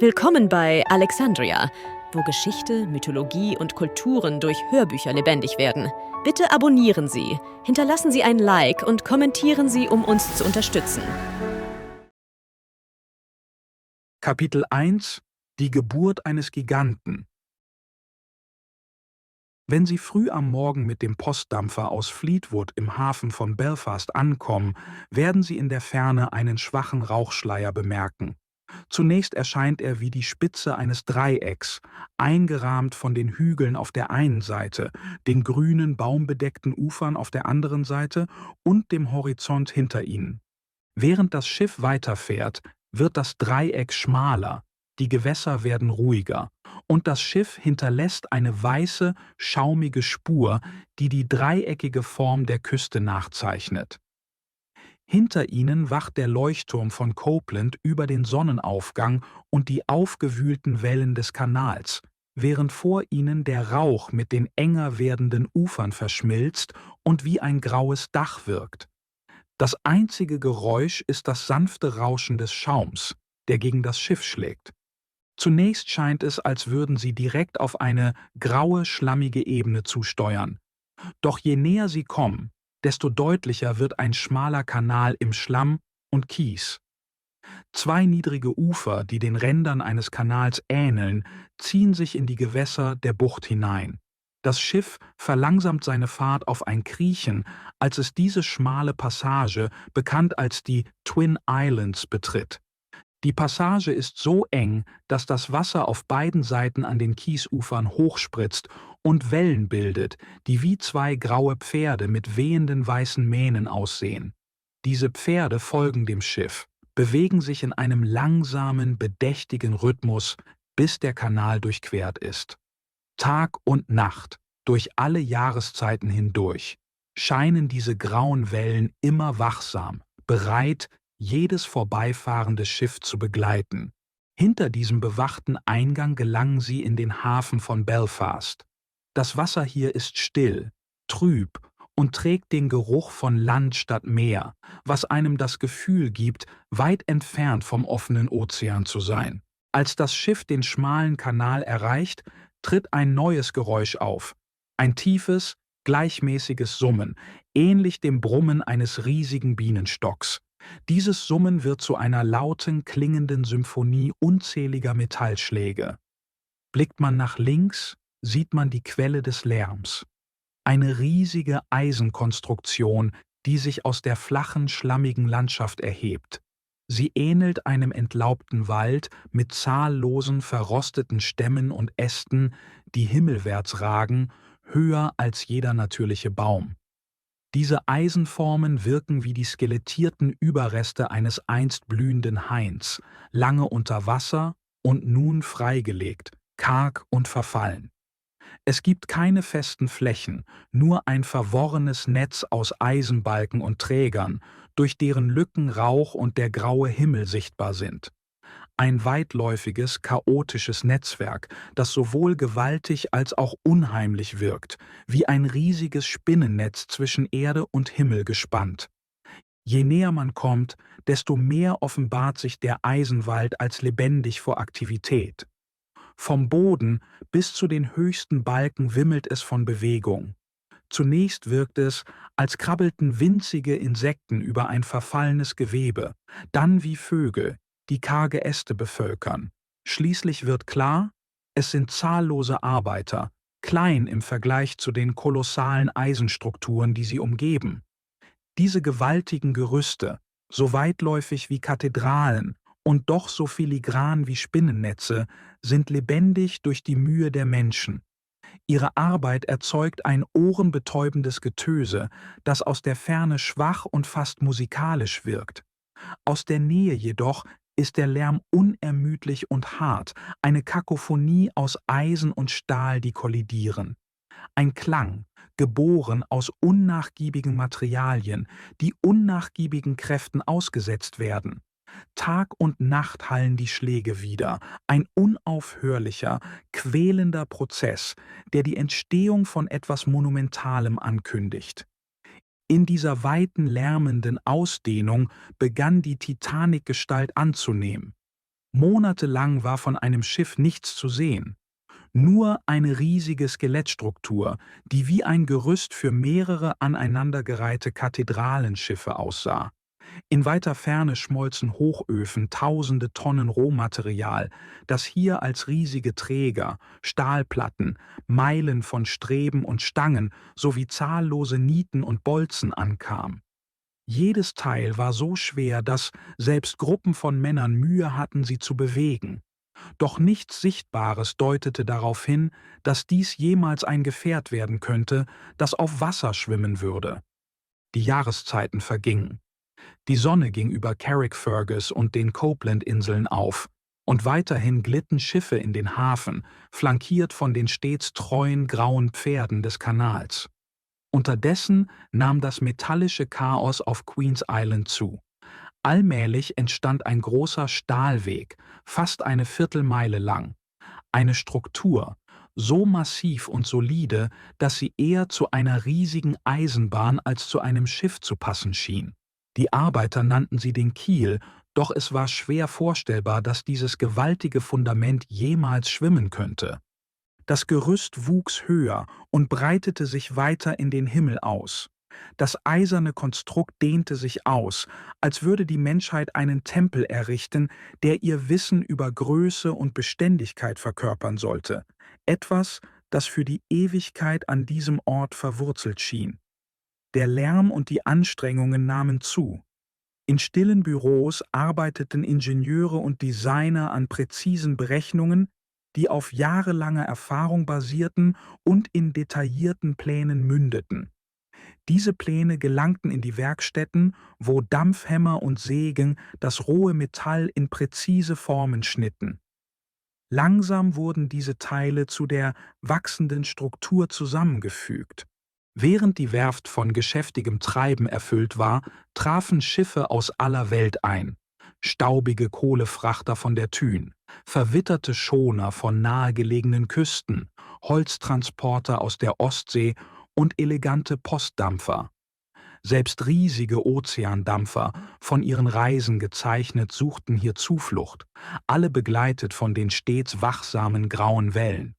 Willkommen bei Alexandria, wo Geschichte, Mythologie und Kulturen durch Hörbücher lebendig werden. Bitte abonnieren Sie, hinterlassen Sie ein Like und kommentieren Sie, um uns zu unterstützen. Kapitel 1 – Die Geburt eines Giganten. Wenn Sie früh am Morgen mit dem Postdampfer aus Fleetwood im Hafen von Belfast ankommen, werden Sie in der Ferne einen schwachen Rauchschleier bemerken. Zunächst erscheint er wie die Spitze eines Dreiecks, eingerahmt von den Hügeln auf der einen Seite, den grünen, baumbedeckten Ufern auf der anderen Seite und dem Horizont hinter ihnen. Während das Schiff weiterfährt, wird das Dreieck schmaler, die Gewässer werden ruhiger und das Schiff hinterlässt eine weiße, schaumige Spur, die die dreieckige Form der Küste nachzeichnet. Hinter ihnen wacht der Leuchtturm von Copeland über den Sonnenaufgang und die aufgewühlten Wellen des Kanals, während vor ihnen der Rauch mit den enger werdenden Ufern verschmilzt und wie ein graues Dach wirkt. Das einzige Geräusch ist das sanfte Rauschen des Schaums, der gegen das Schiff schlägt. Zunächst scheint es, als würden sie direkt auf eine graue, schlammige Ebene zusteuern. Doch je näher sie kommen, desto deutlicher wird ein schmaler Kanal im Schlamm und Kies. Zwei niedrige Ufer, die den Rändern eines Kanals ähneln, ziehen sich in die Gewässer der Bucht hinein. Das Schiff verlangsamt seine Fahrt auf ein Kriechen, als es diese schmale Passage, bekannt als die Twin Islands, betritt. Die Passage ist so eng, dass das Wasser auf beiden Seiten an den Kiesufern hochspritzt und Wellen bildet, die wie zwei graue Pferde mit wehenden weißen Mähnen aussehen. Diese Pferde folgen dem Schiff, bewegen sich in einem langsamen, bedächtigen Rhythmus, bis der Kanal durchquert ist. Tag und Nacht, durch alle Jahreszeiten hindurch, scheinen diese grauen Wellen immer wachsam, bereit, jedes vorbeifahrende Schiff zu begleiten. Hinter diesem bewachten Eingang gelangen sie in den Hafen von Belfast. Das Wasser hier ist still, trüb und trägt den Geruch von Land statt Meer, was einem das Gefühl gibt, weit entfernt vom offenen Ozean zu sein. Als das Schiff den schmalen Kanal erreicht, tritt ein neues Geräusch auf. Ein tiefes, gleichmäßiges Summen, ähnlich dem Brummen eines riesigen Bienenstocks. Dieses Summen wird zu einer lauten, klingenden Symphonie unzähliger Metallschläge. Blickt man nach links, sieht man die Quelle des Lärms. Eine riesige Eisenkonstruktion, die sich aus der flachen, schlammigen Landschaft erhebt. Sie ähnelt einem entlaubten Wald mit zahllosen, verrosteten Stämmen und Ästen, die himmelwärts ragen, höher als jeder natürliche Baum. Diese Eisenformen wirken wie die skelettierten Überreste eines einst blühenden Hains, lange unter Wasser und nun freigelegt, karg und verfallen. Es gibt keine festen Flächen, nur ein verworrenes Netz aus Eisenbalken und Trägern, durch deren Lücken Rauch und der graue Himmel sichtbar sind. Ein weitläufiges, chaotisches Netzwerk, das sowohl gewaltig als auch unheimlich wirkt, wie ein riesiges Spinnennetz zwischen Erde und Himmel gespannt. Je näher man kommt, desto mehr offenbart sich der Eisenwald als lebendig vor Aktivität. Vom Boden bis zu den höchsten Balken wimmelt es von Bewegung. Zunächst wirkt es, als krabbelten winzige Insekten über ein verfallenes Gewebe, dann wie Vögel, die karge Äste bevölkern. Schließlich wird klar, es sind zahllose Arbeiter, klein im Vergleich zu den kolossalen Eisenstrukturen, die sie umgeben. Diese gewaltigen Gerüste, so weitläufig wie Kathedralen und doch so filigran wie Spinnennetze, sind lebendig durch die Mühe der Menschen. Ihre Arbeit erzeugt ein ohrenbetäubendes Getöse, das aus der Ferne schwach und fast musikalisch wirkt. Aus der Nähe jedoch ist der Lärm unermüdlich und hart, eine Kakophonie aus Eisen und Stahl, die kollidieren. Ein Klang, geboren aus unnachgiebigen Materialien, die unnachgiebigen Kräften ausgesetzt werden. Tag und Nacht hallen die Schläge wider, ein unaufhörlicher, quälender Prozess, der die Entstehung von etwas Monumentalem ankündigt. In dieser weiten, lärmenden Ausdehnung begann die Titanic Gestalt anzunehmen. Monatelang war von einem Schiff nichts zu sehen. Nur eine riesige Skelettstruktur, die wie ein Gerüst für mehrere aneinandergereihte Kathedralenschiffe aussah. In weiter Ferne schmolzen Hochöfen tausende Tonnen Rohmaterial, das hier als riesige Träger, Stahlplatten, Meilen von Streben und Stangen sowie zahllose Nieten und Bolzen ankam. Jedes Teil war so schwer, dass selbst Gruppen von Männern Mühe hatten, sie zu bewegen. Doch nichts Sichtbares deutete darauf hin, dass dies jemals ein Gefährt werden könnte, das auf Wasser schwimmen würde. Die Jahreszeiten vergingen. Die Sonne ging über Carrickfergus und den Copeland-Inseln auf, und weiterhin glitten Schiffe in den Hafen, flankiert von den stets treuen grauen Pferden des Kanals. Unterdessen nahm das metallische Chaos auf Queen's Island zu. Allmählich entstand ein großer Stahlweg, fast eine Viertelmeile lang. Eine Struktur, so massiv und solide, dass sie eher zu einer riesigen Eisenbahn als zu einem Schiff zu passen schien. Die Arbeiter nannten sie den Kiel, doch es war schwer vorstellbar, dass dieses gewaltige Fundament jemals schwimmen könnte. Das Gerüst wuchs höher und breitete sich weiter in den Himmel aus. Das eiserne Konstrukt dehnte sich aus, als würde die Menschheit einen Tempel errichten, der ihr Wissen über Größe und Beständigkeit verkörpern sollte. Etwas, das für die Ewigkeit an diesem Ort verwurzelt schien. Der Lärm und die Anstrengungen nahmen zu. In stillen Büros arbeiteten Ingenieure und Designer an präzisen Berechnungen, die auf jahrelanger Erfahrung basierten und in detaillierten Plänen mündeten. Diese Pläne gelangten in die Werkstätten, wo Dampfhämmer und Sägen das rohe Metall in präzise Formen schnitten. Langsam wurden diese Teile zu der wachsenden Struktur zusammengefügt. Während die Werft von geschäftigem Treiben erfüllt war, trafen Schiffe aus aller Welt ein. Staubige Kohlefrachter von der Thyn, verwitterte Schoner von nahegelegenen Küsten, Holztransporter aus der Ostsee und elegante Postdampfer. Selbst riesige Ozeandampfer, von ihren Reisen gezeichnet, suchten hier Zuflucht, alle begleitet von den stets wachsamen grauen Wellen.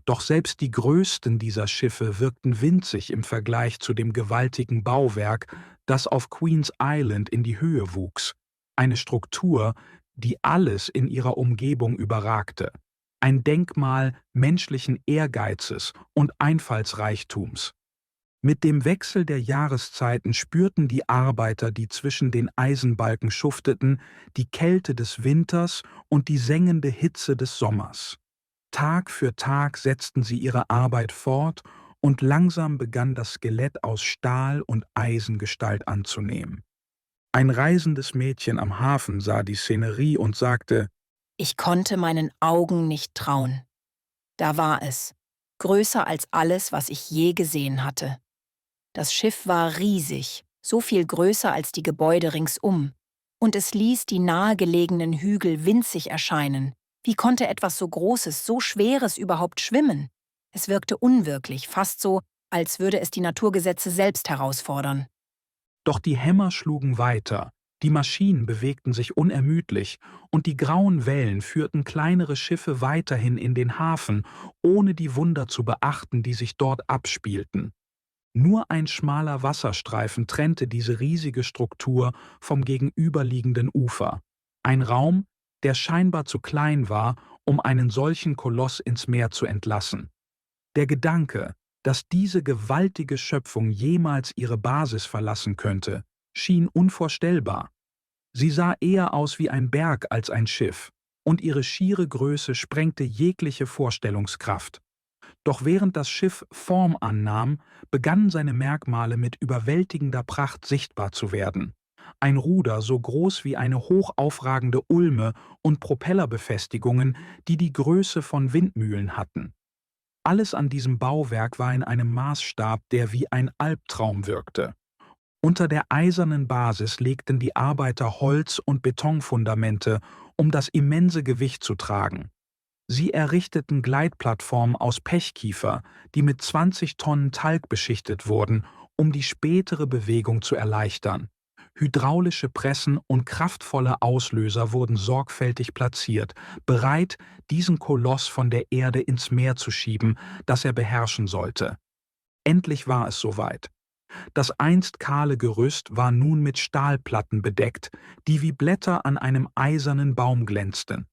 Doch selbst die größten dieser Schiffe wirkten winzig im Vergleich zu dem gewaltigen Bauwerk, das auf Queen's Island in die Höhe wuchs. Eine Struktur, die alles in ihrer Umgebung überragte. Ein Denkmal menschlichen Ehrgeizes und Einfallsreichtums. Mit dem Wechsel der Jahreszeiten spürten die Arbeiter, die zwischen den Eisenbalken schufteten, die Kälte des Winters und die sengende Hitze des Sommers. Tag für Tag setzten sie ihre Arbeit fort und langsam begann das Skelett aus Stahl und Eisen Gestalt anzunehmen. Ein reisendes Mädchen am Hafen sah die Szenerie und sagte: Ich konnte meinen Augen nicht trauen. Da war es, größer als alles, was ich je gesehen hatte. Das Schiff war riesig, so viel größer als die Gebäude ringsum, und es ließ die nahegelegenen Hügel winzig erscheinen. Wie konnte etwas so Großes, so Schweres überhaupt schwimmen? Es wirkte unwirklich, fast so, als würde es die Naturgesetze selbst herausfordern. Doch die Hämmer schlugen weiter, die Maschinen bewegten sich unermüdlich und die grauen Wellen führten kleinere Schiffe weiterhin in den Hafen, ohne die Wunder zu beachten, die sich dort abspielten. Nur ein schmaler Wasserstreifen trennte diese riesige Struktur vom gegenüberliegenden Ufer. Ein Raum, der scheinbar zu klein war, um einen solchen Koloss ins Meer zu entlassen. Der Gedanke, dass diese gewaltige Schöpfung jemals ihre Basis verlassen könnte, schien unvorstellbar. Sie sah eher aus wie ein Berg als ein Schiff, und ihre schiere Größe sprengte jegliche Vorstellungskraft. Doch während das Schiff Form annahm, begannen seine Merkmale mit überwältigender Pracht sichtbar zu werden. Ein Ruder so groß wie eine hochaufragende Ulme und Propellerbefestigungen, die die Größe von Windmühlen hatten. Alles an diesem Bauwerk war in einem Maßstab, der wie ein Albtraum wirkte. Unter der eisernen Basis legten die Arbeiter Holz- und Betonfundamente, um das immense Gewicht zu tragen. Sie errichteten Gleitplattformen aus Pechkiefer, die mit 20 Tonnen Talg beschichtet wurden, um die spätere Bewegung zu erleichtern. Hydraulische Pressen und kraftvolle Auslöser wurden sorgfältig platziert, bereit, diesen Koloss von der Erde ins Meer zu schieben, das er beherrschen sollte. Endlich war es soweit. Das einst kahle Gerüst war nun mit Stahlplatten bedeckt, die wie Blätter an einem eisernen Baum glänzten.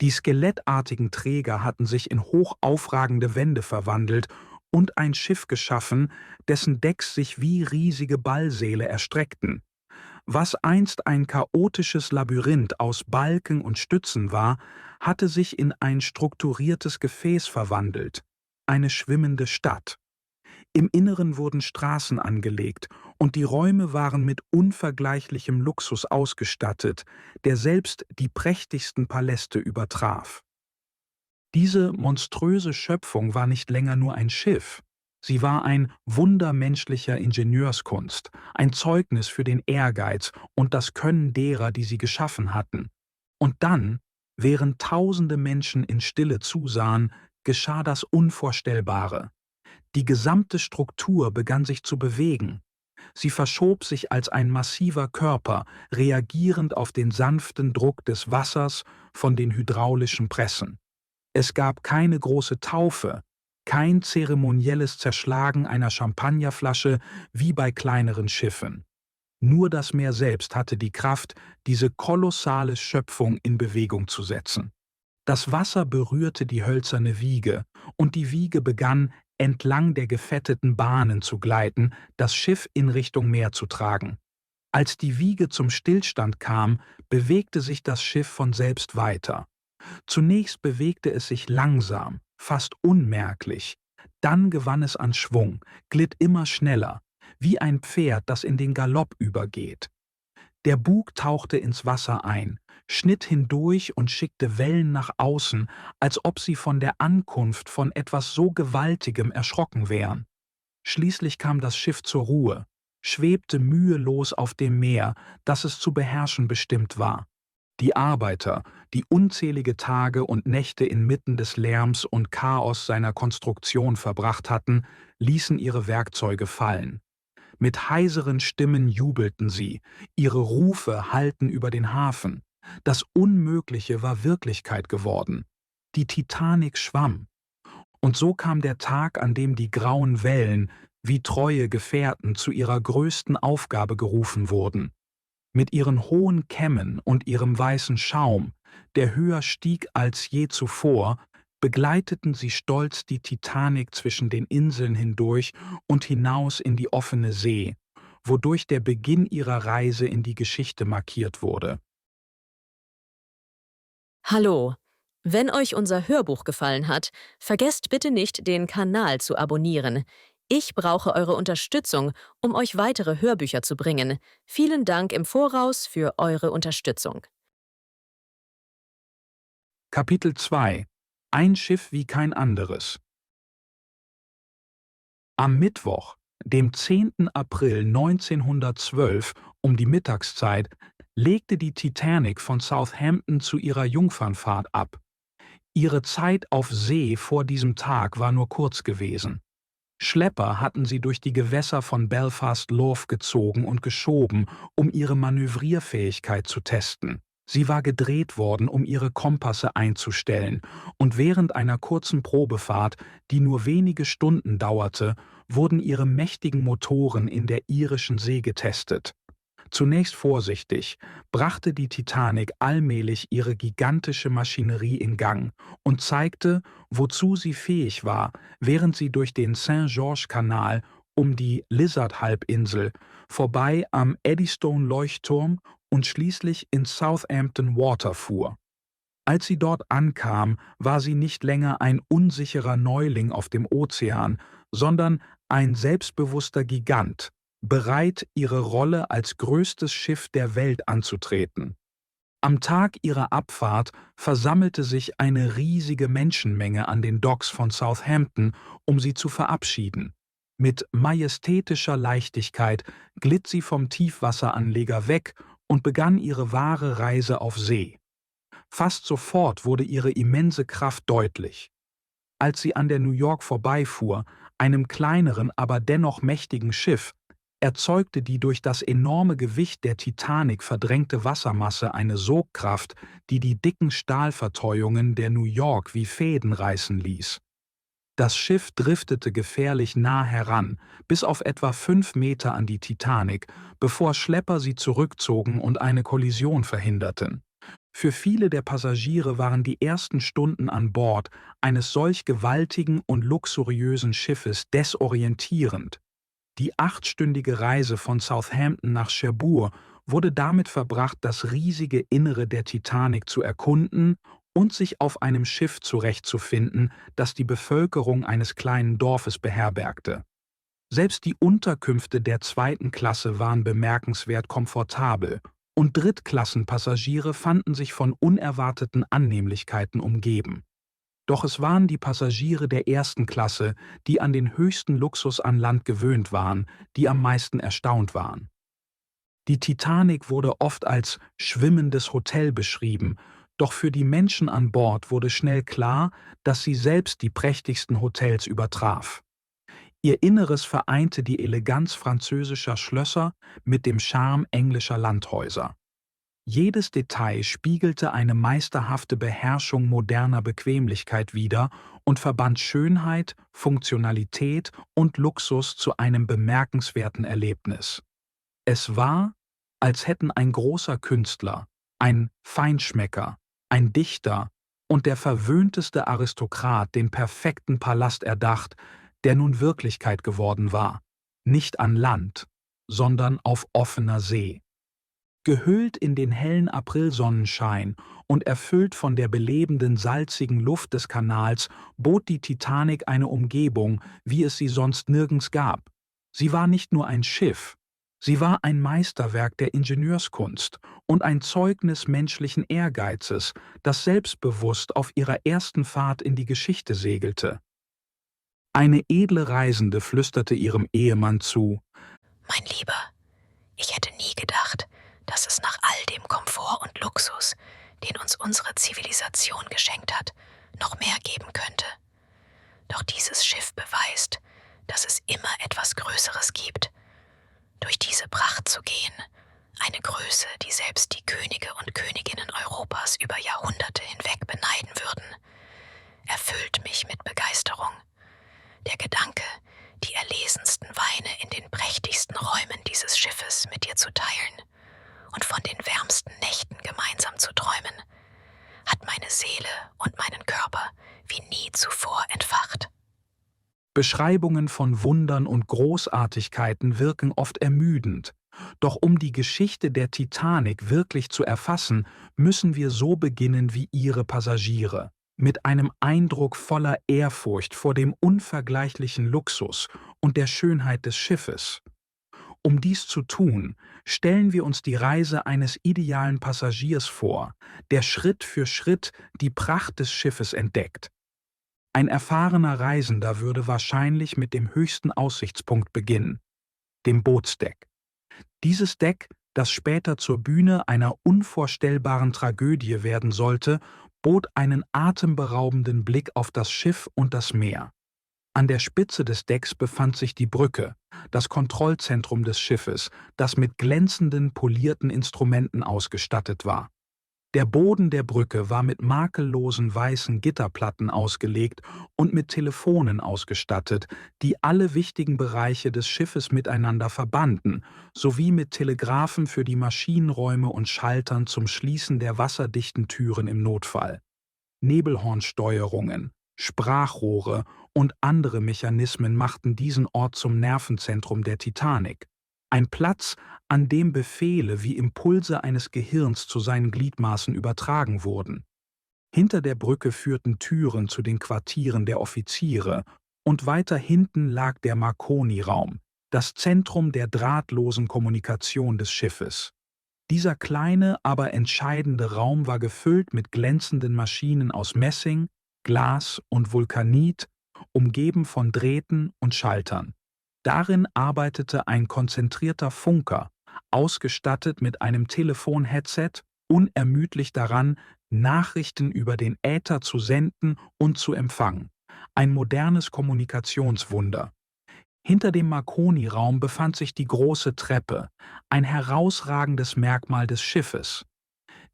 Die skelettartigen Träger hatten sich in hoch aufragende Wände verwandelt und ein Schiff geschaffen, dessen Decks sich wie riesige Ballsäle erstreckten. Was einst ein chaotisches Labyrinth aus Balken und Stützen war, hatte sich in ein strukturiertes Gefäß verwandelt, eine schwimmende Stadt. Im Inneren wurden Straßen angelegt und die Räume waren mit unvergleichlichem Luxus ausgestattet, der selbst die prächtigsten Paläste übertraf. Diese monströse Schöpfung war nicht länger nur ein Schiff. Sie war ein Wunder menschlicher Ingenieurskunst, ein Zeugnis für den Ehrgeiz und das Können derer, die sie geschaffen hatten. Und dann, während tausende Menschen in Stille zusahen, geschah das Unvorstellbare. Die gesamte Struktur begann sich zu bewegen. Sie verschob sich als ein massiver Körper, reagierend auf den sanften Druck des Wassers von den hydraulischen Pressen. Es gab keine große Taufe, kein zeremonielles Zerschlagen einer Champagnerflasche wie bei kleineren Schiffen. Nur das Meer selbst hatte die Kraft, diese kolossale Schöpfung in Bewegung zu setzen. Das Wasser berührte die hölzerne Wiege, und die Wiege begann, entlang der gefetteten Bahnen zu gleiten, das Schiff in Richtung Meer zu tragen. Als die Wiege zum Stillstand kam, bewegte sich das Schiff von selbst weiter. Zunächst bewegte es sich langsam, fast unmerklich. Dann gewann es an Schwung, glitt immer schneller, wie ein Pferd, das in den Galopp übergeht. Der Bug tauchte ins Wasser ein, schnitt hindurch und schickte Wellen nach außen, als ob sie von der Ankunft von etwas so Gewaltigem erschrocken wären. Schließlich kam das Schiff zur Ruhe, schwebte mühelos auf dem Meer, das es zu beherrschen bestimmt war. Die Arbeiter, die unzählige Tage und Nächte inmitten des Lärms und Chaos seiner Konstruktion verbracht hatten, ließen ihre Werkzeuge fallen. Mit heiseren Stimmen jubelten sie, ihre Rufe hallten über den Hafen. Das Unmögliche war Wirklichkeit geworden. Die Titanic schwamm. Und so kam der Tag, an dem die grauen Wellen, wie treue Gefährten, zu ihrer größten Aufgabe gerufen wurden. Mit ihren hohen Kämmen und ihrem weißen Schaum, der höher stieg als je zuvor, begleiteten sie stolz die Titanic zwischen den Inseln hindurch und hinaus in die offene See, wodurch der Beginn ihrer Reise in die Geschichte markiert wurde. Hallo! Wenn euch unser Hörbuch gefallen hat, vergesst bitte nicht, den Kanal zu abonnieren. Ich brauche eure Unterstützung, um euch weitere Hörbücher zu bringen. Vielen Dank im Voraus für eure Unterstützung. Kapitel 2: Ein Schiff wie kein anderes. Am Mittwoch, dem 10. April 1912, um die Mittagszeit, legte die Titanic von Southampton zu ihrer Jungfernfahrt ab. Ihre Zeit auf See vor diesem Tag war nur kurz gewesen. Schlepper hatten sie durch die Gewässer von Belfast Lough gezogen und geschoben, um ihre Manövrierfähigkeit zu testen. Sie war gedreht worden, um ihre Kompasse einzustellen, und während einer kurzen Probefahrt, die nur wenige Stunden dauerte, wurden ihre mächtigen Motoren in der irischen See getestet. Zunächst vorsichtig, brachte die Titanic allmählich ihre gigantische Maschinerie in Gang und zeigte, wozu sie fähig war, während sie durch den St. George-Kanal um die Lizard-Halbinsel, vorbei am Eddystone-Leuchtturm und schließlich ins Southampton Water fuhr. Als sie dort ankam, war sie nicht länger ein unsicherer Neuling auf dem Ozean, sondern ein selbstbewusster Gigant, bereit, ihre Rolle als größtes Schiff der Welt anzutreten. Am Tag ihrer Abfahrt versammelte sich eine riesige Menschenmenge an den Docks von Southampton, um sie zu verabschieden. Mit majestätischer Leichtigkeit glitt sie vom Tiefwasseranleger weg und begann ihre wahre Reise auf See. Fast sofort wurde ihre immense Kraft deutlich. Als sie an der New York vorbeifuhr, einem kleineren, aber dennoch mächtigen Schiff, erzeugte die durch das enorme Gewicht der Titanic verdrängte Wassermasse eine Sogkraft, die die dicken Stahlvertäuungen der New York wie Fäden reißen ließ. Das Schiff driftete gefährlich nah heran, bis auf etwa 5 Meter an die Titanic, bevor Schlepper sie zurückzogen und eine Kollision verhinderten. Für viele der Passagiere waren die ersten Stunden an Bord eines solch gewaltigen und luxuriösen Schiffes desorientierend. Die 8-stündige Reise von Southampton nach Cherbourg wurde damit verbracht, das riesige Innere der Titanic zu erkunden und sich auf einem Schiff zurechtzufinden, das die Bevölkerung eines kleinen Dorfes beherbergte. Selbst die Unterkünfte der 2. Klasse waren bemerkenswert komfortabel, und Drittklassenpassagiere fanden sich von unerwarteten Annehmlichkeiten umgeben. Doch es waren die Passagiere der 1. Klasse, die an den höchsten Luxus an Land gewöhnt waren, die am meisten erstaunt waren. Die Titanic wurde oft als schwimmendes Hotel beschrieben, doch für die Menschen an Bord wurde schnell klar, dass sie selbst die prächtigsten Hotels übertraf. Ihr Inneres vereinte die Eleganz französischer Schlösser mit dem Charme englischer Landhäuser. Jedes Detail spiegelte eine meisterhafte Beherrschung moderner Bequemlichkeit wider und verband Schönheit, Funktionalität und Luxus zu einem bemerkenswerten Erlebnis. Es war, als hätten ein großer Künstler, ein Feinschmecker, ein Dichter und der verwöhnteste Aristokrat den perfekten Palast erdacht, der nun Wirklichkeit geworden war, nicht an Land, sondern auf offener See. Gehüllt in den hellen Aprilsonnenschein und erfüllt von der belebenden salzigen Luft des Kanals bot die Titanic eine Umgebung, wie es sie sonst nirgends gab. Sie war nicht nur ein Schiff, sie war ein Meisterwerk der Ingenieurskunst und ein Zeugnis menschlichen Ehrgeizes, das selbstbewusst auf ihrer ersten Fahrt in die Geschichte segelte. Eine edle Reisende flüsterte ihrem Ehemann zu: »Mein Lieber, ich hätte nie gedacht, dass es nach all dem Komfort und Luxus, den uns unsere Zivilisation geschenkt hat, noch mehr geben könnte. Doch dieses Schiff beweist, dass es immer etwas Größeres gibt. Durch diese Pracht zu gehen, eine Größe, die selbst die Könige und Königinnen Europas über Jahrhunderte hinweg beneiden würden, erfüllt mich mit Begeisterung. Der Gedanke, die erlesensten Weine in den prächtigsten Räumen dieses Schiffes mit dir zu teilen und von den wärmsten Nächten gemeinsam zu träumen, hat meine Seele und meinen Körper wie nie zuvor entfacht.« Beschreibungen von Wundern und Großartigkeiten wirken oft ermüdend. Doch um die Geschichte der Titanic wirklich zu erfassen, müssen wir so beginnen wie ihre Passagiere, mit einem Eindruck voller Ehrfurcht vor dem unvergleichlichen Luxus und der Schönheit des Schiffes. Um dies zu tun, stellen wir uns die Reise eines idealen Passagiers vor, der Schritt für Schritt die Pracht des Schiffes entdeckt. Ein erfahrener Reisender würde wahrscheinlich mit dem höchsten Aussichtspunkt beginnen, dem Bootsdeck. Dieses Deck, das später zur Bühne einer unvorstellbaren Tragödie werden sollte, bot einen atemberaubenden Blick auf das Schiff und das Meer. An der Spitze des Decks befand sich die Brücke, das Kontrollzentrum des Schiffes, das mit glänzenden, polierten Instrumenten ausgestattet war. Der Boden der Brücke war mit makellosen weißen Gitterplatten ausgelegt und mit Telefonen ausgestattet, die alle wichtigen Bereiche des Schiffes miteinander verbanden, sowie mit Telegraphen für die Maschinenräume und Schaltern zum Schließen der wasserdichten Türen im Notfall. Nebelhornsteuerungen, Sprachrohre und andere Mechanismen machten diesen Ort zum Nervenzentrum der Titanic. Ein Platz, an dem Befehle wie Impulse eines Gehirns zu seinen Gliedmaßen übertragen wurden. Hinter der Brücke führten Türen zu den Quartieren der Offiziere und weiter hinten lag der Marconi-Raum, das Zentrum der drahtlosen Kommunikation des Schiffes. Dieser kleine, aber entscheidende Raum war gefüllt mit glänzenden Maschinen aus Messing, Glas und Vulkanit, umgeben von Drähten und Schaltern. Darin arbeitete ein konzentrierter Funker, ausgestattet mit einem Telefon-Headset, unermüdlich daran, Nachrichten über den Äther zu senden und zu empfangen. Ein modernes Kommunikationswunder. Hinter dem Marconi-Raum befand sich die große Treppe, ein herausragendes Merkmal des Schiffes.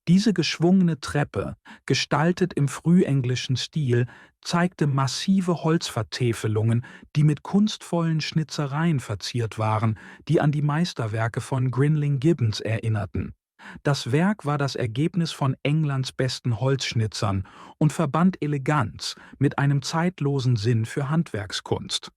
Diese geschwungene Treppe, gestaltet im frühenglischen Stil, zeigte massive Holzvertäfelungen, die mit kunstvollen Schnitzereien verziert waren, die an die Meisterwerke von Grinling Gibbons erinnerten. Das Werk war das Ergebnis von Englands besten Holzschnitzern und verband Eleganz mit einem zeitlosen Sinn für Handwerkskunst.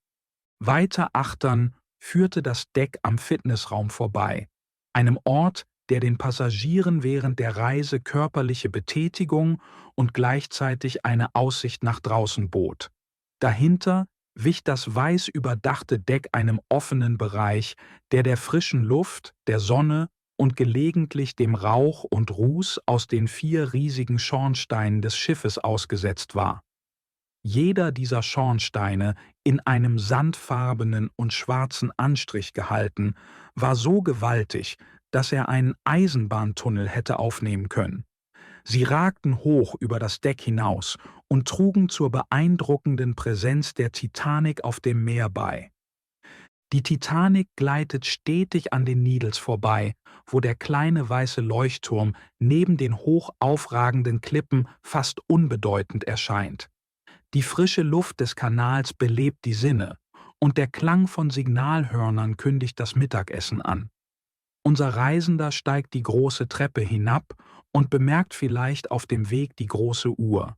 Weiter achtern führte das Deck am Fitnessraum vorbei, einem Ort, der den Passagieren während der Reise körperliche Betätigung und gleichzeitig eine Aussicht nach draußen bot. Dahinter wich das weiß überdachte Deck einem offenen Bereich, der frischen Luft, der Sonne und gelegentlich dem Rauch und Ruß aus den 4 riesigen Schornsteinen des Schiffes ausgesetzt war. Jeder dieser Schornsteine, in einem sandfarbenen und schwarzen Anstrich gehalten, war so gewaltig, dass er einen Eisenbahntunnel hätte aufnehmen können. Sie ragten hoch über das Deck hinaus und trugen zur beeindruckenden Präsenz der Titanic auf dem Meer bei. Die Titanic gleitet stetig an den Needles vorbei, wo der kleine weiße Leuchtturm neben den hoch aufragenden Klippen fast unbedeutend erscheint. Die frische Luft des Kanals belebt die Sinne, und der Klang von Signalhörnern kündigt das Mittagessen an. Unser Reisender steigt die große Treppe hinab und bemerkt vielleicht auf dem Weg die große Uhr.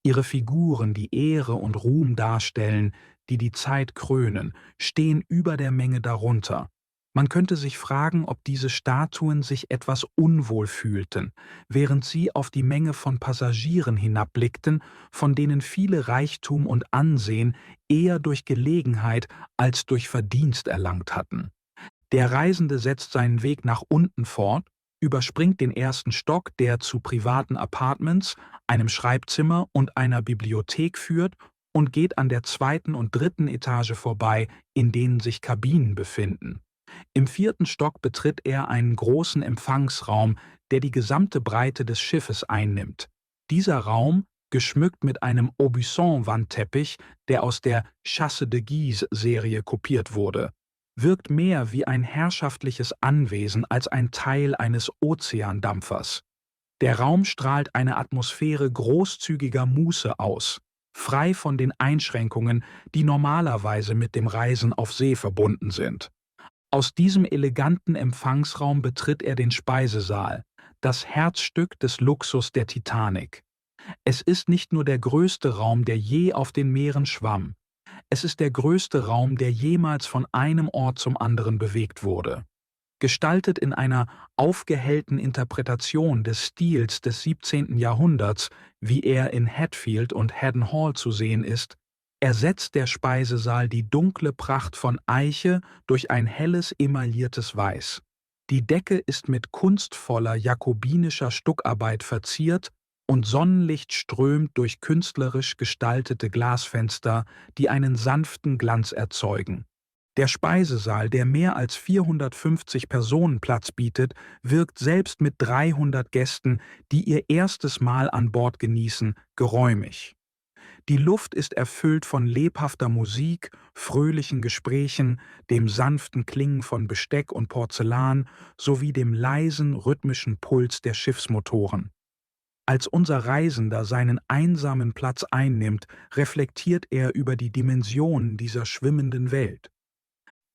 Ihre Figuren, die Ehre und Ruhm darstellen, die die Zeit krönen, stehen über der Menge darunter. Man könnte sich fragen, ob diese Statuen sich etwas unwohl fühlten, während sie auf die Menge von Passagieren hinabblickten, von denen viele Reichtum und Ansehen eher durch Gelegenheit als durch Verdienst erlangt hatten. Der Reisende setzt seinen Weg nach unten fort, überspringt den ersten Stock, der zu privaten Apartments, einem Schreibzimmer und einer Bibliothek führt, und geht an der 2. und 3. Etage vorbei, in denen sich Kabinen befinden. Im 4. Stock betritt er einen großen Empfangsraum, der die gesamte Breite des Schiffes einnimmt. Dieser Raum, geschmückt mit einem Aubusson-Wandteppich, der aus der Chasse de Guise-Serie kopiert wurde, wirkt mehr wie ein herrschaftliches Anwesen als ein Teil eines Ozeandampfers. Der Raum strahlt eine Atmosphäre großzügiger Muße aus, frei von den Einschränkungen, die normalerweise mit dem Reisen auf See verbunden sind. Aus diesem eleganten Empfangsraum betritt er den Speisesaal, das Herzstück des Luxus der Titanic. Es ist nicht nur der größte Raum, der je auf den Meeren schwamm. Es ist der größte Raum, der jemals von einem Ort zum anderen bewegt wurde. Gestaltet in einer aufgehellten Interpretation des Stils des 17. Jahrhunderts, wie er in Hatfield und Haddon Hall zu sehen ist, ersetzt der Speisesaal die dunkle Pracht von Eiche durch ein helles emailliertes Weiß. Die Decke ist mit kunstvoller jakobinischer Stuckarbeit verziert und Sonnenlicht strömt durch künstlerisch gestaltete Glasfenster, die einen sanften Glanz erzeugen. Der Speisesaal, der mehr als 450 Personen Platz bietet, wirkt selbst mit 300 Gästen, die ihr erstes Mahl an Bord genießen, geräumig. Die Luft ist erfüllt von lebhafter Musik, fröhlichen Gesprächen, dem sanften Klingen von Besteck und Porzellan sowie dem leisen, rhythmischen Puls der Schiffsmotoren. Als unser Reisender seinen einsamen Platz einnimmt, reflektiert er über die Dimensionen dieser schwimmenden Welt.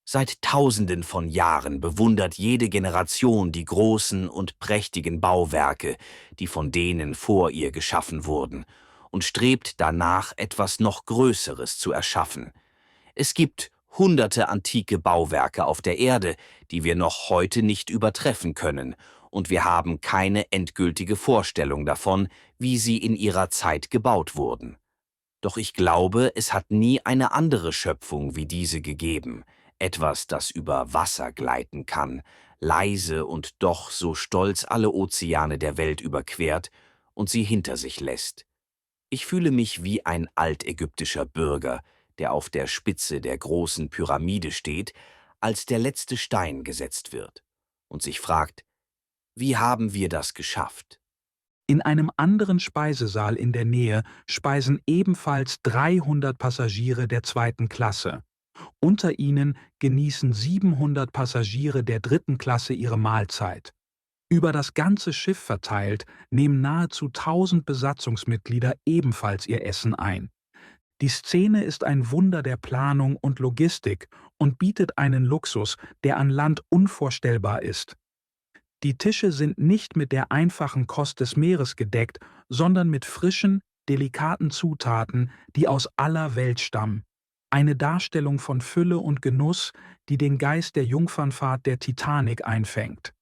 Seit Tausenden von Jahren bewundert jede Generation die großen und prächtigen Bauwerke, die von denen vor ihr geschaffen wurden, und strebt danach, etwas noch Größeres zu erschaffen. Es gibt hunderte antike Bauwerke auf der Erde, die wir noch heute nicht übertreffen können, und wir haben keine endgültige Vorstellung davon, wie sie in ihrer Zeit gebaut wurden. Doch ich glaube, es hat nie eine andere Schöpfung wie diese gegeben, etwas, das über Wasser gleiten kann, leise und doch so stolz alle Ozeane der Welt überquert und sie hinter sich lässt. Ich fühle mich wie ein altägyptischer Bürger, der auf der Spitze der großen Pyramide steht, als der letzte Stein gesetzt wird und sich fragt, wie haben wir das geschafft? In einem anderen Speisesaal in der Nähe speisen ebenfalls 300 Passagiere der 2. Klasse. Unter ihnen genießen 700 Passagiere der 3. Klasse ihre Mahlzeit. Über das ganze Schiff verteilt nehmen nahezu 1000 Besatzungsmitglieder ebenfalls ihr Essen ein. Die Szene ist ein Wunder der Planung und Logistik und bietet einen Luxus, der an Land unvorstellbar ist. Die Tische sind nicht mit der einfachen Kost des Meeres gedeckt, sondern mit frischen, delikaten Zutaten, die aus aller Welt stammen. Eine Darstellung von Fülle und Genuss, die den Geist der Jungfernfahrt der Titanic einfängt.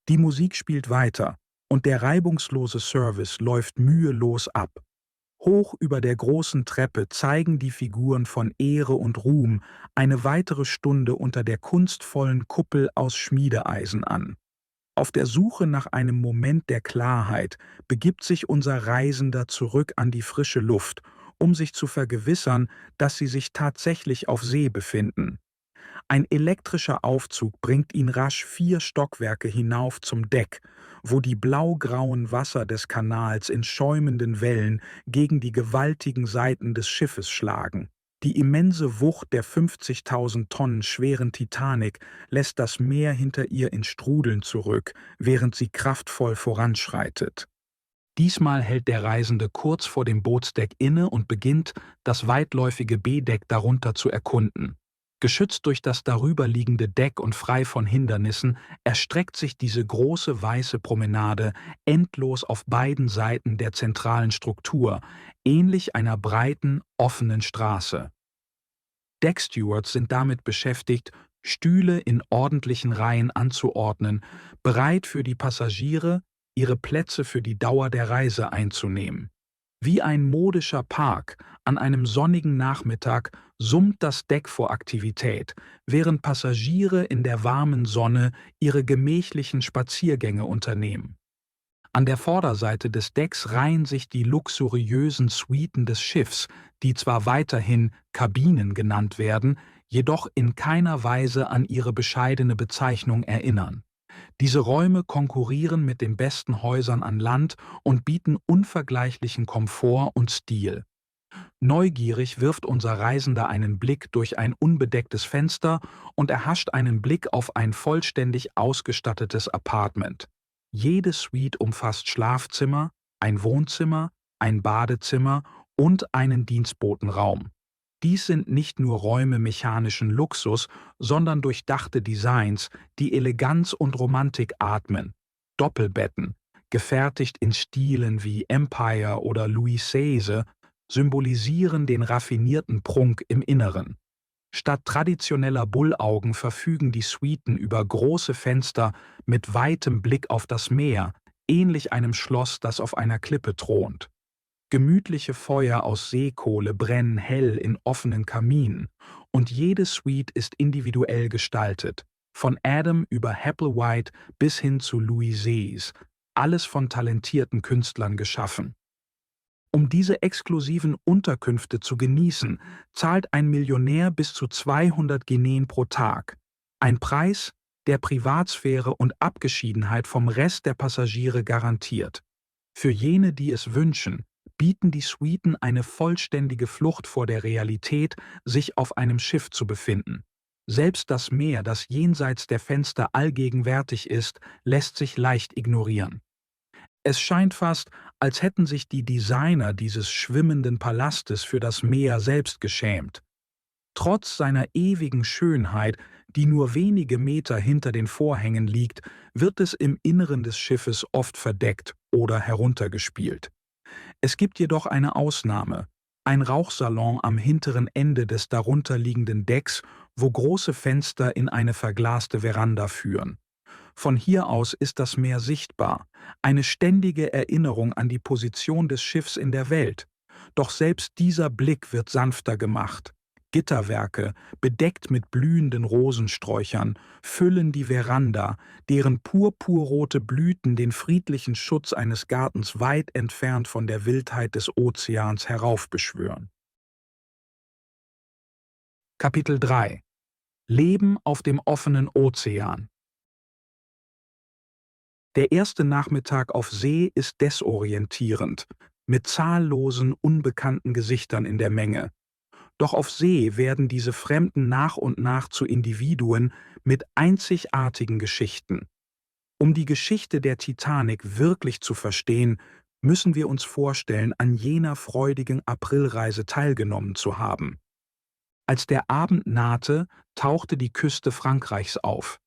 Die Musik spielt weiter und der reibungslose Service läuft mühelos ab. Hoch über der großen Treppe zeigen die Figuren von Ehre und Ruhm eine weitere Stunde unter der kunstvollen Kuppel aus Schmiedeeisen an. Auf der Suche nach einem Moment der Klarheit begibt sich unser Reisender zurück an die frische Luft, um sich zu vergewissern, dass sie sich tatsächlich auf See befinden. Ein elektrischer Aufzug bringt ihn rasch 4 Stockwerke hinauf zum Deck, wo die blau-grauen Wasser des Kanals in schäumenden Wellen gegen die gewaltigen Seiten des Schiffes schlagen. Die immense Wucht der 50.000 Tonnen schweren Titanic lässt das Meer hinter ihr in Strudeln zurück, während sie kraftvoll voranschreitet. Diesmal hält der Reisende kurz vor dem Bootsdeck inne und beginnt, das weitläufige B-Deck darunter zu erkunden. Geschützt durch das darüberliegende Deck und frei von Hindernissen erstreckt sich diese große weiße Promenade endlos auf beiden Seiten der zentralen Struktur, ähnlich einer breiten, offenen Straße. Deckstewards sind damit beschäftigt, Stühle in ordentlichen Reihen anzuordnen, bereit für die Passagiere, ihre Plätze für die Dauer der Reise einzunehmen. Wie ein modischer Park an einem sonnigen Nachmittag summt das Deck vor Aktivität, während Passagiere in der warmen Sonne ihre gemächlichen Spaziergänge unternehmen. An der Vorderseite des Decks reihen sich die luxuriösen Suiten des Schiffs, die zwar weiterhin Kabinen genannt werden, jedoch in keiner Weise an ihre bescheidene Bezeichnung erinnern. Diese Räume konkurrieren mit den besten Häusern an Land und bieten unvergleichlichen Komfort und Stil. Neugierig wirft unser Reisender einen Blick durch ein unbedecktes Fenster und erhascht einen Blick auf ein vollständig ausgestattetes Apartment. Jede Suite umfasst Schlafzimmer, ein Wohnzimmer, ein Badezimmer und einen Dienstbotenraum. Dies sind nicht nur Räume mechanischen Luxus, sondern durchdachte Designs, die Eleganz und Romantik atmen. Doppelbetten, gefertigt in Stilen wie Empire oder Louis XVI, symbolisieren den raffinierten Prunk im Inneren. Statt traditioneller Bullaugen verfügen die Suiten über große Fenster mit weitem Blick auf das Meer, ähnlich einem Schloss, das auf einer Klippe thront. Gemütliche Feuer aus Seekohle brennen hell in offenen Kaminen und jede Suite ist individuell gestaltet, von Adam über Applewhite bis hin zu Louis XVI, alles von talentierten Künstlern geschaffen. Um diese exklusiven Unterkünfte zu genießen, zahlt ein Millionär bis zu 200 Guineen pro Tag. Ein Preis, der Privatsphäre und Abgeschiedenheit vom Rest der Passagiere garantiert. Für jene, die es wünschen, bieten die Suiten eine vollständige Flucht vor der Realität, sich auf einem Schiff zu befinden. Selbst das Meer, das jenseits der Fenster allgegenwärtig ist, lässt sich leicht ignorieren. Es scheint fast, als hätten sich die Designer dieses schwimmenden Palastes für das Meer selbst geschämt. Trotz seiner ewigen Schönheit, die nur wenige Meter hinter den Vorhängen liegt, wird es im Inneren des Schiffes oft verdeckt oder heruntergespielt. Es gibt jedoch eine Ausnahme, ein Rauchsalon am hinteren Ende des darunterliegenden Decks, wo große Fenster in eine verglaste Veranda führen. Von hier aus ist das Meer sichtbar, eine ständige Erinnerung an die Position des Schiffs in der Welt. Doch selbst dieser Blick wird sanfter gemacht. Gitterwerke, bedeckt mit blühenden Rosensträuchern, füllen die Veranda, deren purpurrote Blüten den friedlichen Schutz eines Gartens weit entfernt von der Wildheit des Ozeans heraufbeschwören. Kapitel 3 – Leben auf dem offenen Ozean. Der erste Nachmittag auf See ist desorientierend, mit zahllosen, unbekannten Gesichtern in der Menge. Doch auf See werden diese Fremden nach und nach zu Individuen mit einzigartigen Geschichten. Um die Geschichte der Titanic wirklich zu verstehen, müssen wir uns vorstellen, an jener freudigen Aprilreise teilgenommen zu haben. Als der Abend nahte, tauchte die Küste Frankreichs auf.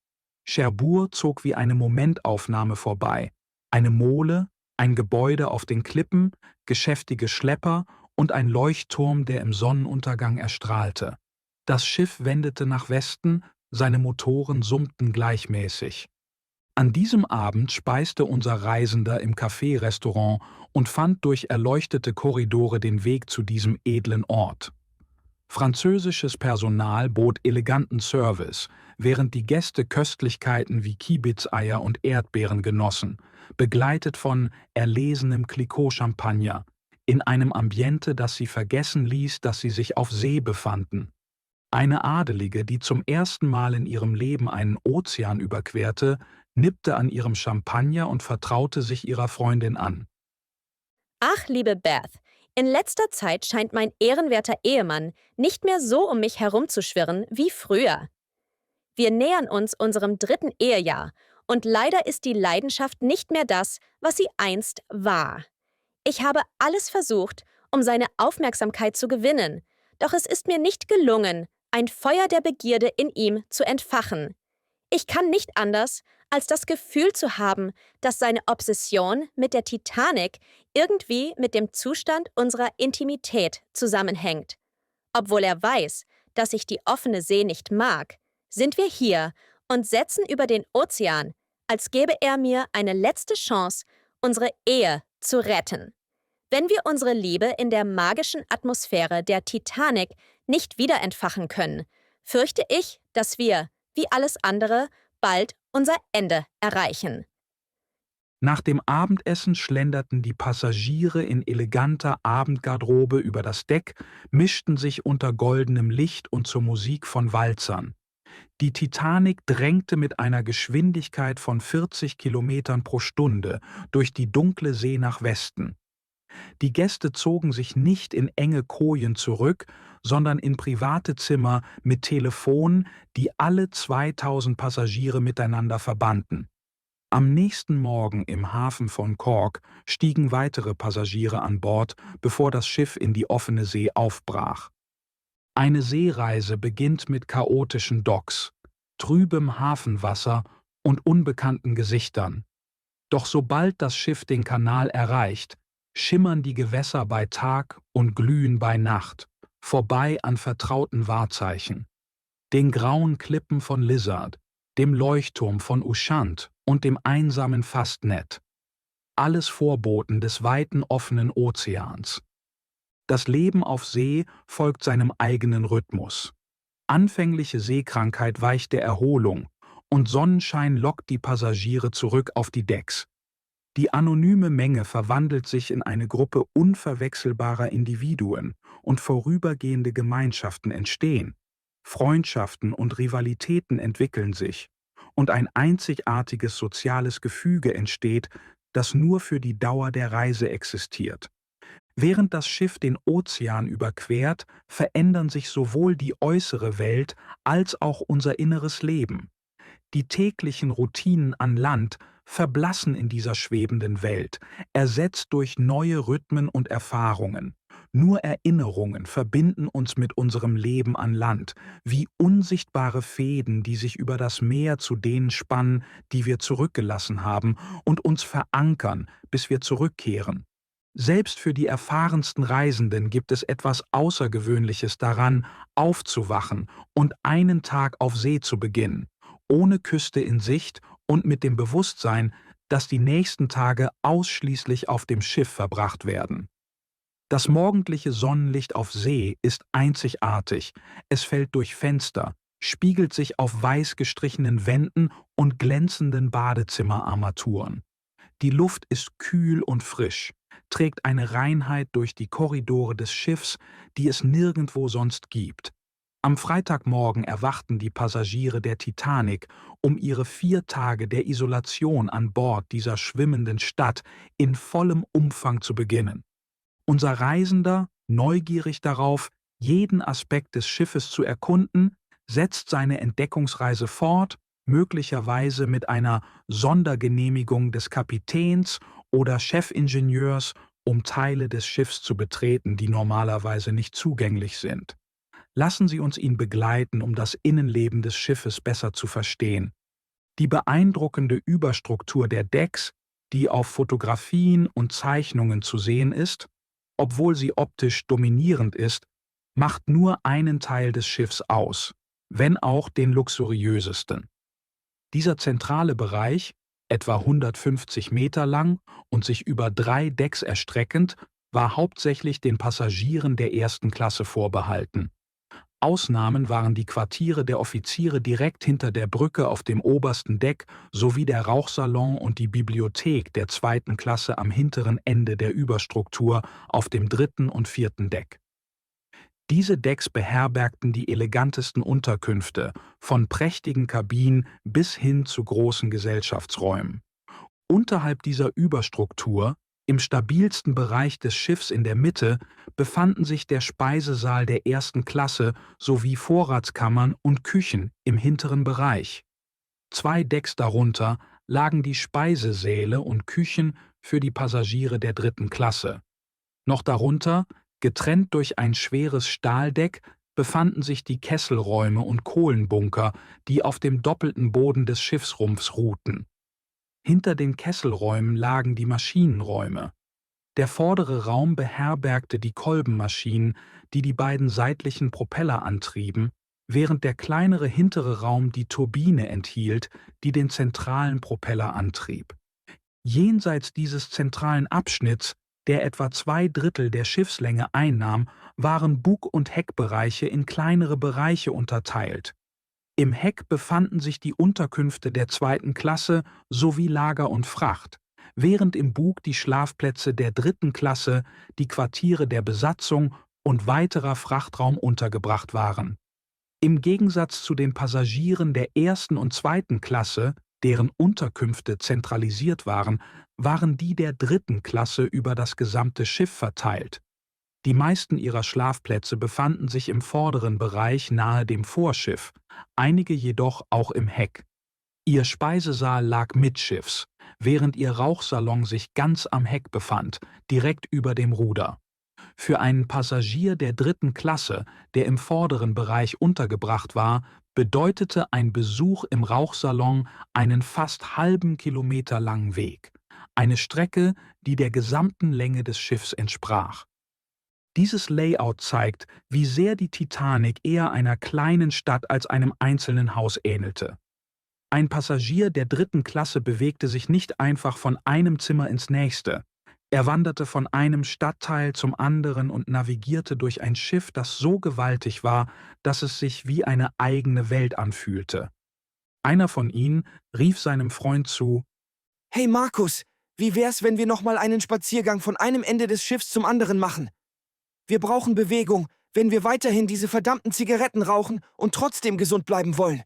Cherbourg zog wie eine Momentaufnahme vorbei. Eine Mole, ein Gebäude auf den Klippen, geschäftige Schlepper und ein Leuchtturm, der im Sonnenuntergang erstrahlte. Das Schiff wendete nach Westen, seine Motoren summten gleichmäßig. An diesem Abend speiste unser Reisender im Café-Restaurant und fand durch erleuchtete Korridore den Weg zu diesem edlen Ort. Französisches Personal bot eleganten Service, während die Gäste Köstlichkeiten wie Kiebitzeier und Erdbeeren genossen, begleitet von erlesenem Clicquot-Champagner, in einem Ambiente, das sie vergessen ließ, dass sie sich auf See befanden. Eine Adelige, die zum ersten Mal in ihrem Leben einen Ozean überquerte, nippte an ihrem Champagner und vertraute sich ihrer Freundin an. Ach, liebe Beth, in letzter Zeit scheint mein ehrenwerter Ehemann nicht mehr so um mich herumzuschwirren wie früher. Wir nähern uns unserem 3. Ehejahr und leider ist die Leidenschaft nicht mehr das, was sie einst war. Ich habe alles versucht, um seine Aufmerksamkeit zu gewinnen, doch es ist mir nicht gelungen, ein Feuer der Begierde in ihm zu entfachen. Ich kann nicht anders, als das Gefühl zu haben, dass seine Obsession mit der Titanic irgendwie mit dem Zustand unserer Intimität zusammenhängt. Obwohl er weiß, dass ich die offene See nicht mag, sind wir hier und setzen über den Ozean, als gäbe er mir eine letzte Chance, unsere Ehe zu retten. Wenn wir unsere Liebe in der magischen Atmosphäre der Titanic nicht wieder entfachen können, fürchte ich, dass wir, wie alles andere, bald unser Ende erreichen. Nach dem Abendessen schlenderten die Passagiere in eleganter Abendgarderobe über das Deck, mischten sich unter goldenem Licht und zur Musik von Walzern. Die Titanic drängte mit einer Geschwindigkeit von 40 Kilometern pro Stunde durch die dunkle See nach Westen. Die Gäste zogen sich nicht in enge Kojen zurück, sondern in private Zimmer mit Telefon, die alle 2000 Passagiere miteinander verbanden. Am nächsten Morgen im Hafen von Cork stiegen weitere Passagiere an Bord, bevor das Schiff in die offene See aufbrach. Eine Seereise beginnt mit chaotischen Docks, trübem Hafenwasser und unbekannten Gesichtern. Doch sobald das Schiff den Kanal erreicht, schimmern die Gewässer bei Tag und glühen bei Nacht, vorbei an vertrauten Wahrzeichen. Den grauen Klippen von Lizard, dem Leuchtturm von Ushant und dem einsamen Fastnet. Alles Vorboten des weiten offenen Ozeans. Das Leben auf See folgt seinem eigenen Rhythmus. Anfängliche Seekrankheit weicht der Erholung und Sonnenschein lockt die Passagiere zurück auf die Decks. Die anonyme Menge verwandelt sich in eine Gruppe unverwechselbarer Individuen und vorübergehende Gemeinschaften entstehen. Freundschaften und Rivalitäten entwickeln sich und ein einzigartiges soziales Gefüge entsteht, das nur für die Dauer der Reise existiert. Während das Schiff den Ozean überquert, verändern sich sowohl die äußere Welt als auch unser inneres Leben. Die täglichen Routinen an Land verblassen in dieser schwebenden Welt, ersetzt durch neue Rhythmen und Erfahrungen. Nur Erinnerungen verbinden uns mit unserem Leben an Land, wie unsichtbare Fäden, die sich über das Meer zu denen spannen, die wir zurückgelassen haben, und uns verankern, bis wir zurückkehren. Selbst für die erfahrensten Reisenden gibt es etwas Außergewöhnliches daran, aufzuwachen und einen Tag auf See zu beginnen, ohne Küste in Sicht und mit dem Bewusstsein, dass die nächsten Tage ausschließlich auf dem Schiff verbracht werden. Das morgendliche Sonnenlicht auf See ist einzigartig. Es fällt durch Fenster, spiegelt sich auf weiß gestrichenen Wänden und glänzenden Badezimmerarmaturen. Die Luft ist kühl und frisch, trägt eine Reinheit durch die Korridore des Schiffs, die es nirgendwo sonst gibt. Am Freitagmorgen erwachten die Passagiere der Titanic, um ihre 4 Tage der Isolation an Bord dieser schwimmenden Stadt in vollem Umfang zu beginnen. Unser Reisender, neugierig darauf, jeden Aspekt des Schiffes zu erkunden, setzt seine Entdeckungsreise fort, möglicherweise mit einer Sondergenehmigung des Kapitäns oder Chefingenieurs, um Teile des Schiffs zu betreten, die normalerweise nicht zugänglich sind. Lassen Sie uns ihn begleiten, um das Innenleben des Schiffes besser zu verstehen. Die beeindruckende Überstruktur der Decks, die auf Fotografien und Zeichnungen zu sehen ist, obwohl sie optisch dominierend ist, macht nur einen Teil des Schiffs aus, wenn auch den luxuriösesten. Dieser zentrale Bereich, etwa 150 Meter lang und sich über 3 Decks erstreckend, war hauptsächlich den Passagieren der ersten Klasse vorbehalten. Ausnahmen waren die Quartiere der Offiziere direkt hinter der Brücke auf dem obersten Deck sowie der Rauchsalon und die Bibliothek der zweiten Klasse am hinteren Ende der Überstruktur auf dem 3. und 4. Deck. Diese Decks beherbergten die elegantesten Unterkünfte, von prächtigen Kabinen bis hin zu großen Gesellschaftsräumen. Unterhalb dieser Überstruktur, im stabilsten Bereich des Schiffs in der Mitte, befanden sich der Speisesaal der ersten Klasse sowie Vorratskammern und Küchen im hinteren Bereich. 2 Decks darunter lagen die Speisesäle und Küchen für die Passagiere der 3. Klasse. Noch darunter, getrennt durch ein schweres Stahldeck, befanden sich die Kesselräume und Kohlenbunker, die auf dem doppelten Boden des Schiffsrumpfs ruhten. Hinter den Kesselräumen lagen die Maschinenräume. Der vordere Raum beherbergte die Kolbenmaschinen, die die beiden seitlichen Propeller antrieben, während der kleinere hintere Raum die Turbine enthielt, die den zentralen Propeller antrieb. Jenseits dieses zentralen Abschnitts, der etwa 2/3 der Schiffslänge einnahm, waren Bug- und Heckbereiche in kleinere Bereiche unterteilt. Im Heck befanden sich die Unterkünfte der 2. Klasse sowie Lager und Fracht, während im Bug die Schlafplätze der 3. Klasse, die Quartiere der Besatzung und weiterer Frachtraum untergebracht waren. Im Gegensatz zu den Passagieren der 1. und 2. Klasse, deren Unterkünfte zentralisiert waren, waren die der 3. Klasse über das gesamte Schiff verteilt. Die meisten ihrer Schlafplätze befanden sich im vorderen Bereich nahe dem Vorschiff, einige jedoch auch im Heck. Ihr Speisesaal lag mittschiffs, während ihr Rauchsalon sich ganz am Heck befand, direkt über dem Ruder. Für einen Passagier der 3. Klasse, der im vorderen Bereich untergebracht war, bedeutete ein Besuch im Rauchsalon einen fast halben Kilometer langen Weg, eine Strecke, die der gesamten Länge des Schiffs entsprach. Dieses Layout zeigt, wie sehr die Titanic eher einer kleinen Stadt als einem einzelnen Haus ähnelte. Ein Passagier der 3. Klasse bewegte sich nicht einfach von einem Zimmer ins nächste. Er wanderte von einem Stadtteil zum anderen und navigierte durch ein Schiff, das so gewaltig war, dass es sich wie eine eigene Welt anfühlte. Einer von ihnen rief seinem Freund zu: »Hey Markus, wie wär's, wenn wir nochmal einen Spaziergang von einem Ende des Schiffs zum anderen machen? Wir brauchen Bewegung, wenn wir weiterhin diese verdammten Zigaretten rauchen und trotzdem gesund bleiben wollen.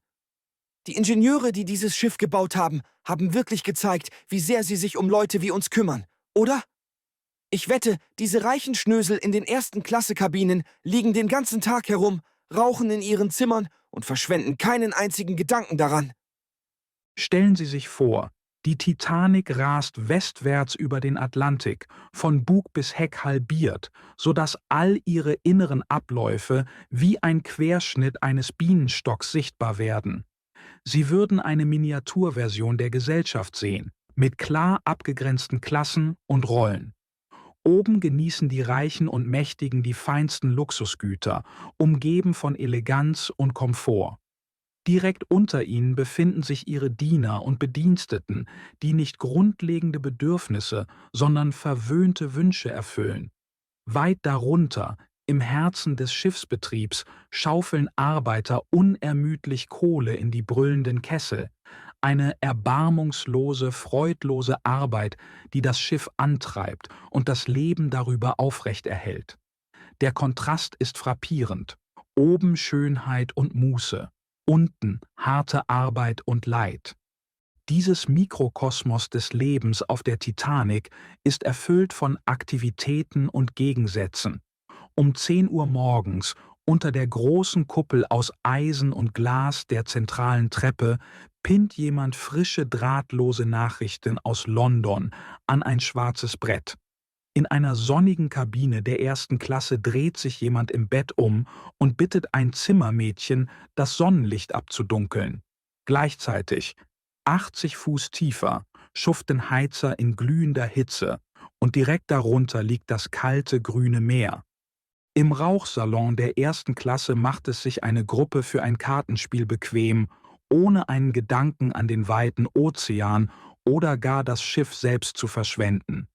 Die Ingenieure, die dieses Schiff gebaut haben, haben wirklich gezeigt, wie sehr sie sich um Leute wie uns kümmern, oder? Ich wette, diese reichen Schnösel in den 1. Klasse-Kabinen liegen den ganzen Tag herum, rauchen in ihren Zimmern und verschwenden keinen einzigen Gedanken daran.« Stellen Sie sich vor, die Titanic rast westwärts über den Atlantik, von Bug bis Heck halbiert, sodass all ihre inneren Abläufe wie ein Querschnitt eines Bienenstocks sichtbar werden. Sie würden eine Miniaturversion der Gesellschaft sehen, mit klar abgegrenzten Klassen und Rollen. Oben genießen die Reichen und Mächtigen die feinsten Luxusgüter, umgeben von Eleganz und Komfort. Direkt unter ihnen befinden sich ihre Diener und Bediensteten, die nicht grundlegende Bedürfnisse, sondern verwöhnte Wünsche erfüllen. Weit darunter, im Herzen des Schiffsbetriebs, schaufeln Arbeiter unermüdlich Kohle in die brüllenden Kessel. Eine erbarmungslose, freudlose Arbeit, die das Schiff antreibt und das Leben darüber aufrechterhält. Der Kontrast ist frappierend. Oben Schönheit und Muße, unten harte Arbeit und Leid. Dieses Mikrokosmos des Lebens auf der Titanic ist erfüllt von Aktivitäten und Gegensätzen. Um 10 Uhr morgens, unter der großen Kuppel aus Eisen und Glas der zentralen Treppe, pinnt jemand frische drahtlose Nachrichten aus London an ein schwarzes Brett. In einer sonnigen Kabine der 1. Klasse dreht sich jemand im Bett um und bittet ein Zimmermädchen, das Sonnenlicht abzudunkeln. Gleichzeitig, 80 Fuß tiefer, schuften Heizer in glühender Hitze und direkt darunter liegt das kalte grüne Meer. Im Rauchsalon der 1. Klasse macht es sich eine Gruppe für ein Kartenspiel bequem, ohne einen Gedanken an den weiten Ozean oder gar das Schiff selbst zu verschwenden.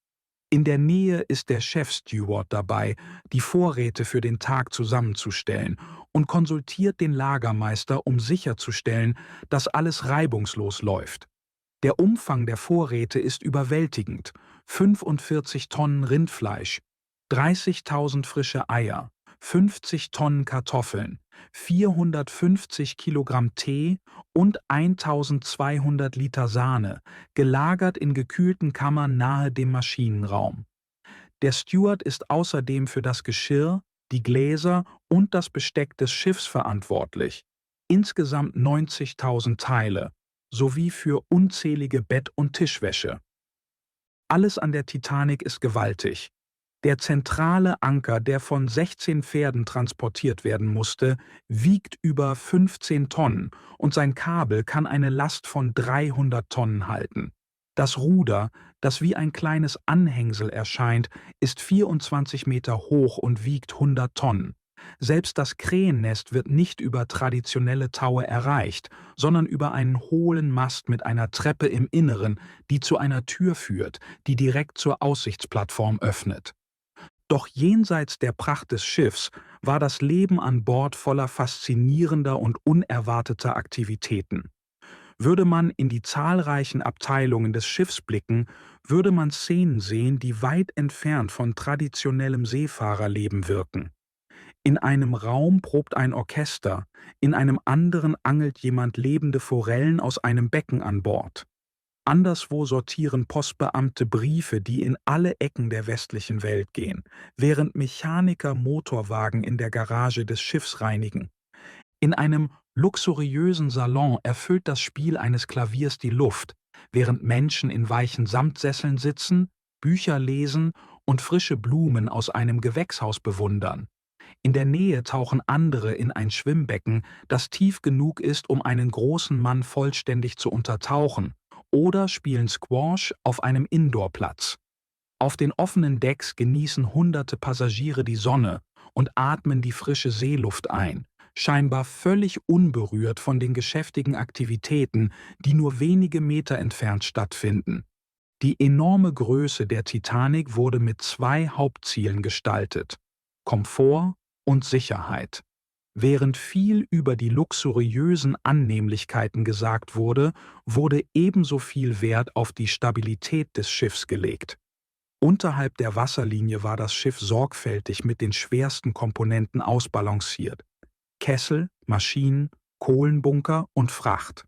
In der Nähe ist der Chefsteward dabei, die Vorräte für den Tag zusammenzustellen und konsultiert den Lagermeister, um sicherzustellen, dass alles reibungslos läuft. Der Umfang der Vorräte ist überwältigend: 45 Tonnen Rindfleisch, 30.000 frische Eier, 50 Tonnen Kartoffeln, 450 Kilogramm Tee und 1.200 Liter Sahne, gelagert in gekühlten Kammern nahe dem Maschinenraum. Der Steward ist außerdem für das Geschirr, die Gläser und das Besteck des Schiffs verantwortlich. Insgesamt 90.000 Teile, sowie für unzählige Bett- und Tischwäsche. Alles an der Titanic ist gewaltig. Der zentrale Anker, der von 16 Pferden transportiert werden musste, wiegt über 15 Tonnen und sein Kabel kann eine Last von 300 Tonnen halten. Das Ruder, das wie ein kleines Anhängsel erscheint, ist 24 Meter hoch und wiegt 100 Tonnen. Selbst das Krähennest wird nicht über traditionelle Taue erreicht, sondern über einen hohlen Mast mit einer Treppe im Inneren, die zu einer Tür führt, die direkt zur Aussichtsplattform öffnet. Doch jenseits der Pracht des Schiffs war das Leben an Bord voller faszinierender und unerwarteter Aktivitäten. Würde man in die zahlreichen Abteilungen des Schiffs blicken, würde man Szenen sehen, die weit entfernt von traditionellem Seefahrerleben wirken. In einem Raum probt ein Orchester, in einem anderen angelt jemand lebende Forellen aus einem Becken an Bord. Anderswo sortieren Postbeamte Briefe, die in alle Ecken der westlichen Welt gehen, während Mechaniker Motorwagen in der Garage des Schiffs reinigen. In einem luxuriösen Salon erfüllt das Spiel eines Klaviers die Luft, während Menschen in weichen Samtsesseln sitzen, Bücher lesen und frische Blumen aus einem Gewächshaus bewundern. In der Nähe tauchen andere in ein Schwimmbecken, das tief genug ist, um einen großen Mann vollständig zu untertauchen, oder spielen Squash auf einem Indoorplatz. Auf den offenen Decks genießen hunderte Passagiere die Sonne und atmen die frische Seeluft ein, scheinbar völlig unberührt von den geschäftigen Aktivitäten, die nur wenige Meter entfernt stattfinden. Die enorme Größe der Titanic wurde mit 2 Hauptzielen gestaltet: Komfort und Sicherheit. Während viel über die luxuriösen Annehmlichkeiten gesagt wurde, wurde ebenso viel Wert auf die Stabilität des Schiffs gelegt. Unterhalb der Wasserlinie war das Schiff sorgfältig mit den schwersten Komponenten ausbalanciert: Kessel, Maschinen, Kohlenbunker und Fracht.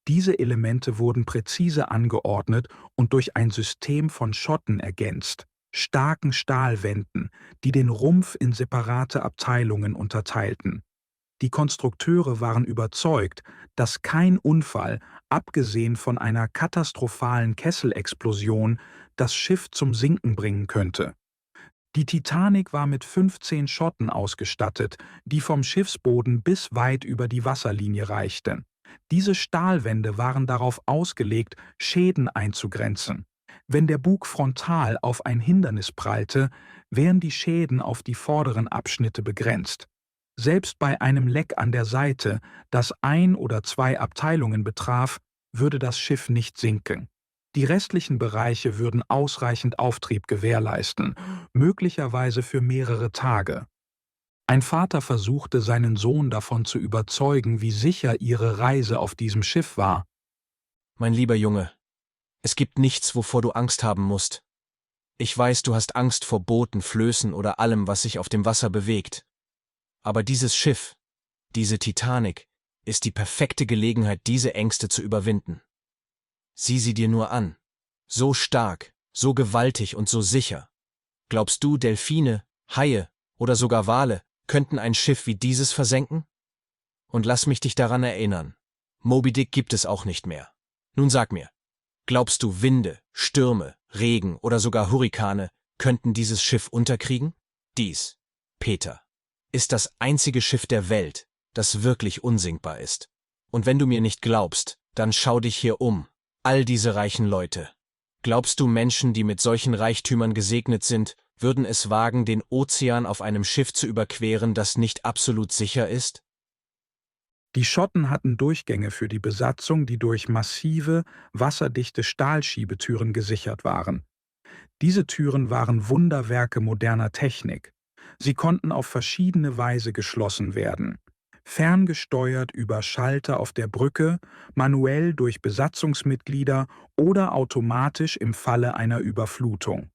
Diese Elemente wurden präzise angeordnet und durch ein System von Schotten ergänzt, starken Stahlwänden, die den Rumpf in separate Abteilungen unterteilten. Die Konstrukteure waren überzeugt, dass kein Unfall, abgesehen von einer katastrophalen Kesselexplosion, das Schiff zum Sinken bringen könnte. Die Titanic war mit 15 Schotten ausgestattet, die vom Schiffsboden bis weit über die Wasserlinie reichten. Diese Stahlwände waren darauf ausgelegt, Schäden einzugrenzen. Wenn der Bug frontal auf ein Hindernis prallte, wären die Schäden auf die vorderen Abschnitte begrenzt. Selbst bei einem Leck an der Seite, das 1 oder 2 Abteilungen betraf, würde das Schiff nicht sinken. Die restlichen Bereiche würden ausreichend Auftrieb gewährleisten, möglicherweise für mehrere Tage. Ein Vater versuchte, seinen Sohn davon zu überzeugen, wie sicher ihre Reise auf diesem Schiff war. Mein lieber Junge, es gibt nichts, wovor du Angst haben musst. Ich weiß, du hast Angst vor Booten, Flößen oder allem, was sich auf dem Wasser bewegt. Aber dieses Schiff, diese Titanic, ist die perfekte Gelegenheit, diese Ängste zu überwinden. Sieh sie dir nur an. So stark, so gewaltig und so sicher. Glaubst du, Delfine, Haie oder sogar Wale könnten ein Schiff wie dieses versenken? Und lass mich dich daran erinnern, Moby Dick gibt es auch nicht mehr. Nun sag mir, glaubst du Winde, Stürme, Regen oder sogar Hurrikane könnten dieses Schiff unterkriegen? Dies, Peter, ist das einzige Schiff der Welt, das wirklich unsinkbar ist. Und wenn du mir nicht glaubst, dann schau dich hier um, all diese reichen Leute. Glaubst du, Menschen, die mit solchen Reichtümern gesegnet sind, würden es wagen, den Ozean auf einem Schiff zu überqueren, das nicht absolut sicher ist? Die Schotten hatten Durchgänge für die Besatzung, die durch massive, wasserdichte Stahlschiebetüren gesichert waren. Diese Türen waren Wunderwerke moderner Technik. Sie konnten auf verschiedene Weise geschlossen werden. Ferngesteuert über Schalter auf der Brücke, manuell durch Besatzungsmitglieder oder automatisch im Falle einer Überflutung.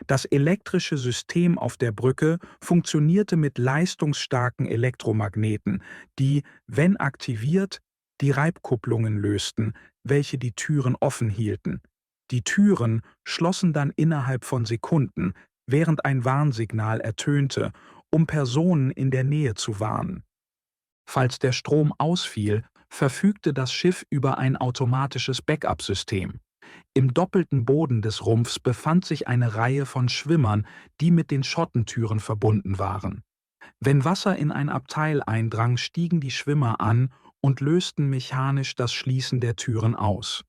Das elektrische System auf der Brücke funktionierte mit leistungsstarken Elektromagneten, die, wenn aktiviert, die Reibkupplungen lösten, welche die Türen offen hielten. Die Türen schlossen dann innerhalb von Sekunden, während ein Warnsignal ertönte, um Personen in der Nähe zu warnen. Falls der Strom ausfiel, verfügte das Schiff über ein automatisches Backup-System. Im doppelten Boden des Rumpfs befand sich eine Reihe von Schwimmern, die mit den Schottentüren verbunden waren. Wenn Wasser in ein Abteil eindrang, stiegen die Schwimmer an und lösten mechanisch das Schließen der Türen aus.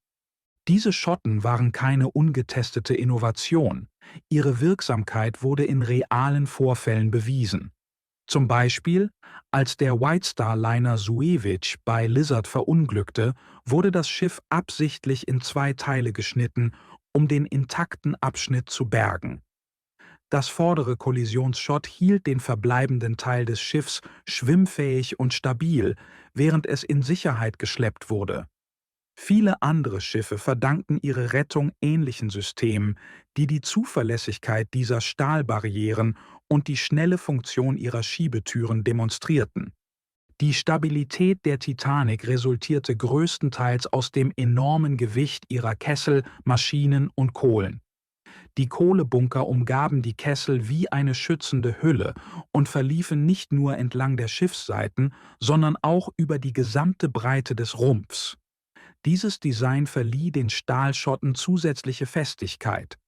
Diese Schotten waren keine ungetestete Innovation. Ihre Wirksamkeit wurde in realen Vorfällen bewiesen. Zum Beispiel, als der White Star Liner Suevic bei Lizard verunglückte, wurde das Schiff absichtlich in 2 Teile geschnitten, um den intakten Abschnitt zu bergen. Das vordere Kollisionsschott hielt den verbleibenden Teil des Schiffs schwimmfähig und stabil, während es in Sicherheit geschleppt wurde. Viele andere Schiffe verdankten ihre Rettung ähnlichen Systemen, die die Zuverlässigkeit dieser Stahlbarrieren und die schnelle Funktion ihrer Schiebetüren demonstrierten. Die Stabilität der Titanic resultierte größtenteils aus dem enormen Gewicht ihrer Kessel, Maschinen und Kohlen. Die Kohlebunker umgaben die Kessel wie eine schützende Hülle und verliefen nicht nur entlang der Schiffsseiten, sondern auch über die gesamte Breite des Rumpfs. Dieses Design verlieh den Stahlschotten zusätzliche Festigkeit.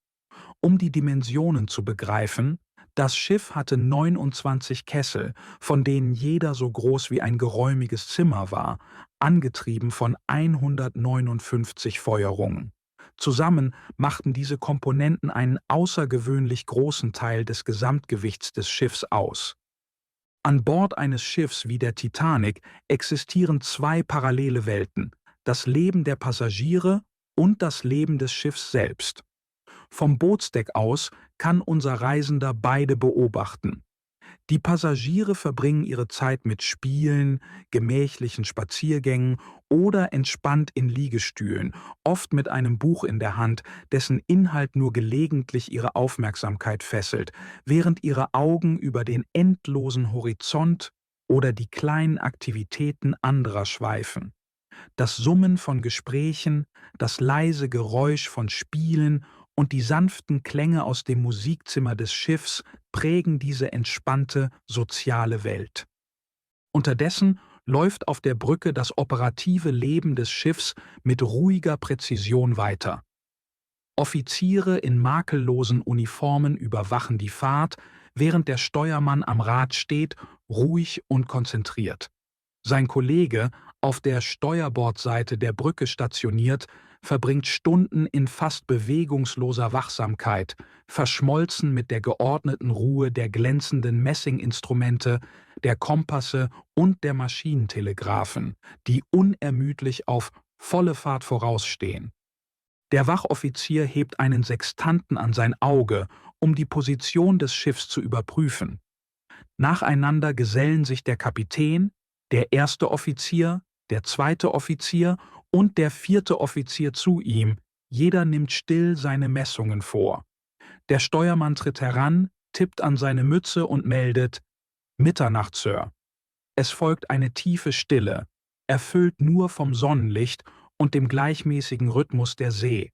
Um die Dimensionen zu begreifen: Das Schiff hatte 29 Kessel, von denen jeder so groß wie ein geräumiges Zimmer war, angetrieben von 159 Feuerungen. Zusammen machten diese Komponenten einen außergewöhnlich großen Teil des Gesamtgewichts des Schiffs aus. An Bord eines Schiffs wie der Titanic existieren 2 parallele Welten: das Leben der Passagiere und das Leben des Schiffs selbst. Vom Bootsdeck aus kann unser Reisender beide beobachten. Die Passagiere verbringen ihre Zeit mit Spielen, gemächlichen Spaziergängen oder entspannt in Liegestühlen, oft mit einem Buch in der Hand, dessen Inhalt nur gelegentlich ihre Aufmerksamkeit fesselt, während ihre Augen über den endlosen Horizont oder die kleinen Aktivitäten anderer schweifen. Das Summen von Gesprächen, das leise Geräusch von Spielen und die sanften Klänge aus dem Musikzimmer des Schiffs prägen diese entspannte, soziale Welt. Unterdessen läuft auf der Brücke das operative Leben des Schiffs mit ruhiger Präzision weiter. Offiziere in makellosen Uniformen überwachen die Fahrt, während der Steuermann am Rad steht, ruhig und konzentriert. Sein Kollege, auf der Steuerbordseite der Brücke stationiert, verbringt Stunden in fast bewegungsloser Wachsamkeit, verschmolzen mit der geordneten Ruhe der glänzenden Messinginstrumente, der Kompasse und der Maschinentelegraphen, die unermüdlich auf volle Fahrt vorausstehen. Der Wachoffizier hebt einen Sextanten an sein Auge, um die Position des Schiffs zu überprüfen. Nacheinander gesellen sich der Kapitän, der 1. Offizier, der 2. Offizier und der 4. Offizier zu ihm, jeder nimmt still seine Messungen vor. Der Steuermann tritt heran, tippt an seine Mütze und meldet: »Mitternacht, Sir.« Es folgt eine tiefe Stille, erfüllt nur vom Sonnenlicht und dem gleichmäßigen Rhythmus der See.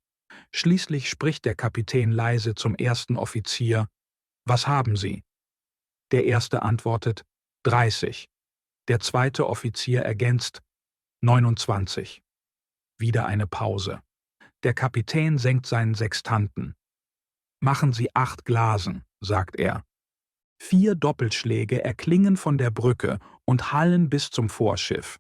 Schließlich spricht der Kapitän leise zum 1. Offizier: »Was haben Sie?« Der erste antwortet 30. Der zweite Offizier ergänzt 29. Wieder eine Pause. Der Kapitän senkt seinen Sextanten. Machen Sie 8 Glasen, sagt er. 4 Doppelschläge erklingen von der Brücke und hallen bis zum Vorschiff.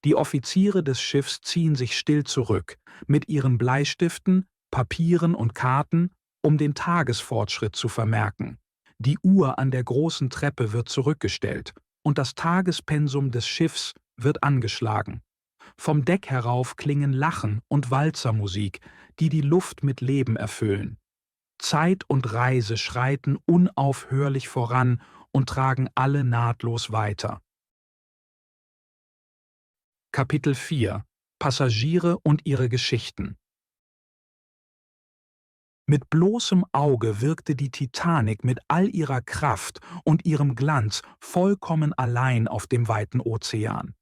Die Offiziere des Schiffs ziehen sich still zurück, mit ihren Bleistiften, Papieren und Karten, um den Tagesfortschritt zu vermerken. Die Uhr an der großen Treppe wird zurückgestellt und das Tagespensum des Schiffs wird angeschlagen. Vom Deck herauf klingen Lachen und Walzermusik, die die Luft mit Leben erfüllen. Zeit und Reise schreiten unaufhörlich voran und tragen alle nahtlos weiter. Kapitel 4 – Passagiere und ihre Geschichten. Mit bloßem Auge wirkte die Titanic mit all ihrer Kraft und ihrem Glanz vollkommen allein auf dem weiten Ozean.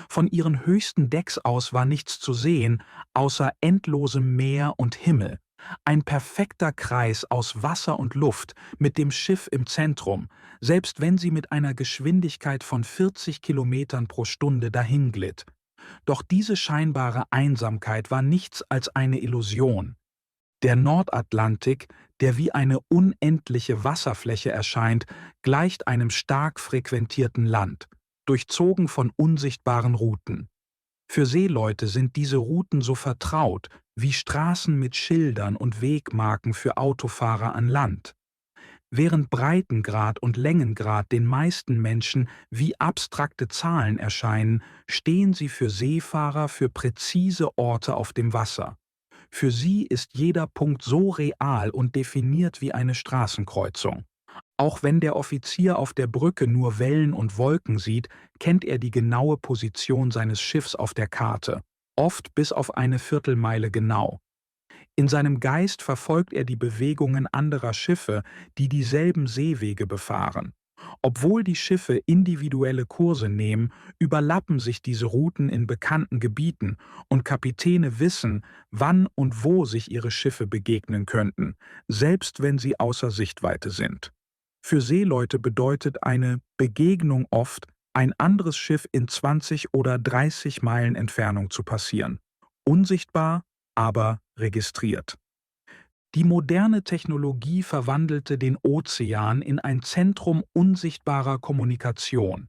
Von ihren höchsten Decks aus war nichts zu sehen, außer endlosem Meer und Himmel. Ein perfekter Kreis aus Wasser und Luft mit dem Schiff im Zentrum, selbst wenn sie mit einer Geschwindigkeit von 40 Kilometern pro Stunde dahinglitt. Doch diese scheinbare Einsamkeit war nichts als eine Illusion. Der Nordatlantik, der wie eine unendliche Wasserfläche erscheint, gleicht einem stark frequentierten Land, durchzogen von unsichtbaren Routen. Für Seeleute sind diese Routen so vertraut wie Straßen mit Schildern und Wegmarken für Autofahrer an Land. Während Breitengrad und Längengrad den meisten Menschen wie abstrakte Zahlen erscheinen, stehen sie für Seefahrer für präzise Orte auf dem Wasser. Für sie ist jeder Punkt so real und definiert wie eine Straßenkreuzung. Auch wenn der Offizier auf der Brücke nur Wellen und Wolken sieht, kennt er die genaue Position seines Schiffs auf der Karte, oft bis auf eine Viertelmeile genau. In seinem Geist verfolgt er die Bewegungen anderer Schiffe, die dieselben Seewege befahren. Obwohl die Schiffe individuelle Kurse nehmen, überlappen sich diese Routen in bekannten Gebieten und Kapitäne wissen, wann und wo sich ihre Schiffe begegnen könnten, selbst wenn sie außer Sichtweite sind. Für Seeleute bedeutet eine Begegnung oft, ein anderes Schiff in 20 oder 30 Meilen Entfernung zu passieren. Unsichtbar, aber registriert. Die moderne Technologie verwandelte den Ozean in ein Zentrum unsichtbarer Kommunikation.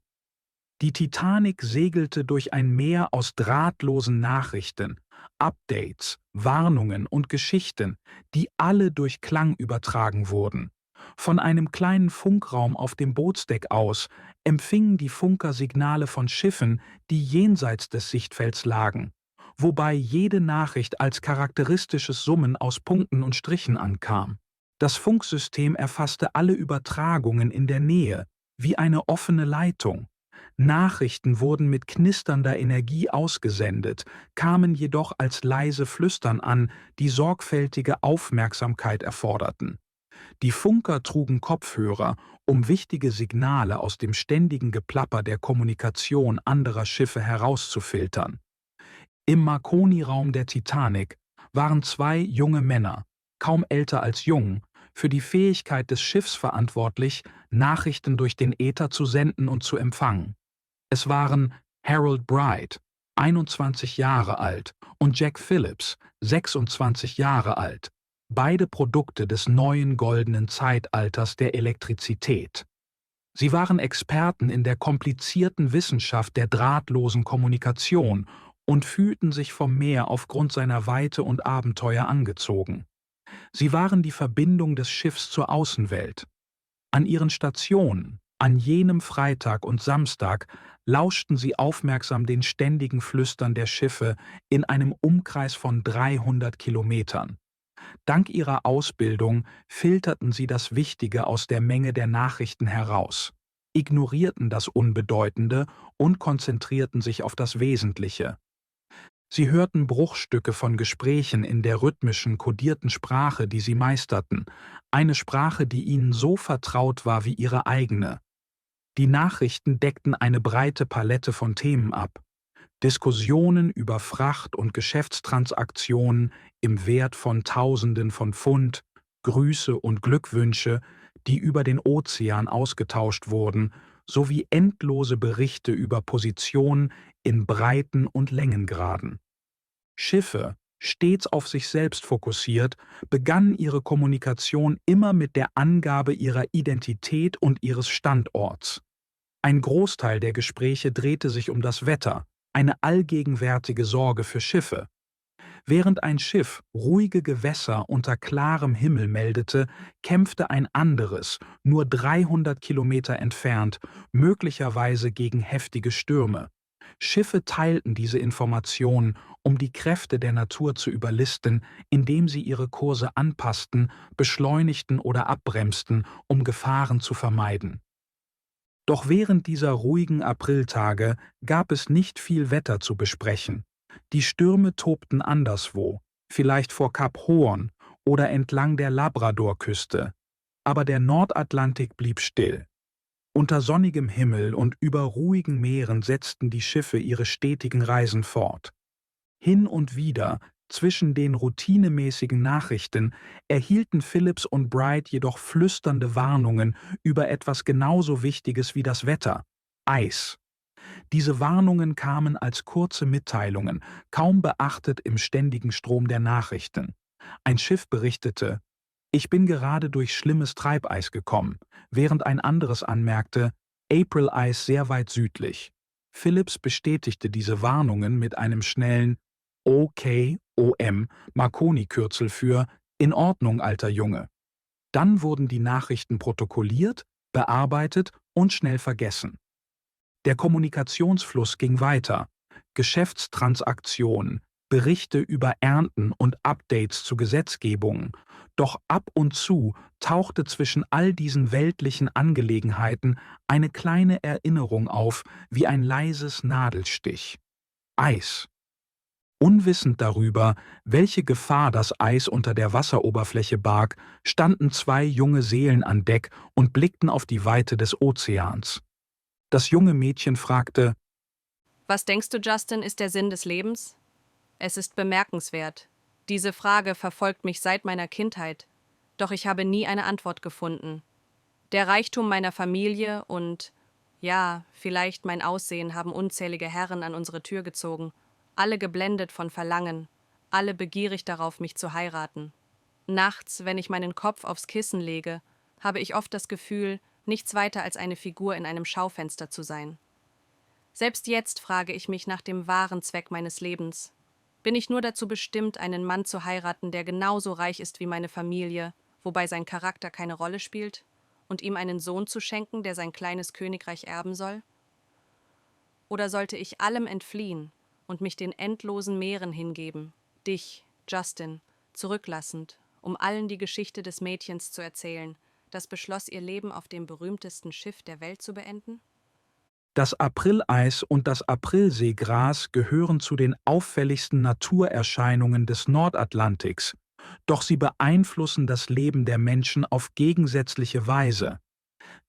Die Titanic segelte durch ein Meer aus drahtlosen Nachrichten, Updates, Warnungen und Geschichten, die alle durch Klang übertragen wurden. Von einem kleinen Funkraum auf dem Bootsdeck aus empfingen die Funker Signale von Schiffen, die jenseits des Sichtfelds lagen, wobei jede Nachricht als charakteristisches Summen aus Punkten und Strichen ankam. Das Funksystem erfasste alle Übertragungen in der Nähe, wie eine offene Leitung. Nachrichten wurden mit knisternder Energie ausgesendet, kamen jedoch als leise Flüstern an, die sorgfältige Aufmerksamkeit erforderten. Die Funker trugen Kopfhörer, um wichtige Signale aus dem ständigen Geplapper der Kommunikation anderer Schiffe herauszufiltern. Im Marconi-Raum der Titanic waren 2 junge Männer, kaum älter als jung, für die Fähigkeit des Schiffs verantwortlich, Nachrichten durch den Äther zu senden und zu empfangen. Es waren Harold Bright, 21 Jahre alt, und Jack Phillips, 26 Jahre alt, beide Produkte des neuen goldenen Zeitalters der Elektrizität. Sie waren Experten in der komplizierten Wissenschaft der drahtlosen Kommunikation und fühlten sich vom Meer aufgrund seiner Weite und Abenteuer angezogen. Sie waren die Verbindung des Schiffs zur Außenwelt. An ihren Stationen, an jenem Freitag und Samstag, lauschten sie aufmerksam den ständigen Flüstern der Schiffe in einem Umkreis von 300 Kilometern. Dank ihrer Ausbildung filterten sie das Wichtige aus der Menge der Nachrichten heraus, ignorierten das Unbedeutende und konzentrierten sich auf das Wesentliche. Sie hörten Bruchstücke von Gesprächen in der rhythmischen, kodierten Sprache, die sie meisterten, eine Sprache, die ihnen so vertraut war wie ihre eigene. Die Nachrichten deckten eine breite Palette von Themen ab. Diskussionen über Fracht- und Geschäftstransaktionen im Wert von Tausenden von Pfund, Grüße und Glückwünsche, die über den Ozean ausgetauscht wurden, sowie endlose Berichte über Positionen in Breiten und Längengraden. Schiffe, stets auf sich selbst fokussiert, begannen ihre Kommunikation immer mit der Angabe ihrer Identität und ihres Standorts. Ein Großteil der Gespräche drehte sich um das Wetter, eine allgegenwärtige Sorge für Schiffe. Während ein Schiff ruhige Gewässer unter klarem Himmel meldete, kämpfte ein anderes, nur 300 Kilometer entfernt, möglicherweise gegen heftige Stürme. Schiffe teilten diese Informationen, um die Kräfte der Natur zu überlisten, indem sie ihre Kurse anpassten, beschleunigten oder abbremsten, um Gefahren zu vermeiden. Doch während dieser ruhigen Apriltage gab es nicht viel Wetter zu besprechen. Die Stürme tobten anderswo, vielleicht vor Kap Hoorn oder entlang der Labradorküste, aber der Nordatlantik blieb still. Unter sonnigem Himmel und über ruhigen Meeren setzten die Schiffe ihre stetigen Reisen fort. Hin und wieder, zwischen den routinemäßigen Nachrichten, erhielten Phillips und Bright jedoch flüsternde Warnungen über etwas genauso Wichtiges wie das Wetter: Eis. Diese Warnungen kamen als kurze Mitteilungen, kaum beachtet im ständigen Strom der Nachrichten. Ein Schiff berichtete: „Ich bin gerade durch schlimmes Treibeis gekommen“, während ein anderes anmerkte: „April-Eis sehr weit südlich“. Phillips bestätigte diese Warnungen mit einem schnellen OKOM, Marconi-Kürzel für „In Ordnung, alter Junge“. Dann wurden die Nachrichten protokolliert, bearbeitet und schnell vergessen. Der Kommunikationsfluss ging weiter. Geschäftstransaktionen, Berichte über Ernten und Updates zu Gesetzgebungen. Doch ab und zu tauchte zwischen all diesen weltlichen Angelegenheiten eine kleine Erinnerung auf, wie ein leises Nadelstich. Eis. Unwissend darüber, welche Gefahr das Eis unter der Wasseroberfläche barg, standen zwei junge Seelen an Deck und blickten auf die Weite des Ozeans. Das junge Mädchen fragte: Was denkst du, Justin, ist der Sinn des Lebens? Es ist bemerkenswert. Diese Frage verfolgt mich seit meiner Kindheit, doch ich habe nie eine Antwort gefunden. Der Reichtum meiner Familie und, ja, vielleicht mein Aussehen haben unzählige Herren an unsere Tür gezogen, alle geblendet von Verlangen, alle begierig darauf, mich zu heiraten. Nachts, wenn ich meinen Kopf aufs Kissen lege, habe ich oft das Gefühl, nichts weiter als eine Figur in einem Schaufenster zu sein. Selbst jetzt frage ich mich nach dem wahren Zweck meines Lebens. Bin ich nur dazu bestimmt, einen Mann zu heiraten, der genauso reich ist wie meine Familie, wobei sein Charakter keine Rolle spielt, und ihm einen Sohn zu schenken, der sein kleines Königreich erben soll? Oder sollte ich allem entfliehen und mich den endlosen Meeren hingeben, dich, Justin, zurücklassend, um allen die Geschichte des Mädchens zu erzählen, das beschloss, ihr Leben auf dem berühmtesten Schiff der Welt zu beenden? Das Aprileis und das Aprilseegras gehören zu den auffälligsten Naturerscheinungen des Nordatlantiks, doch sie beeinflussen das Leben der Menschen auf gegensätzliche Weise.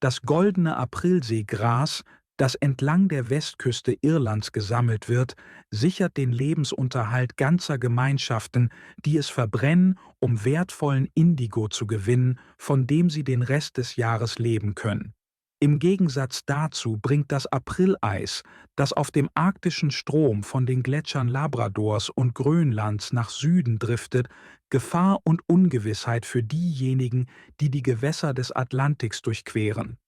Das goldene Aprilseegras, das entlang der Westküste Irlands gesammelt wird, sichert den Lebensunterhalt ganzer Gemeinschaften, die es verbrennen, um wertvollen Indigo zu gewinnen, von dem sie den Rest des Jahres leben können. Im Gegensatz dazu bringt das Aprileis, das auf dem arktischen Strom von den Gletschern Labradors und Grönlands nach Süden driftet, Gefahr und Ungewissheit für diejenigen, die die Gewässer des Atlantiks durchqueren.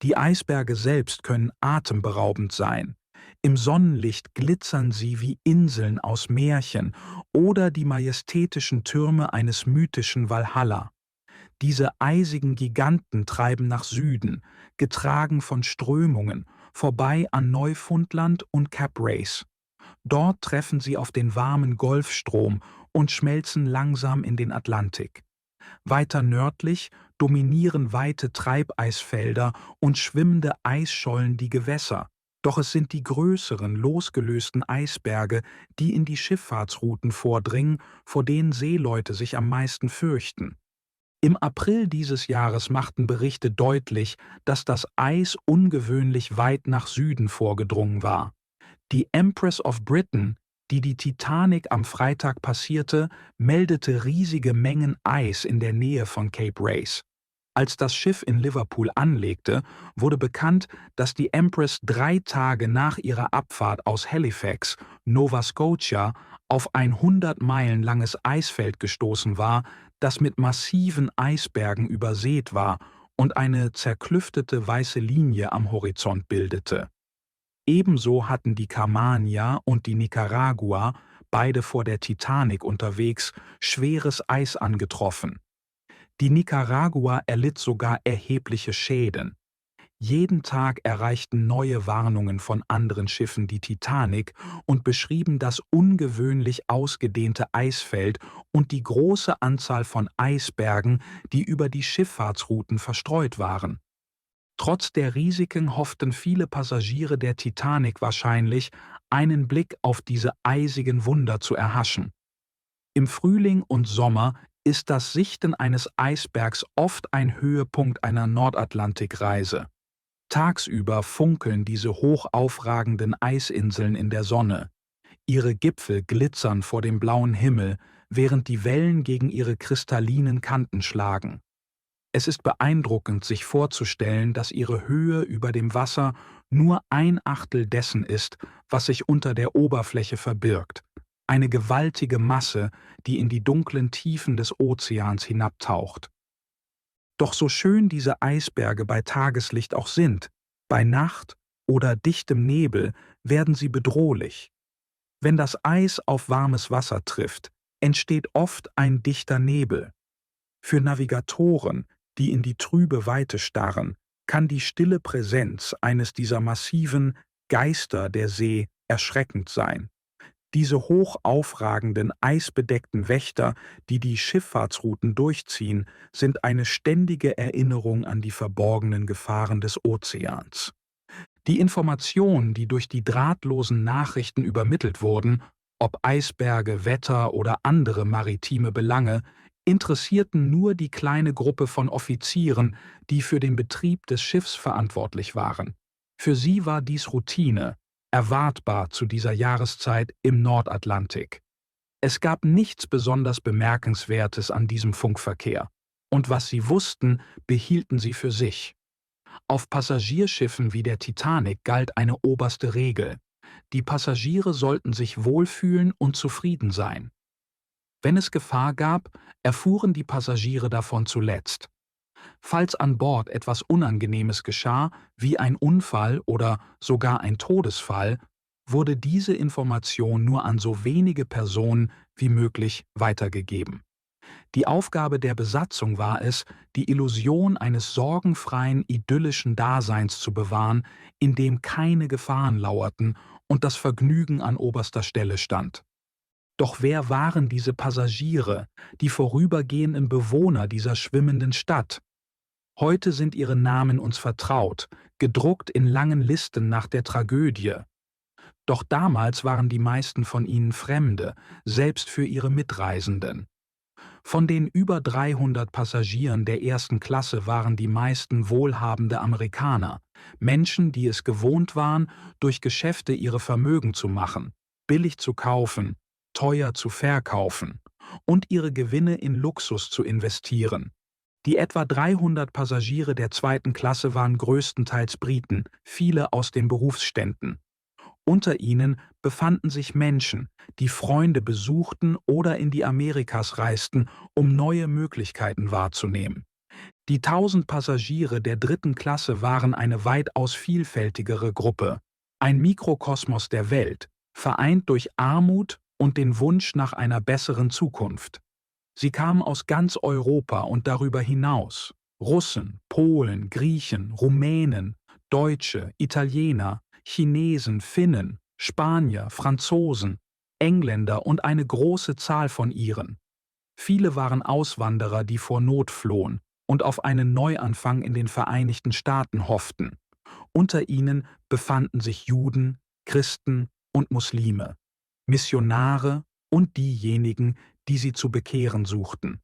Die Eisberge selbst können atemberaubend sein. Im Sonnenlicht glitzern sie wie Inseln aus Märchen oder die majestätischen Türme eines mythischen Walhalla. Diese eisigen Giganten treiben nach Süden, getragen von Strömungen, vorbei an Neufundland und Cap Race. Dort treffen sie auf den warmen Golfstrom und schmelzen langsam in den Atlantik. Weiter nördlich dominieren weite Treibeisfelder und schwimmende Eisschollen die Gewässer, doch es sind die größeren, losgelösten Eisberge, die in die Schifffahrtsrouten vordringen, vor denen Seeleute sich am meisten fürchten. Im April dieses Jahres machten Berichte deutlich, dass das Eis ungewöhnlich weit nach Süden vorgedrungen war. Die Empress of Britain, die die Titanic am Freitag passierte, meldete riesige Mengen Eis in der Nähe von Cape Race. Als das Schiff in Liverpool anlegte, wurde bekannt, dass die Empress 3 Tage nach ihrer Abfahrt aus Halifax, Nova Scotia, auf ein 100 Meilen langes Eisfeld gestoßen war, das mit massiven Eisbergen übersät war und eine zerklüftete weiße Linie am Horizont bildete. Ebenso hatten die Carmania und die Nicaragua, beide vor der Titanic unterwegs, schweres Eis angetroffen. Die Nicaragua erlitt sogar erhebliche Schäden. Jeden Tag erreichten neue Warnungen von anderen Schiffen die Titanic und beschrieben das ungewöhnlich ausgedehnte Eisfeld und die große Anzahl von Eisbergen, die über die Schifffahrtsrouten verstreut waren. Trotz der Risiken hofften viele Passagiere der Titanic wahrscheinlich, einen Blick auf diese eisigen Wunder zu erhaschen. Im Frühling und Sommer ist das Sichten eines Eisbergs oft ein Höhepunkt einer Nordatlantikreise. Tagsüber funkeln diese hoch aufragenden Eisinseln in der Sonne. Ihre Gipfel glitzern vor dem blauen Himmel, während die Wellen gegen ihre kristallinen Kanten schlagen. Es ist beeindruckend, sich vorzustellen, dass ihre Höhe über dem Wasser nur 1/8 dessen ist, was sich unter der Oberfläche verbirgt. Eine gewaltige Masse, die in die dunklen Tiefen des Ozeans hinabtaucht. Doch so schön diese Eisberge bei Tageslicht auch sind, bei Nacht oder dichtem Nebel werden sie bedrohlich. Wenn das Eis auf warmes Wasser trifft, entsteht oft ein dichter Nebel. Für Navigatoren, die in die trübe Weite starren, kann die stille Präsenz eines dieser massiven Geister der See erschreckend sein. Diese hoch aufragenden, eisbedeckten Wächter, die die Schifffahrtsrouten durchziehen, sind eine ständige Erinnerung an die verborgenen Gefahren des Ozeans. Die Informationen, die durch die drahtlosen Nachrichten übermittelt wurden, ob Eisberge, Wetter oder andere maritime Belange, interessierten nur die kleine Gruppe von Offizieren, die für den Betrieb des Schiffs verantwortlich waren. Für sie war dies Routine, erwartbar zu dieser Jahreszeit im Nordatlantik. Es gab nichts besonders Bemerkenswertes an diesem Funkverkehr, und was sie wussten, behielten sie für sich. Auf Passagierschiffen wie der Titanic galt eine oberste Regel: Die Passagiere sollten sich wohlfühlen und zufrieden sein. Wenn es Gefahr gab, erfuhren die Passagiere davon zuletzt. Falls an Bord etwas Unangenehmes geschah, wie ein Unfall oder sogar ein Todesfall, wurde diese Information nur an so wenige Personen wie möglich weitergegeben. Die Aufgabe der Besatzung war es, die Illusion eines sorgenfreien, idyllischen Daseins zu bewahren, in dem keine Gefahren lauerten und das Vergnügen an oberster Stelle stand. Doch wer waren diese Passagiere, die vorübergehenden Bewohner dieser schwimmenden Stadt? Heute sind ihre Namen uns vertraut, gedruckt in langen Listen nach der Tragödie. Doch damals waren die meisten von ihnen Fremde, selbst für ihre Mitreisenden. Von den über 300 Passagieren der ersten Klasse waren die meisten wohlhabende Amerikaner, Menschen, die es gewohnt waren, durch Geschäfte ihre Vermögen zu machen, billig zu kaufen, teuer zu verkaufen und ihre Gewinne in Luxus zu investieren. Die etwa 300 Passagiere der zweiten Klasse waren größtenteils Briten, viele aus den Berufsständen. Unter ihnen befanden sich Menschen, die Freunde besuchten oder in die Amerikas reisten, um neue Möglichkeiten wahrzunehmen. Die 1000 Passagiere der dritten Klasse waren eine weitaus vielfältigere Gruppe, ein Mikrokosmos der Welt, vereint durch Armut und den Wunsch nach einer besseren Zukunft. Sie kamen aus ganz Europa und darüber hinaus: Russen, Polen, Griechen, Rumänen, Deutsche, Italiener, Chinesen, Finnen, Spanier, Franzosen, Engländer und eine große Zahl von Iren. Viele waren Auswanderer, die vor Not flohen und auf einen Neuanfang in den Vereinigten Staaten hofften. Unter ihnen befanden sich Juden, Christen und Muslime, Missionare und diejenigen, die sie zu bekehren suchten.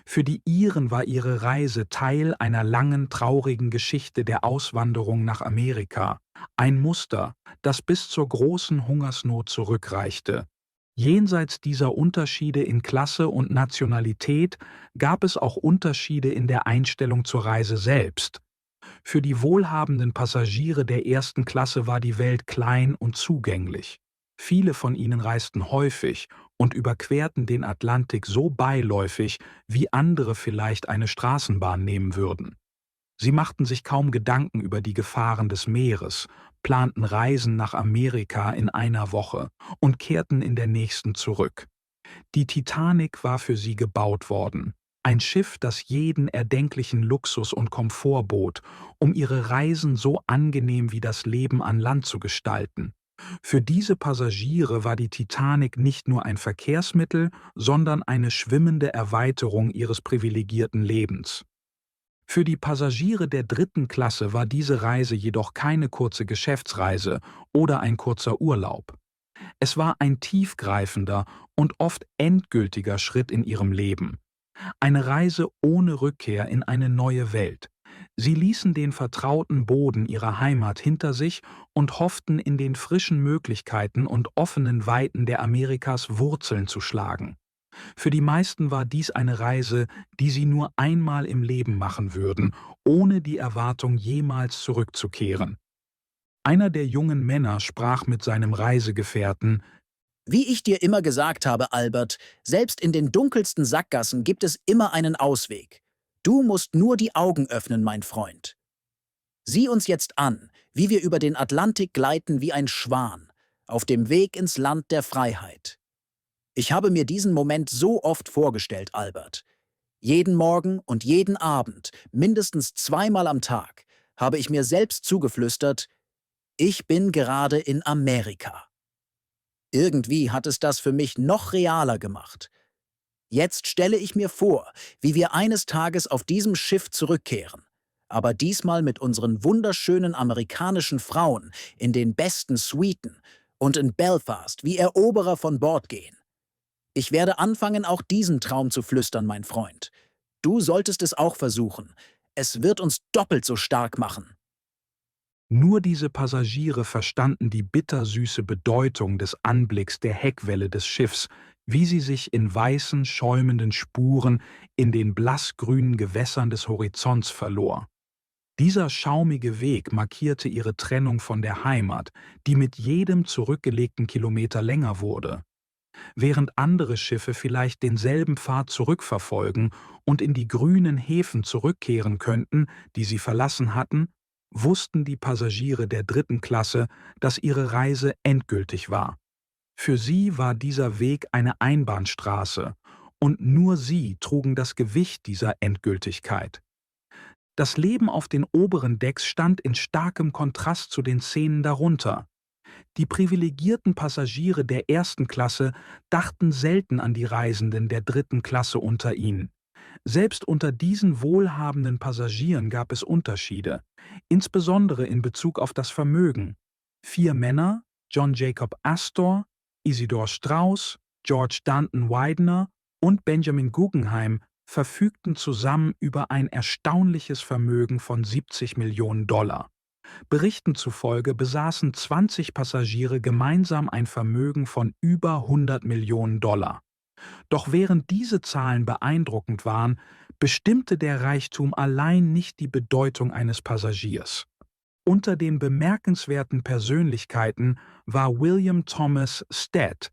Für die Iren war ihre Reise Teil einer langen, traurigen Geschichte der Auswanderung nach Amerika, ein Muster, das bis zur großen Hungersnot zurückreichte. Jenseits dieser Unterschiede in Klasse und Nationalität gab es auch Unterschiede in der Einstellung zur Reise selbst. Für die wohlhabenden Passagiere der ersten Klasse war die Welt klein und zugänglich. Viele von ihnen reisten häufig und überquerten den Atlantik so beiläufig, wie andere vielleicht eine Straßenbahn nehmen würden. Sie machten sich kaum Gedanken über die Gefahren des Meeres, planten Reisen nach Amerika in einer Woche und kehrten in der nächsten zurück. Die Titanic war für sie gebaut worden, ein Schiff, das jeden erdenklichen Luxus und Komfort bot, um ihre Reisen so angenehm wie das Leben an Land zu gestalten. Für diese Passagiere war die Titanic nicht nur ein Verkehrsmittel, sondern eine schwimmende Erweiterung ihres privilegierten Lebens. Für die Passagiere der dritten Klasse war diese Reise jedoch keine kurze Geschäftsreise oder ein kurzer Urlaub. Es war ein tiefgreifender und oft endgültiger Schritt in ihrem Leben. Eine Reise ohne Rückkehr in eine neue Welt. Sie ließen den vertrauten Boden ihrer Heimat hinter sich und hofften, in den frischen Möglichkeiten und offenen Weiten der Amerikas Wurzeln zu schlagen. Für die meisten war dies eine Reise, die sie nur einmal im Leben machen würden, ohne die Erwartung, jemals zurückzukehren. Einer der jungen Männer sprach mit seinem Reisegefährten: Wie ich dir immer gesagt habe, Albert, selbst in den dunkelsten Sackgassen gibt es immer einen Ausweg. Du musst nur die Augen öffnen, mein Freund. Sieh uns jetzt an, wie wir über den Atlantik gleiten wie ein Schwan, auf dem Weg ins Land der Freiheit. Ich habe mir diesen Moment so oft vorgestellt, Albert. Jeden Morgen und jeden Abend, mindestens 2-mal am Tag, habe ich mir selbst zugeflüstert: Ich bin gerade in Amerika. Irgendwie hat es das für mich noch realer gemacht. Jetzt stelle ich mir vor, wie wir eines Tages auf diesem Schiff zurückkehren, aber diesmal mit unseren wunderschönen amerikanischen Frauen in den besten Suiten und in Belfast wie Eroberer von Bord gehen. Ich werde anfangen, auch diesen Traum zu flüstern, mein Freund. Du solltest es auch versuchen. Es wird uns doppelt so stark machen. Nur diese Passagiere verstanden die bittersüße Bedeutung des Anblicks der Heckwelle des Schiffs, wie sie sich in weißen, schäumenden Spuren in den blassgrünen Gewässern des Horizonts verlor. Dieser schaumige Weg markierte ihre Trennung von der Heimat, die mit jedem zurückgelegten Kilometer länger wurde. Während andere Schiffe vielleicht denselben Pfad zurückverfolgen und in die grünen Häfen zurückkehren könnten, die sie verlassen hatten, wussten die Passagiere der dritten Klasse, dass ihre Reise endgültig war. Für sie war dieser Weg eine Einbahnstraße, und nur sie trugen das Gewicht dieser Endgültigkeit. Das Leben auf den oberen Decks stand in starkem Kontrast zu den Szenen darunter. Die privilegierten Passagiere der ersten Klasse dachten selten an die Reisenden der dritten Klasse unter ihnen. Selbst unter diesen wohlhabenden Passagieren gab es Unterschiede, insbesondere in Bezug auf das Vermögen. 4 Männer, John Jacob Astor, Isidor Straus, George Danton Widener und Benjamin Guggenheim, verfügten zusammen über ein erstaunliches Vermögen von 70 Millionen $. Berichten zufolge besaßen 20 Passagiere gemeinsam ein Vermögen von über 100 Millionen $. Doch während diese Zahlen beeindruckend waren, bestimmte der Reichtum allein nicht die Bedeutung eines Passagiers. Unter den bemerkenswerten Persönlichkeiten war William Thomas Stead,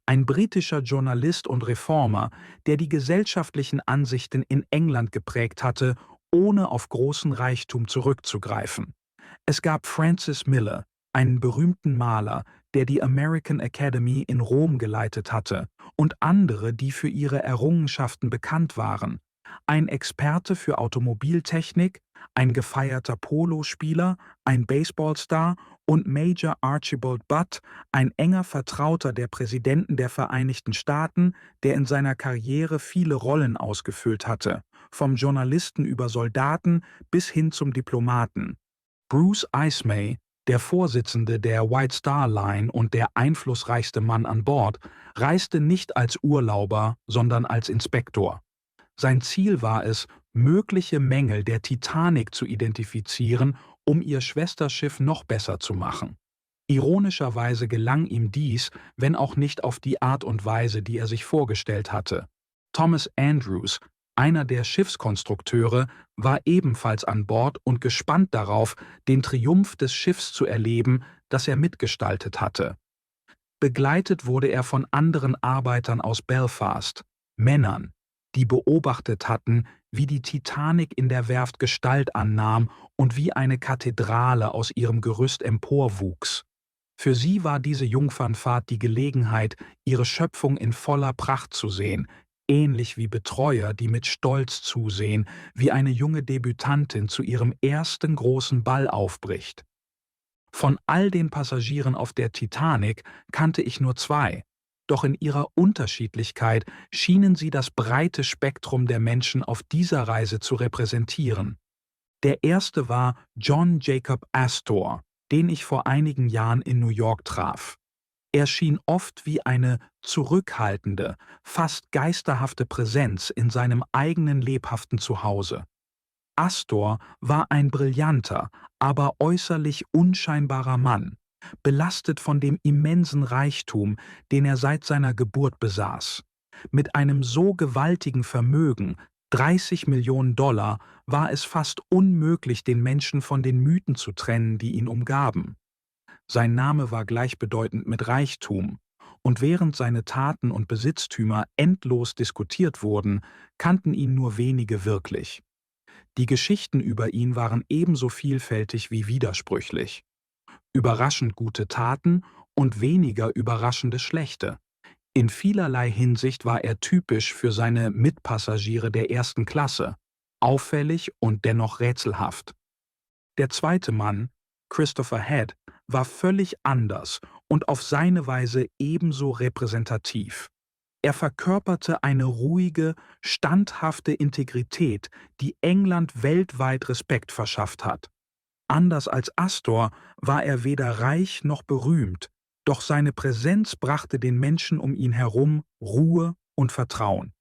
ein britischer Journalist und Reformer, der die gesellschaftlichen Ansichten in England geprägt hatte, ohne auf großen Reichtum zurückzugreifen. Es gab Francis Miller, einen berühmten Maler, der die American Academy in Rom geleitet hatte, und andere, die für ihre Errungenschaften bekannt waren. Ein Experte für Automobiltechnik, ein gefeierter Polospieler, ein Baseballstar und Major Archibald Butt, ein enger Vertrauter der Präsidenten der Vereinigten Staaten, der in seiner Karriere viele Rollen ausgefüllt hatte, vom Journalisten über Soldaten bis hin zum Diplomaten. Bruce Ismay, der Vorsitzende der White Star Line und der einflussreichste Mann an Bord, reiste nicht als Urlauber, sondern als Inspektor. Sein Ziel war es, mögliche Mängel der Titanic zu identifizieren, um ihr Schwesterschiff noch besser zu machen. Ironischerweise gelang ihm dies, wenn auch nicht auf die Art und Weise, die er sich vorgestellt hatte. Thomas Andrews, einer der Schiffskonstrukteure, war ebenfalls an Bord und gespannt darauf, den Triumph des Schiffs zu erleben, das er mitgestaltet hatte. Begleitet wurde er von anderen Arbeitern aus Belfast, Männern, die beobachtet hatten, wie die Titanic in der Werft Gestalt annahm und wie eine Kathedrale aus ihrem Gerüst emporwuchs. Für sie war diese Jungfernfahrt die Gelegenheit, ihre Schöpfung in voller Pracht zu sehen, ähnlich wie Betreuer, die mit Stolz zusehen, wie eine junge Debütantin zu ihrem ersten großen Ball aufbricht. Von all den Passagieren auf der Titanic kannte ich nur 2, doch in ihrer Unterschiedlichkeit schienen sie das breite Spektrum der Menschen auf dieser Reise zu repräsentieren. Der erste war John Jacob Astor, den ich vor einigen Jahren in New York traf. Er schien oft wie eine zurückhaltende, fast geisterhafte Präsenz in seinem eigenen lebhaften Zuhause. Astor war ein brillanter, aber äußerlich unscheinbarer Mann, belastet von dem immensen Reichtum, den er seit seiner Geburt besaß. Mit einem so gewaltigen Vermögen, 30 Millionen $, war es fast unmöglich, den Menschen von den Mythen zu trennen, die ihn umgaben. Sein Name war gleichbedeutend mit Reichtum, und während seine Taten und Besitztümer endlos diskutiert wurden, kannten ihn nur wenige wirklich. Die Geschichten über ihn waren ebenso vielfältig wie widersprüchlich. Überraschend gute Taten und weniger überraschende schlechte. In vielerlei Hinsicht war er typisch für seine Mitpassagiere der ersten Klasse, auffällig und dennoch rätselhaft. Der zweite Mann, Christopher Head, war völlig anders und auf seine Weise ebenso repräsentativ. Er verkörperte eine ruhige, standhafte Integrität, die England weltweit Respekt verschafft hat. Anders als Astor war er weder reich noch berühmt, doch seine Präsenz brachte den Menschen um ihn herum Ruhe und Vertrauen.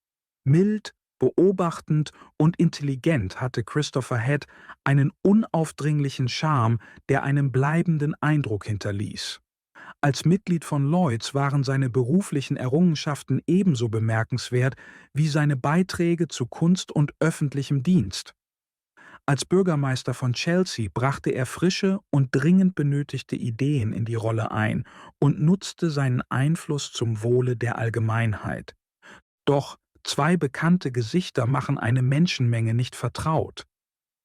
Mild, beobachtend und intelligent hatte Christopher Head einen unaufdringlichen Charme, der einen bleibenden Eindruck hinterließ. Als Mitglied von Lloyds waren seine beruflichen Errungenschaften ebenso bemerkenswert wie seine Beiträge zu Kunst und öffentlichem Dienst. Als Bürgermeister von Chelsea brachte er frische und dringend benötigte Ideen in die Rolle ein und nutzte seinen Einfluss zum Wohle der Allgemeinheit. Doch 2 bekannte Gesichter machen eine Menschenmenge nicht vertraut.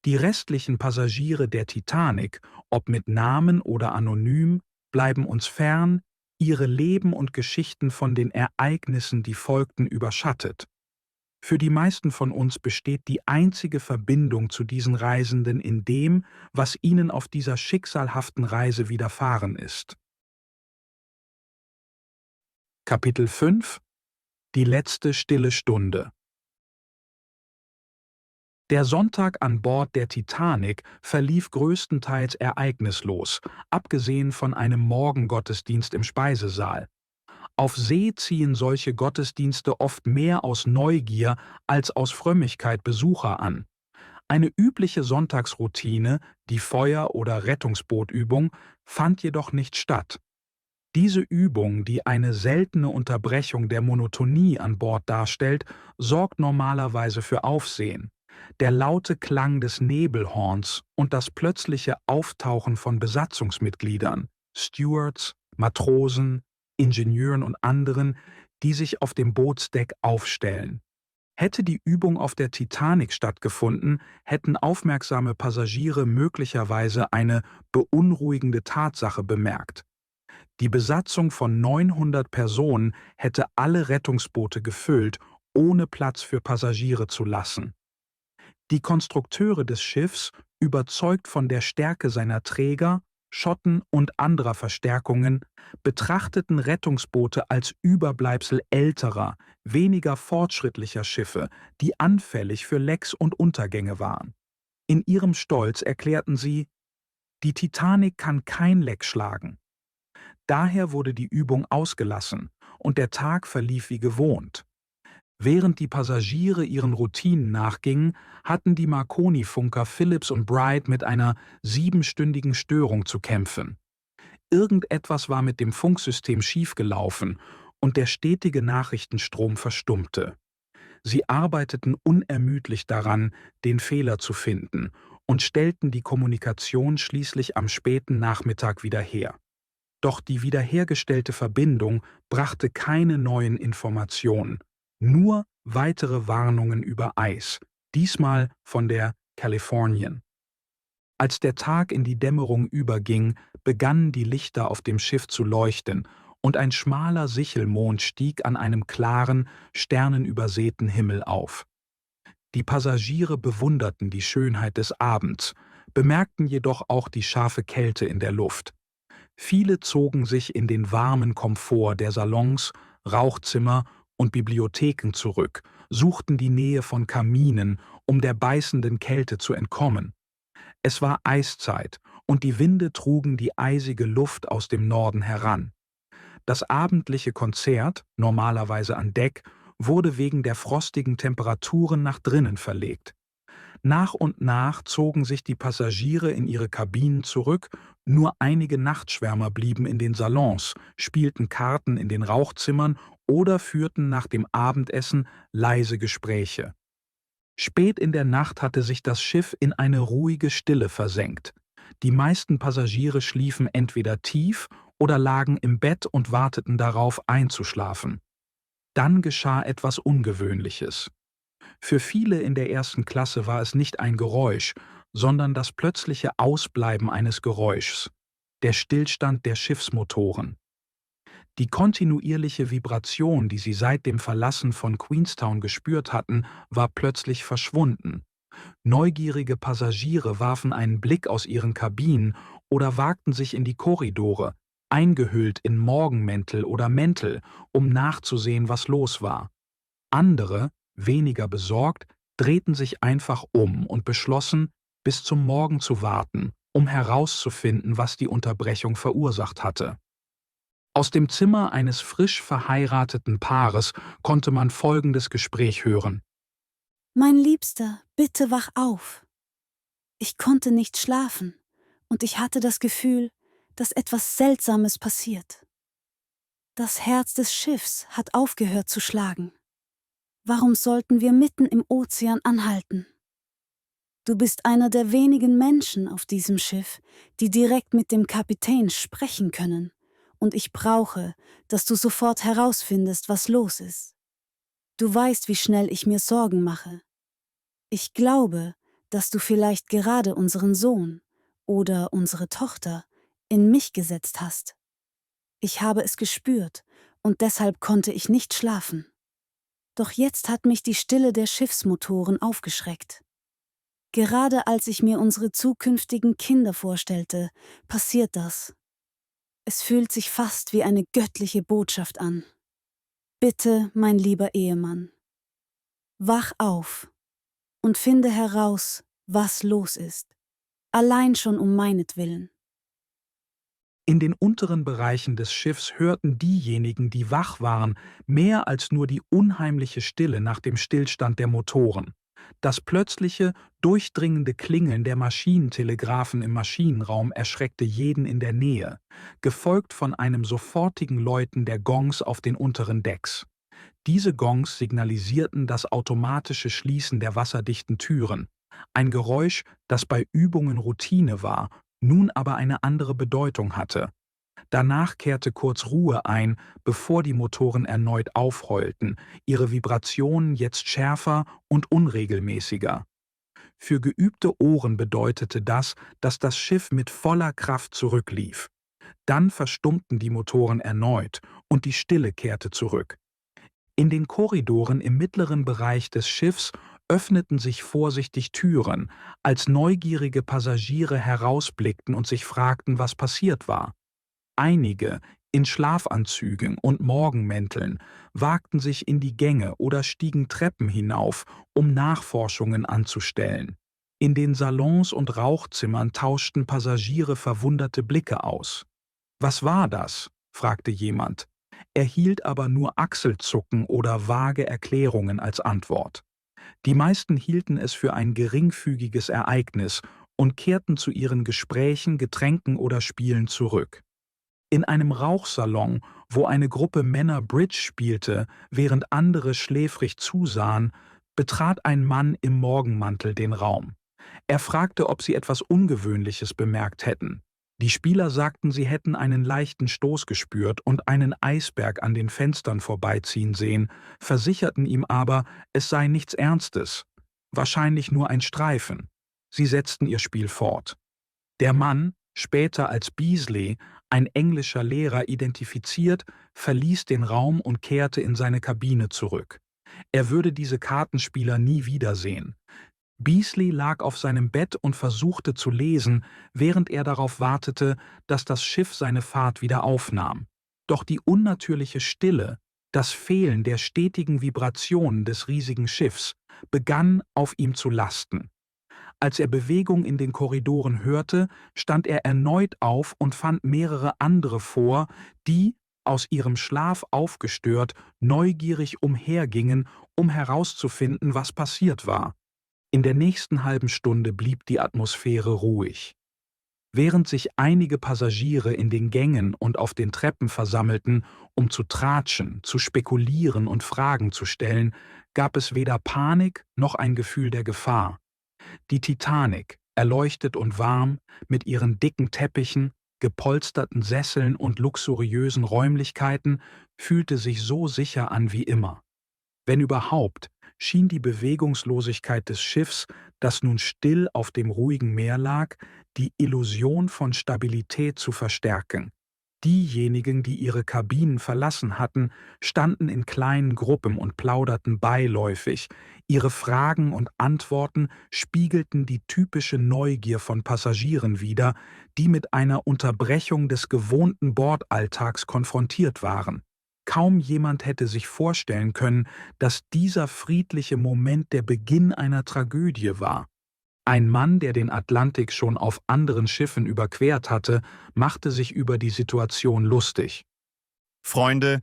Die restlichen Passagiere der Titanic, ob mit Namen oder anonym, bleiben uns fern, ihre Leben und Geschichten von den Ereignissen, die folgten, überschattet. Für die meisten von uns besteht die einzige Verbindung zu diesen Reisenden in dem, was ihnen auf dieser schicksalhaften Reise widerfahren ist. Kapitel 5 – Die letzte stille Stunde. Der Sonntag an Bord der Titanic verlief größtenteils ereignislos, abgesehen von einem Morgengottesdienst im Speisesaal. Auf See ziehen solche Gottesdienste oft mehr aus Neugier als aus Frömmigkeit Besucher an. Eine übliche Sonntagsroutine, die Feuer- oder Rettungsbootübung, fand jedoch nicht statt. Diese Übung, die eine seltene Unterbrechung der Monotonie an Bord darstellt, sorgt normalerweise für Aufsehen. Der laute Klang des Nebelhorns und das plötzliche Auftauchen von Besatzungsmitgliedern, Stewards, Matrosen, Ingenieuren und anderen, die sich auf dem Bootsdeck aufstellen. Hätte die Übung auf der Titanic stattgefunden, hätten aufmerksame Passagiere möglicherweise eine beunruhigende Tatsache bemerkt. Die Besatzung von 900 Personen hätte alle Rettungsboote gefüllt, ohne Platz für Passagiere zu lassen. Die Konstrukteure des Schiffs, überzeugt von der Stärke seiner Träger, Schotten und anderer Verstärkungen, betrachteten Rettungsboote als Überbleibsel älterer, weniger fortschrittlicher Schiffe, die anfällig für Lecks und Untergänge waren. In ihrem Stolz erklärten sie: Die Titanic kann kein Leck schlagen. Daher wurde die Übung ausgelassen und der Tag verlief wie gewohnt. Während die Passagiere ihren Routinen nachgingen, hatten die Marconi-Funker Phillips und Bright mit einer 7-stündigen Störung zu kämpfen. Irgendetwas war mit dem Funksystem schiefgelaufen und der stetige Nachrichtenstrom verstummte. Sie arbeiteten unermüdlich daran, den Fehler zu finden und stellten die Kommunikation schließlich am späten Nachmittag wieder her. Doch die wiederhergestellte Verbindung brachte keine neuen Informationen, nur weitere Warnungen über Eis, diesmal von der Californian. Als der Tag in die Dämmerung überging, begannen die Lichter auf dem Schiff zu leuchten und ein schmaler Sichelmond stieg an einem klaren, sternenübersäten Himmel auf. Die Passagiere bewunderten die Schönheit des Abends, bemerkten jedoch auch die scharfe Kälte in der Luft. Viele zogen sich in den warmen Komfort der Salons, Rauchzimmer und Bibliotheken zurück, suchten die Nähe von Kaminen, um der beißenden Kälte zu entkommen. Es war Eiszeit und die Winde trugen die eisige Luft aus dem Norden heran. Das abendliche Konzert, normalerweise an Deck, wurde wegen der frostigen Temperaturen nach drinnen verlegt. Nach und nach zogen sich die Passagiere in ihre Kabinen zurück, nur einige Nachtschwärmer blieben in den Salons, spielten Karten in den Rauchzimmern oder führten nach dem Abendessen leise Gespräche. Spät in der Nacht hatte sich das Schiff in eine ruhige Stille versenkt. Die meisten Passagiere schliefen entweder tief oder lagen im Bett und warteten darauf, einzuschlafen. Dann geschah etwas Ungewöhnliches. Für viele in der ersten Klasse war es nicht ein Geräusch, sondern das plötzliche Ausbleiben eines Geräuschs, der Stillstand der Schiffsmotoren. Die kontinuierliche Vibration, die sie seit dem Verlassen von Queenstown gespürt hatten, war plötzlich verschwunden. Neugierige Passagiere warfen einen Blick aus ihren Kabinen oder wagten sich in die Korridore, eingehüllt in Morgenmäntel oder Mäntel, um nachzusehen, was los war. Andere, weniger besorgt, drehten sich einfach um und beschlossen, bis zum Morgen zu warten, um herauszufinden, was die Unterbrechung verursacht hatte. Aus dem Zimmer eines frisch verheirateten Paares konnte man folgendes Gespräch hören. »Mein Liebster, bitte wach auf. Ich konnte nicht schlafen und ich hatte das Gefühl, dass etwas Seltsames passiert. Das Herz des Schiffs hat aufgehört zu schlagen. Warum sollten wir mitten im Ozean anhalten? Du bist einer der wenigen Menschen auf diesem Schiff, die direkt mit dem Kapitän sprechen können, und ich brauche, dass du sofort herausfindest, was los ist. Du weißt, wie schnell ich mir Sorgen mache. Ich glaube, dass du vielleicht gerade unseren Sohn oder unsere Tochter in mich gesetzt hast. Ich habe es gespürt und deshalb konnte ich nicht schlafen. Doch jetzt hat mich die Stille der Schiffsmotoren aufgeschreckt. Gerade als ich mir unsere zukünftigen Kinder vorstellte, passiert das. Es fühlt sich fast wie eine göttliche Botschaft an. Bitte, mein lieber Ehemann, wach auf und finde heraus, was los ist, allein schon um meinetwillen. In den unteren Bereichen des Schiffs hörten diejenigen, die wach waren, mehr als nur die unheimliche Stille nach dem Stillstand der Motoren. Das plötzliche, durchdringende Klingeln der Maschinentelegraphen im Maschinenraum erschreckte jeden in der Nähe, gefolgt von einem sofortigen Läuten der Gongs auf den unteren Decks. Diese Gongs signalisierten das automatische Schließen der wasserdichten Türen, ein Geräusch, das bei Übungen Routine war, nun aber eine andere Bedeutung hatte. Danach kehrte kurz Ruhe ein, bevor die Motoren erneut aufheulten, ihre Vibrationen jetzt schärfer und unregelmäßiger. Für geübte Ohren bedeutete das, dass das Schiff mit voller Kraft zurücklief. Dann verstummten die Motoren erneut und die Stille kehrte zurück. In den Korridoren im mittleren Bereich des Schiffs öffneten sich vorsichtig Türen, als neugierige Passagiere herausblickten und sich fragten, was passiert war. Einige, in Schlafanzügen und Morgenmänteln, wagten sich in die Gänge oder stiegen Treppen hinauf, um Nachforschungen anzustellen. In den Salons und Rauchzimmern tauschten Passagiere verwunderte Blicke aus. »Was war das?« fragte jemand, erhielt aber nur Achselzucken oder vage Erklärungen als Antwort. Die meisten hielten es für ein geringfügiges Ereignis und kehrten zu ihren Gesprächen, Getränken oder Spielen zurück. In einem Rauchsalon, wo eine Gruppe Männer Bridge spielte, während andere schläfrig zusahen, betrat ein Mann im Morgenmantel den Raum. Er fragte, ob sie etwas Ungewöhnliches bemerkt hätten. Die Spieler sagten, sie hätten einen leichten Stoß gespürt und einen Eisberg an den Fenstern vorbeiziehen sehen, versicherten ihm aber, es sei nichts Ernstes, wahrscheinlich nur ein Streifen. Sie setzten ihr Spiel fort. Der Mann, später als Beasley, ein englischer Lehrer, identifiziert, verließ den Raum und kehrte in seine Kabine zurück. Er würde diese Kartenspieler nie wiedersehen. Beasley lag auf seinem Bett und versuchte zu lesen, während er darauf wartete, dass das Schiff seine Fahrt wieder aufnahm. Doch die unnatürliche Stille, das Fehlen der stetigen Vibrationen des riesigen Schiffs, begann auf ihm zu lasten. Als er Bewegung in den Korridoren hörte, stand er erneut auf und fand mehrere andere vor, die, aus ihrem Schlaf aufgestört, neugierig umhergingen, um herauszufinden, was passiert war. In der nächsten halben Stunde blieb die Atmosphäre ruhig. Während sich einige Passagiere in den Gängen und auf den Treppen versammelten, um zu tratschen, zu spekulieren und Fragen zu stellen, gab es weder Panik noch ein Gefühl der Gefahr. Die Titanic, erleuchtet und warm, mit ihren dicken Teppichen, gepolsterten Sesseln und luxuriösen Räumlichkeiten, fühlte sich so sicher an wie immer. Wenn überhaupt, schien die Bewegungslosigkeit des Schiffs, das nun still auf dem ruhigen Meer lag, die Illusion von Stabilität zu verstärken. Diejenigen, die ihre Kabinen verlassen hatten, standen in kleinen Gruppen und plauderten beiläufig. Ihre Fragen und Antworten spiegelten die typische Neugier von Passagieren wider, die mit einer Unterbrechung des gewohnten Bordalltags konfrontiert waren. Kaum jemand hätte sich vorstellen können, dass dieser friedliche Moment der Beginn einer Tragödie war. Ein Mann, der den Atlantik schon auf anderen Schiffen überquert hatte, machte sich über die Situation lustig. Freunde,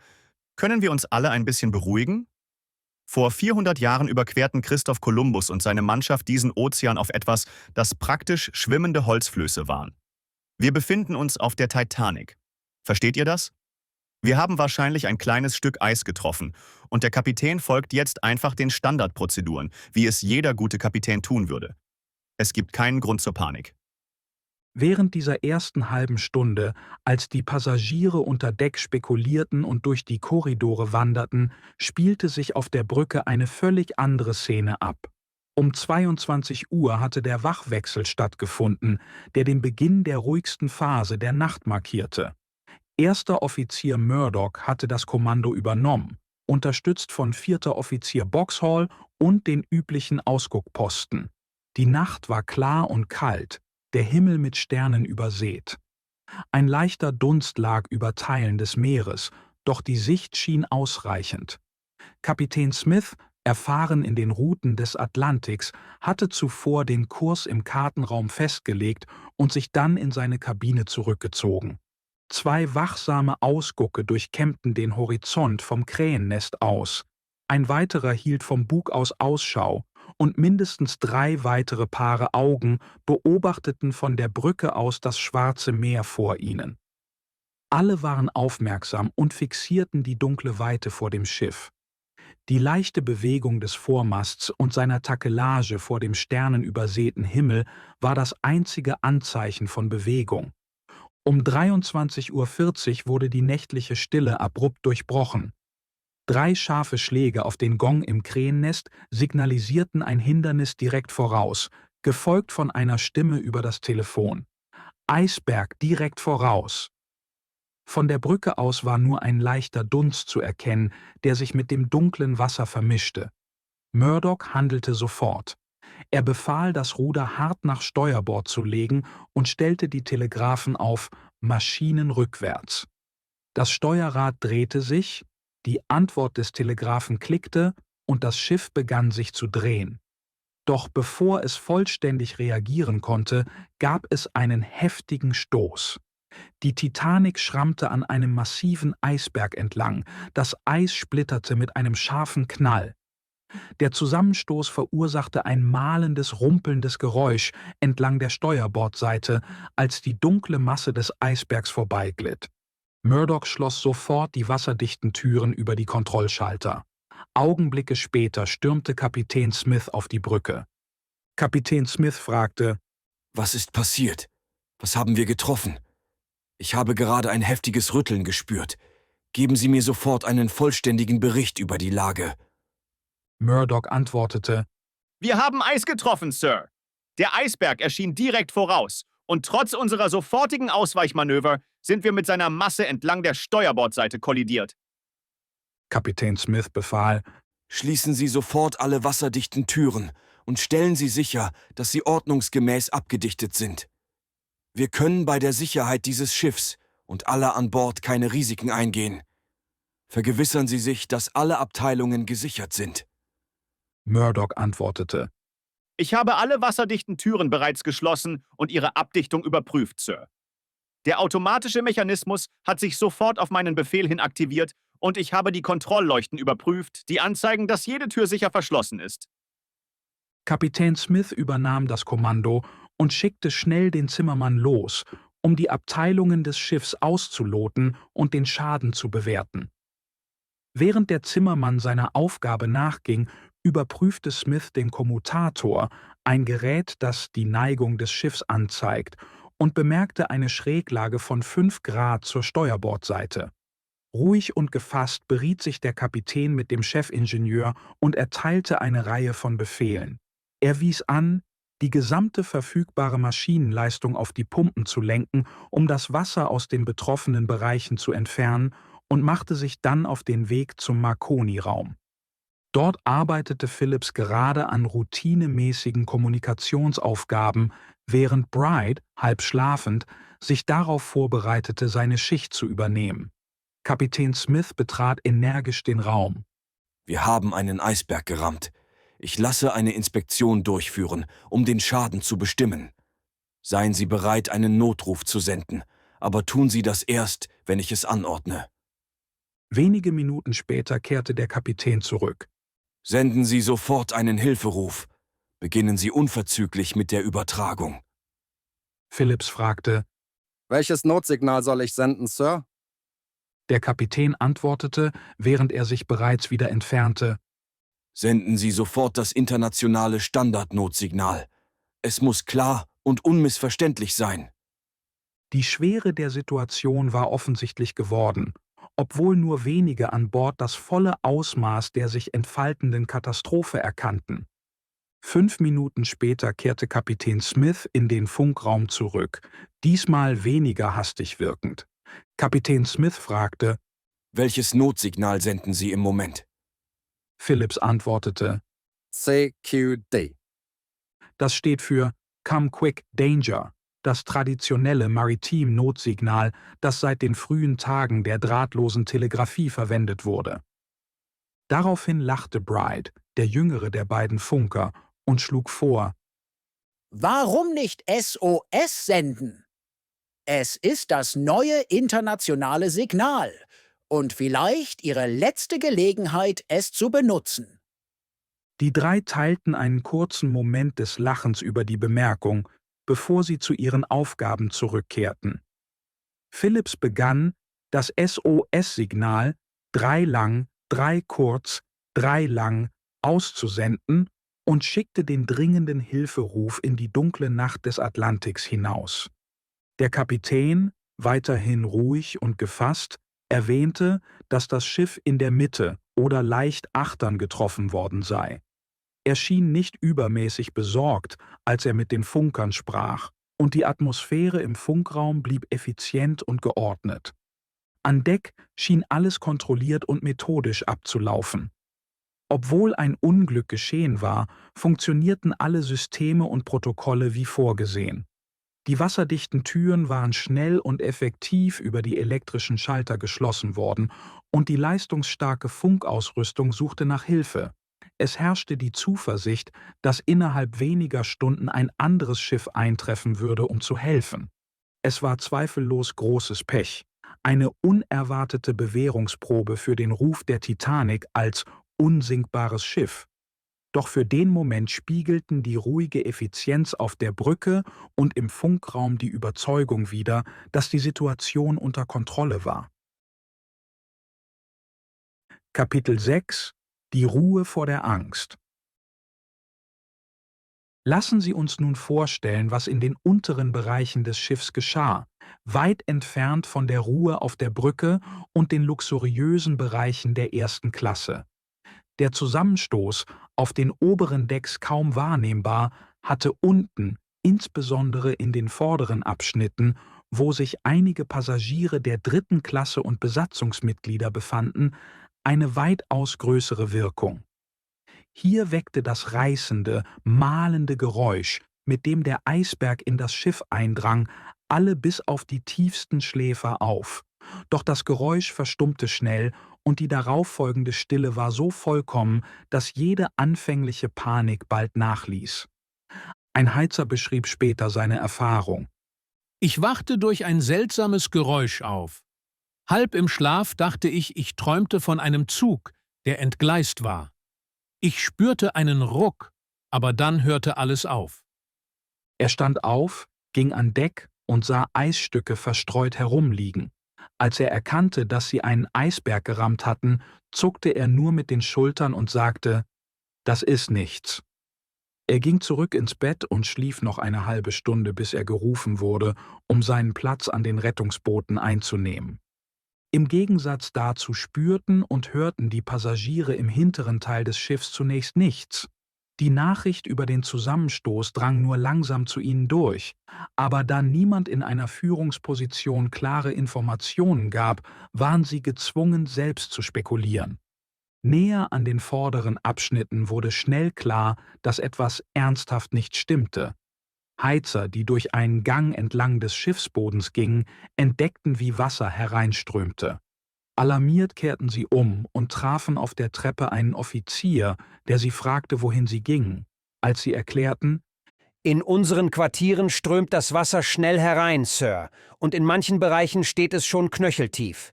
können wir uns alle ein bisschen beruhigen? Vor 400 Jahren überquerten Christoph Kolumbus und seine Mannschaft diesen Ozean auf etwas, das praktisch schwimmende Holzflöße waren. Wir befinden uns auf der Titanic. Versteht ihr das? Wir haben wahrscheinlich ein kleines Stück Eis getroffen und der Kapitän folgt jetzt einfach den Standardprozeduren, wie es jeder gute Kapitän tun würde. Es gibt keinen Grund zur Panik. Während dieser ersten halben Stunde, als die Passagiere unter Deck spekulierten und durch die Korridore wanderten, spielte sich auf der Brücke eine völlig andere Szene ab. Um 22 Uhr hatte der Wachwechsel stattgefunden, der den Beginn der ruhigsten Phase der Nacht markierte. Erster Offizier Murdoch hatte das Kommando übernommen, unterstützt von Vierter Offizier Boxhall und den üblichen Ausguckposten. Die Nacht war klar und kalt, der Himmel mit Sternen übersät. Ein leichter Dunst lag über Teilen des Meeres, doch die Sicht schien ausreichend. Kapitän Smith, erfahren in den Routen des Atlantiks, hatte zuvor den Kurs im Kartenraum festgelegt und sich dann in seine Kabine zurückgezogen. 2 wachsame Ausgucke durchkämmten den Horizont vom Krähennest aus. Ein weiterer hielt vom Bug aus Ausschau und mindestens 3 weitere Paare Augen beobachteten von der Brücke aus das Schwarze Meer vor ihnen. Alle waren aufmerksam und fixierten die dunkle Weite vor dem Schiff. Die leichte Bewegung des Vormasts und seiner Takelage vor dem sternenübersäten Himmel war das einzige Anzeichen von Bewegung. Um 23:40 Uhr wurde die nächtliche Stille abrupt durchbrochen. 3 scharfe Schläge auf den Gong im Krähennest signalisierten ein Hindernis direkt voraus, gefolgt von einer Stimme über das Telefon. Eisberg direkt voraus. Von der Brücke aus war nur ein leichter Dunst zu erkennen, der sich mit dem dunklen Wasser vermischte. Murdoch handelte sofort. Er befahl, das Ruder hart nach Steuerbord zu legen und stellte die Telegraphen auf Maschinen rückwärts. Das Steuerrad drehte sich, die Antwort des Telegraphen klickte und das Schiff begann sich zu drehen. Doch bevor es vollständig reagieren konnte, gab es einen heftigen Stoß. Die Titanic schrammte an einem massiven Eisberg entlang, das Eis splitterte mit einem scharfen Knall. Der Zusammenstoß verursachte ein mahlendes, rumpelndes Geräusch entlang der Steuerbordseite, als die dunkle Masse des Eisbergs vorbeiglitt. Murdoch schloss sofort die wasserdichten Türen über die Kontrollschalter. Augenblicke später stürmte Kapitän Smith auf die Brücke. Kapitän Smith fragte: Was ist passiert? Was haben wir getroffen? Ich habe gerade ein heftiges Rütteln gespürt. Geben Sie mir sofort einen vollständigen Bericht über die Lage. Murdoch antwortete: Wir haben Eis getroffen, Sir. Der Eisberg erschien direkt voraus. Und trotz unserer sofortigen Ausweichmanöver sind wir mit seiner Masse entlang der Steuerbordseite kollidiert. Kapitän Smith befahl: Schließen Sie sofort alle wasserdichten Türen und stellen Sie sicher, dass sie ordnungsgemäß abgedichtet sind. Wir können bei der Sicherheit dieses Schiffs und aller an Bord keine Risiken eingehen. Vergewissern Sie sich, dass alle Abteilungen gesichert sind. Murdoch antwortete: Ich habe alle wasserdichten Türen bereits geschlossen und ihre Abdichtung überprüft, Sir. Der automatische Mechanismus hat sich sofort auf meinen Befehl hin aktiviert und ich habe die Kontrollleuchten überprüft, die anzeigen, dass jede Tür sicher verschlossen ist. Kapitän Smith übernahm das Kommando und schickte schnell den Zimmermann los, um die Abteilungen des Schiffs auszuloten und den Schaden zu bewerten. Während der Zimmermann seiner Aufgabe nachging, überprüfte Smith den Kommutator, ein Gerät, das die Neigung des Schiffs anzeigt, und bemerkte eine Schräglage von 5 Grad zur Steuerbordseite. Ruhig und gefasst beriet sich der Kapitän mit dem Chefingenieur und erteilte eine Reihe von Befehlen. Er wies an, die gesamte verfügbare Maschinenleistung auf die Pumpen zu lenken, um das Wasser aus den betroffenen Bereichen zu entfernen, und machte sich dann auf den Weg zum Marconi-Raum. Dort arbeitete Phillips gerade an routinemäßigen Kommunikationsaufgaben, während Bride, halb schlafend, sich darauf vorbereitete, seine Schicht zu übernehmen. Kapitän Smith betrat energisch den Raum. Wir haben einen Eisberg gerammt. Ich lasse eine Inspektion durchführen, um den Schaden zu bestimmen. Seien Sie bereit, einen Notruf zu senden, aber tun Sie das erst, wenn ich es anordne. Wenige Minuten später kehrte der Kapitän zurück. Senden Sie sofort einen Hilferuf. Beginnen Sie unverzüglich mit der Übertragung. Phillips fragte: Welches Notsignal soll ich senden, Sir? Der Kapitän antwortete, während er sich bereits wieder entfernte: Senden Sie sofort das internationale Standardnotsignal. Es muss klar und unmissverständlich sein. Die Schwere der Situation war offensichtlich geworden, obwohl nur wenige an Bord das volle Ausmaß der sich entfaltenden Katastrophe erkannten. 5 Minuten später kehrte Kapitän Smith in den Funkraum zurück, diesmal weniger hastig wirkend. Kapitän Smith fragte: Welches Notsignal senden Sie im Moment? Phillips antwortete: CQD. Das steht für Come Quick Danger, das traditionelle Maritim-Notsignal, das seit den frühen Tagen der drahtlosen Telegrafie verwendet wurde. Daraufhin lachte Bride, der jüngere der beiden Funker, und schlug vor: Warum nicht SOS senden? Es ist das neue internationale Signal und vielleicht Ihre letzte Gelegenheit, es zu benutzen. Die drei teilten einen kurzen Moment des Lachens über die Bemerkung, bevor sie zu ihren Aufgaben zurückkehrten. Phillips begann, das SOS-Signal 3 lang, 3 kurz, 3 lang auszusenden und schickte den dringenden Hilferuf in die dunkle Nacht des Atlantiks hinaus. Der Kapitän, weiterhin ruhig und gefasst, erwähnte, dass das Schiff in der Mitte oder leicht achtern getroffen worden sei. Er schien nicht übermäßig besorgt, als er mit den Funkern sprach, und die Atmosphäre im Funkraum blieb effizient und geordnet. An Deck schien alles kontrolliert und methodisch abzulaufen. Obwohl ein Unglück geschehen war, funktionierten alle Systeme und Protokolle wie vorgesehen. Die wasserdichten Türen waren schnell und effektiv über die elektrischen Schalter geschlossen worden und die leistungsstarke Funkausrüstung suchte nach Hilfe. Es herrschte die Zuversicht, dass innerhalb weniger Stunden ein anderes Schiff eintreffen würde, um zu helfen. Es war zweifellos großes Pech, eine unerwartete Bewährungsprobe für den Ruf der Titanic als unsinkbares Schiff. Doch für den Moment spiegelten die ruhige Effizienz auf der Brücke und im Funkraum die Überzeugung wider, dass die Situation unter Kontrolle war. Kapitel 6 – Die Ruhe vor der Angst. Lassen Sie uns nun vorstellen, was in den unteren Bereichen des Schiffs geschah, weit entfernt von der Ruhe auf der Brücke und den luxuriösen Bereichen der ersten Klasse. Der Zusammenstoß, auf den oberen Decks kaum wahrnehmbar, hatte unten, insbesondere in den vorderen Abschnitten, wo sich einige Passagiere der dritten Klasse und Besatzungsmitglieder befanden, eine weitaus größere Wirkung. Hier weckte das reißende, mahlende Geräusch, mit dem der Eisberg in das Schiff eindrang, alle bis auf die tiefsten Schläfer auf. Doch das Geräusch verstummte schnell und die darauffolgende Stille war so vollkommen, dass jede anfängliche Panik bald nachließ. Ein Heizer beschrieb später seine Erfahrung. Ich wachte durch ein seltsames Geräusch auf. Halb im Schlaf dachte ich träumte von einem Zug, der entgleist war. Ich spürte einen Ruck, aber dann hörte alles auf. Er stand auf, ging an Deck und sah Eisstücke verstreut herumliegen. Als er erkannte, dass sie einen Eisberg gerammt hatten, zuckte er nur mit den Schultern und sagte, »Das ist nichts.« Er ging zurück ins Bett und schlief noch eine halbe Stunde, bis er gerufen wurde, um seinen Platz an den Rettungsbooten einzunehmen. Im Gegensatz dazu spürten und hörten die Passagiere im hinteren Teil des Schiffs zunächst nichts. Die Nachricht über den Zusammenstoß drang nur langsam zu ihnen durch, aber da niemand in einer Führungsposition klare Informationen gab, waren sie gezwungen, selbst zu spekulieren. Näher an den vorderen Abschnitten wurde schnell klar, dass etwas ernsthaft nicht stimmte. Heizer, die durch einen Gang entlang des Schiffsbodens gingen, entdeckten, wie Wasser hereinströmte. Alarmiert kehrten sie um und trafen auf der Treppe einen Offizier, der sie fragte, wohin sie gingen. Als sie erklärten, »In unseren Quartieren strömt das Wasser schnell herein, Sir, und in manchen Bereichen steht es schon knöcheltief«,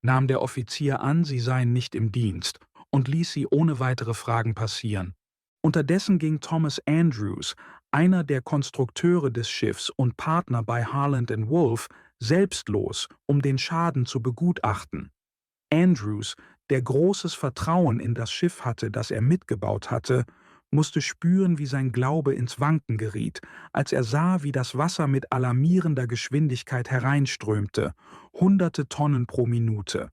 nahm der Offizier an, sie seien nicht im Dienst und ließ sie ohne weitere Fragen passieren. Unterdessen ging Thomas Andrews, einer der Konstrukteure des Schiffs und Partner bei Harland & Wolff, selbst los, um den Schaden zu begutachten. Andrews, der großes Vertrauen in das Schiff hatte, das er mitgebaut hatte, musste spüren, wie sein Glaube ins Wanken geriet, als er sah, wie das Wasser mit alarmierender Geschwindigkeit hereinströmte, hunderte Tonnen pro Minute.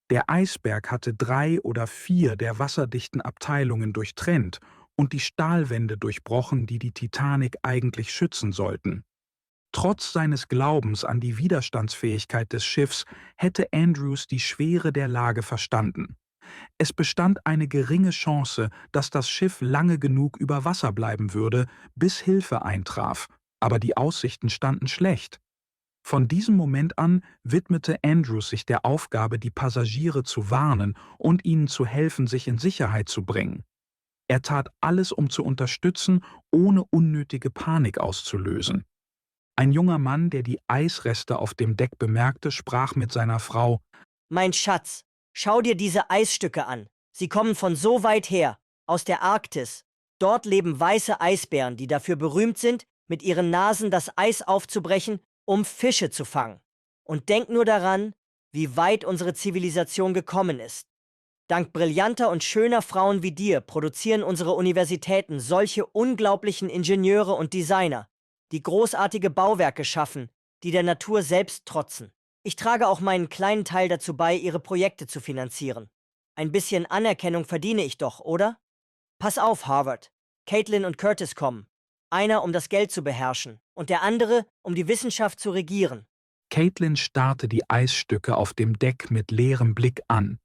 Der Eisberg hatte 3 oder 4 der wasserdichten Abteilungen durchtrennt und die Stahlwände durchbrochen, die die Titanic eigentlich schützen sollten. Trotz seines Glaubens an die Widerstandsfähigkeit des Schiffs hätte Andrews die Schwere der Lage verstanden. Es bestand eine geringe Chance, dass das Schiff lange genug über Wasser bleiben würde, bis Hilfe eintraf, aber die Aussichten standen schlecht. Von diesem Moment an widmete Andrews sich der Aufgabe, die Passagiere zu warnen und ihnen zu helfen, sich in Sicherheit zu bringen. Er tat alles, um zu unterstützen, ohne unnötige Panik auszulösen. Ein junger Mann, der die Eisreste auf dem Deck bemerkte, sprach mit seiner Frau: »Mein Schatz, schau dir diese Eisstücke an. Sie kommen von so weit her, aus der Arktis. Dort leben weiße Eisbären, die dafür berühmt sind, mit ihren Nasen das Eis aufzubrechen, um Fische zu fangen. Und denk nur daran, wie weit unsere Zivilisation gekommen ist. Dank brillanter und schöner Frauen wie dir produzieren unsere Universitäten solche unglaublichen Ingenieure und Designer, die großartige Bauwerke schaffen, die der Natur selbst trotzen. Ich trage auch meinen kleinen Teil dazu bei, ihre Projekte zu finanzieren. Ein bisschen Anerkennung verdiene ich doch, oder? Pass auf, Harvard. Caitlin und Curtis kommen. Einer, um das Geld zu beherrschen, und der andere, um die Wissenschaft zu regieren.« Caitlin starrte die Eisstücke auf dem Deck mit leerem Blick an,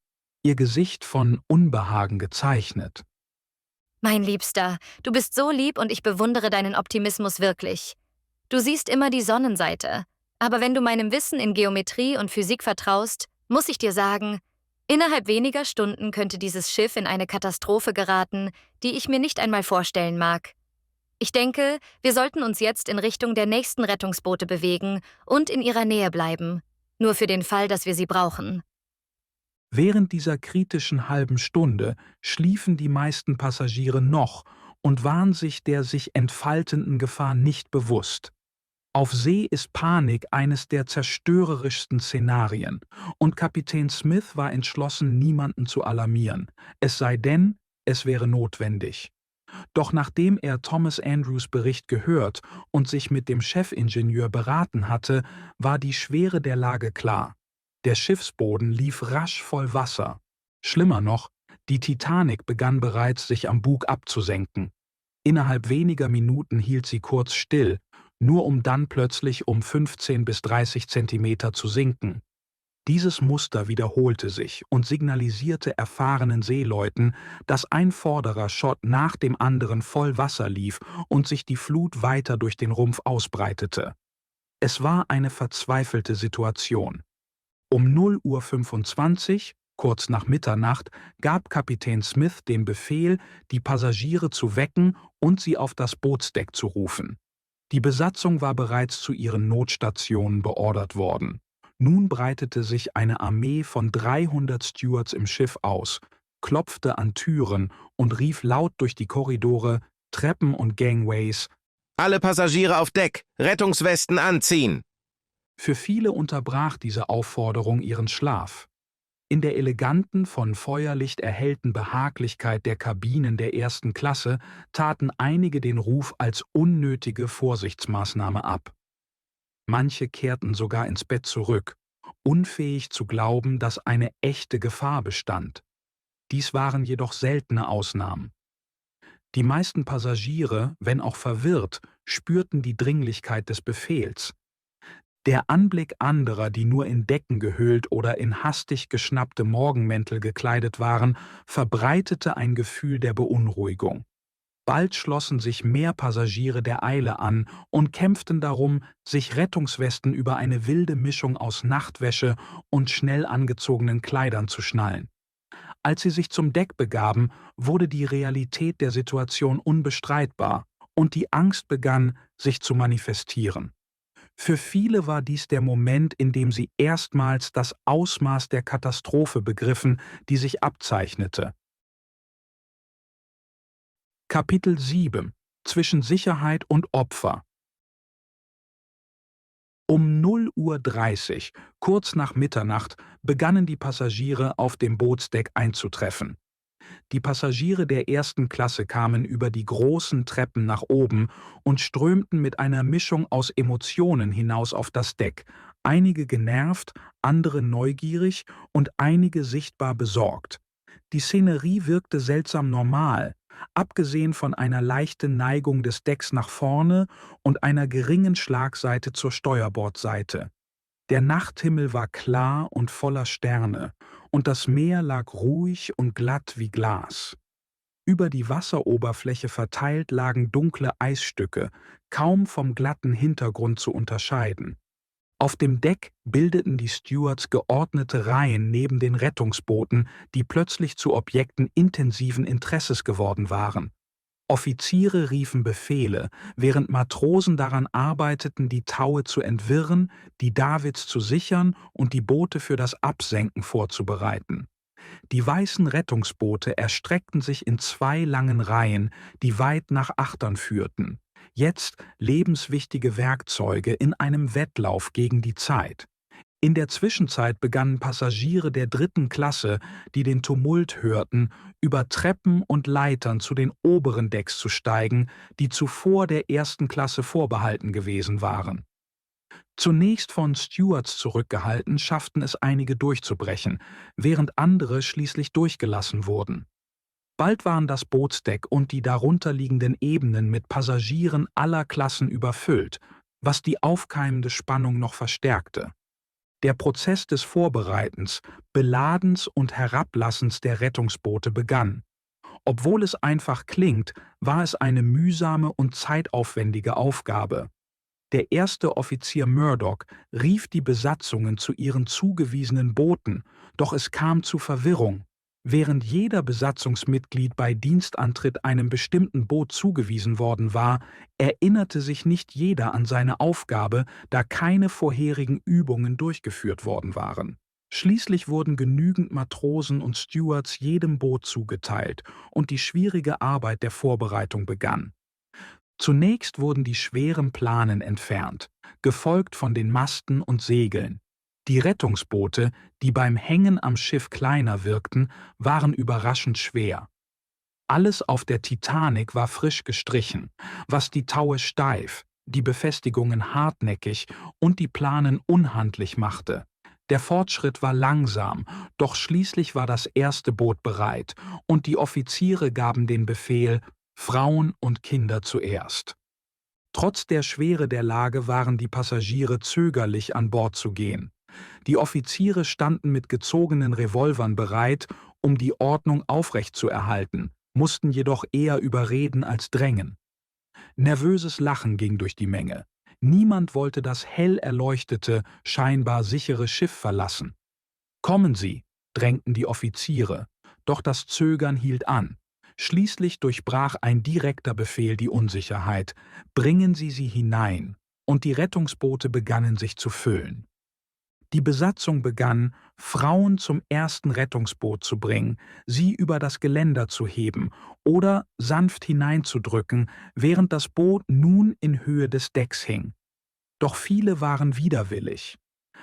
ihr Gesicht von Unbehagen gezeichnet. »Mein Liebster, du bist so lieb und ich bewundere deinen Optimismus wirklich. Du siehst immer die Sonnenseite. Aber wenn du meinem Wissen in Geometrie und Physik vertraust, muss ich dir sagen, innerhalb weniger Stunden könnte dieses Schiff in eine Katastrophe geraten, die ich mir nicht einmal vorstellen mag. Ich denke, wir sollten uns jetzt in Richtung der nächsten Rettungsboote bewegen und in ihrer Nähe bleiben, nur für den Fall, dass wir sie brauchen.« Während dieser kritischen halben Stunde schliefen die meisten Passagiere noch und waren sich der sich entfaltenden Gefahr nicht bewusst. Auf See ist Panik eines der zerstörerischsten Szenarien, und Kapitän Smith war entschlossen, niemanden zu alarmieren, es sei denn, es wäre notwendig. Doch nachdem er Thomas Andrews' Bericht gehört und sich mit dem Chefingenieur beraten hatte, war die Schwere der Lage klar. Der Schiffsboden lief rasch voll Wasser. Schlimmer noch, die Titanic begann bereits, sich am Bug abzusenken. Innerhalb weniger Minuten hielt sie kurz still, nur um dann plötzlich um 15 bis 30 Zentimeter zu sinken. Dieses Muster wiederholte sich und signalisierte erfahrenen Seeleuten, dass ein Vordererschott nach dem anderen voll Wasser lief und sich die Flut weiter durch den Rumpf ausbreitete. Es war eine verzweifelte Situation. Um 0:25 Uhr, kurz nach Mitternacht, gab Kapitän Smith den Befehl, die Passagiere zu wecken und sie auf das Bootsdeck zu rufen. Die Besatzung war bereits zu ihren Notstationen beordert worden. Nun breitete sich eine Armee von 300 Stewards im Schiff aus, klopfte an Türen und rief laut durch die Korridore, Treppen und Gangways: »Alle Passagiere auf Deck! Rettungswesten anziehen!« Für viele unterbrach diese Aufforderung ihren Schlaf. In der eleganten, von Feuerlicht erhellten Behaglichkeit der Kabinen der ersten Klasse taten einige den Ruf als unnötige Vorsichtsmaßnahme ab. Manche kehrten sogar ins Bett zurück, unfähig zu glauben, dass eine echte Gefahr bestand. Dies waren jedoch seltene Ausnahmen. Die meisten Passagiere, wenn auch verwirrt, spürten die Dringlichkeit des Befehls. Der Anblick anderer, die nur in Decken gehüllt oder in hastig geschnappte Morgenmäntel gekleidet waren, verbreitete ein Gefühl der Beunruhigung. Bald schlossen sich mehr Passagiere der Eile an und kämpften darum, sich Rettungswesten über eine wilde Mischung aus Nachtwäsche und schnell angezogenen Kleidern zu schnallen. Als sie sich zum Deck begaben, wurde die Realität der Situation unbestreitbar und die Angst begann, sich zu manifestieren. Für viele war dies der Moment, in dem sie erstmals das Ausmaß der Katastrophe begriffen, die sich abzeichnete. Kapitel 7 – Zwischen Sicherheit und Opfer. Um 0:30 Uhr, kurz nach Mitternacht, begannen die Passagiere auf dem Bootsdeck einzutreffen. Die Passagiere der ersten Klasse kamen über die großen Treppen nach oben und strömten mit einer Mischung aus Emotionen hinaus auf das Deck, einige genervt, andere neugierig und einige sichtbar besorgt. Die Szenerie wirkte seltsam normal, abgesehen von einer leichten Neigung des Decks nach vorne und einer geringen Schlagseite zur Steuerbordseite. Der Nachthimmel war klar und voller Sterne, und das Meer lag ruhig und glatt wie Glas. Über die Wasseroberfläche verteilt lagen dunkle Eisstücke, kaum vom glatten Hintergrund zu unterscheiden. Auf dem Deck bildeten die Stewards geordnete Reihen neben den Rettungsbooten, die plötzlich zu Objekten intensiven Interesses geworden waren. Offiziere riefen Befehle, während Matrosen daran arbeiteten, die Taue zu entwirren, die Davits zu sichern und die Boote für das Absenken vorzubereiten. Die weißen Rettungsboote erstreckten sich in 2 langen Reihen, die weit nach Achtern führten. Jetzt lebenswichtige Werkzeuge in einem Wettlauf gegen die Zeit. In der Zwischenzeit begannen Passagiere der 3. Klasse, die den Tumult hörten, über Treppen und Leitern zu den oberen Decks zu steigen, die zuvor der 1. Klasse vorbehalten gewesen waren. Zunächst von Stewards zurückgehalten, schafften es einige durchzubrechen, während andere schließlich durchgelassen wurden. Bald waren das Bootsdeck und die darunterliegenden Ebenen mit Passagieren aller Klassen überfüllt, was die aufkeimende Spannung noch verstärkte. Der Prozess des Vorbereitens, Beladens und Herablassens der Rettungsboote begann. Obwohl es einfach klingt, war es eine mühsame und zeitaufwendige Aufgabe. Der erste Offizier Murdoch rief die Besatzungen zu ihren zugewiesenen Booten, doch es kam zu Verwirrung. Während jeder Besatzungsmitglied bei Dienstantritt einem bestimmten Boot zugewiesen worden war, erinnerte sich nicht jeder an seine Aufgabe, da keine vorherigen Übungen durchgeführt worden waren. Schließlich wurden genügend Matrosen und Stewards jedem Boot zugeteilt und die schwierige Arbeit der Vorbereitung begann. Zunächst wurden die schweren Planen entfernt, gefolgt von den Masten und Segeln. Die Rettungsboote, die beim Hängen am Schiff kleiner wirkten, waren überraschend schwer. Alles auf der Titanic war frisch gestrichen, was die Taue steif, die Befestigungen hartnäckig und die Planen unhandlich machte. Der Fortschritt war langsam, doch schließlich war das erste Boot bereit und die Offiziere gaben den Befehl: Frauen und Kinder zuerst. Trotz der Schwere der Lage waren die Passagiere zögerlich, an Bord zu gehen. Die Offiziere standen mit gezogenen Revolvern bereit, um die Ordnung aufrechtzuerhalten, mussten jedoch eher überreden als drängen. Nervöses Lachen ging durch die Menge. Niemand wollte das hell erleuchtete, scheinbar sichere Schiff verlassen. »Kommen Sie«, drängten die Offiziere, doch das Zögern hielt an. Schließlich durchbrach ein direkter Befehl die Unsicherheit: »Bringen Sie sie hinein«, und die Rettungsboote begannen sich zu füllen. Die Besatzung begann, Frauen zum ersten Rettungsboot zu bringen, sie über das Geländer zu heben oder sanft hineinzudrücken, während das Boot nun in Höhe des Decks hing. Doch viele waren widerwillig.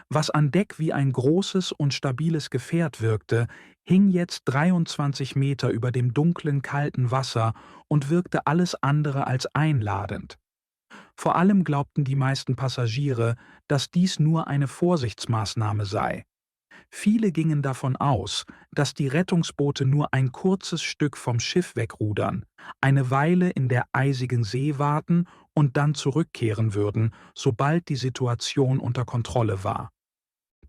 Was an Deck wie ein großes und stabiles Gefährt wirkte, hing jetzt 23 Meter über dem dunklen, kalten Wasser und wirkte alles andere als einladend. Vor allem glaubten die meisten Passagiere, dass dies nur eine Vorsichtsmaßnahme sei. Viele gingen davon aus, dass die Rettungsboote nur ein kurzes Stück vom Schiff wegrudern, eine Weile in der eisigen See warten und dann zurückkehren würden, sobald die Situation unter Kontrolle war.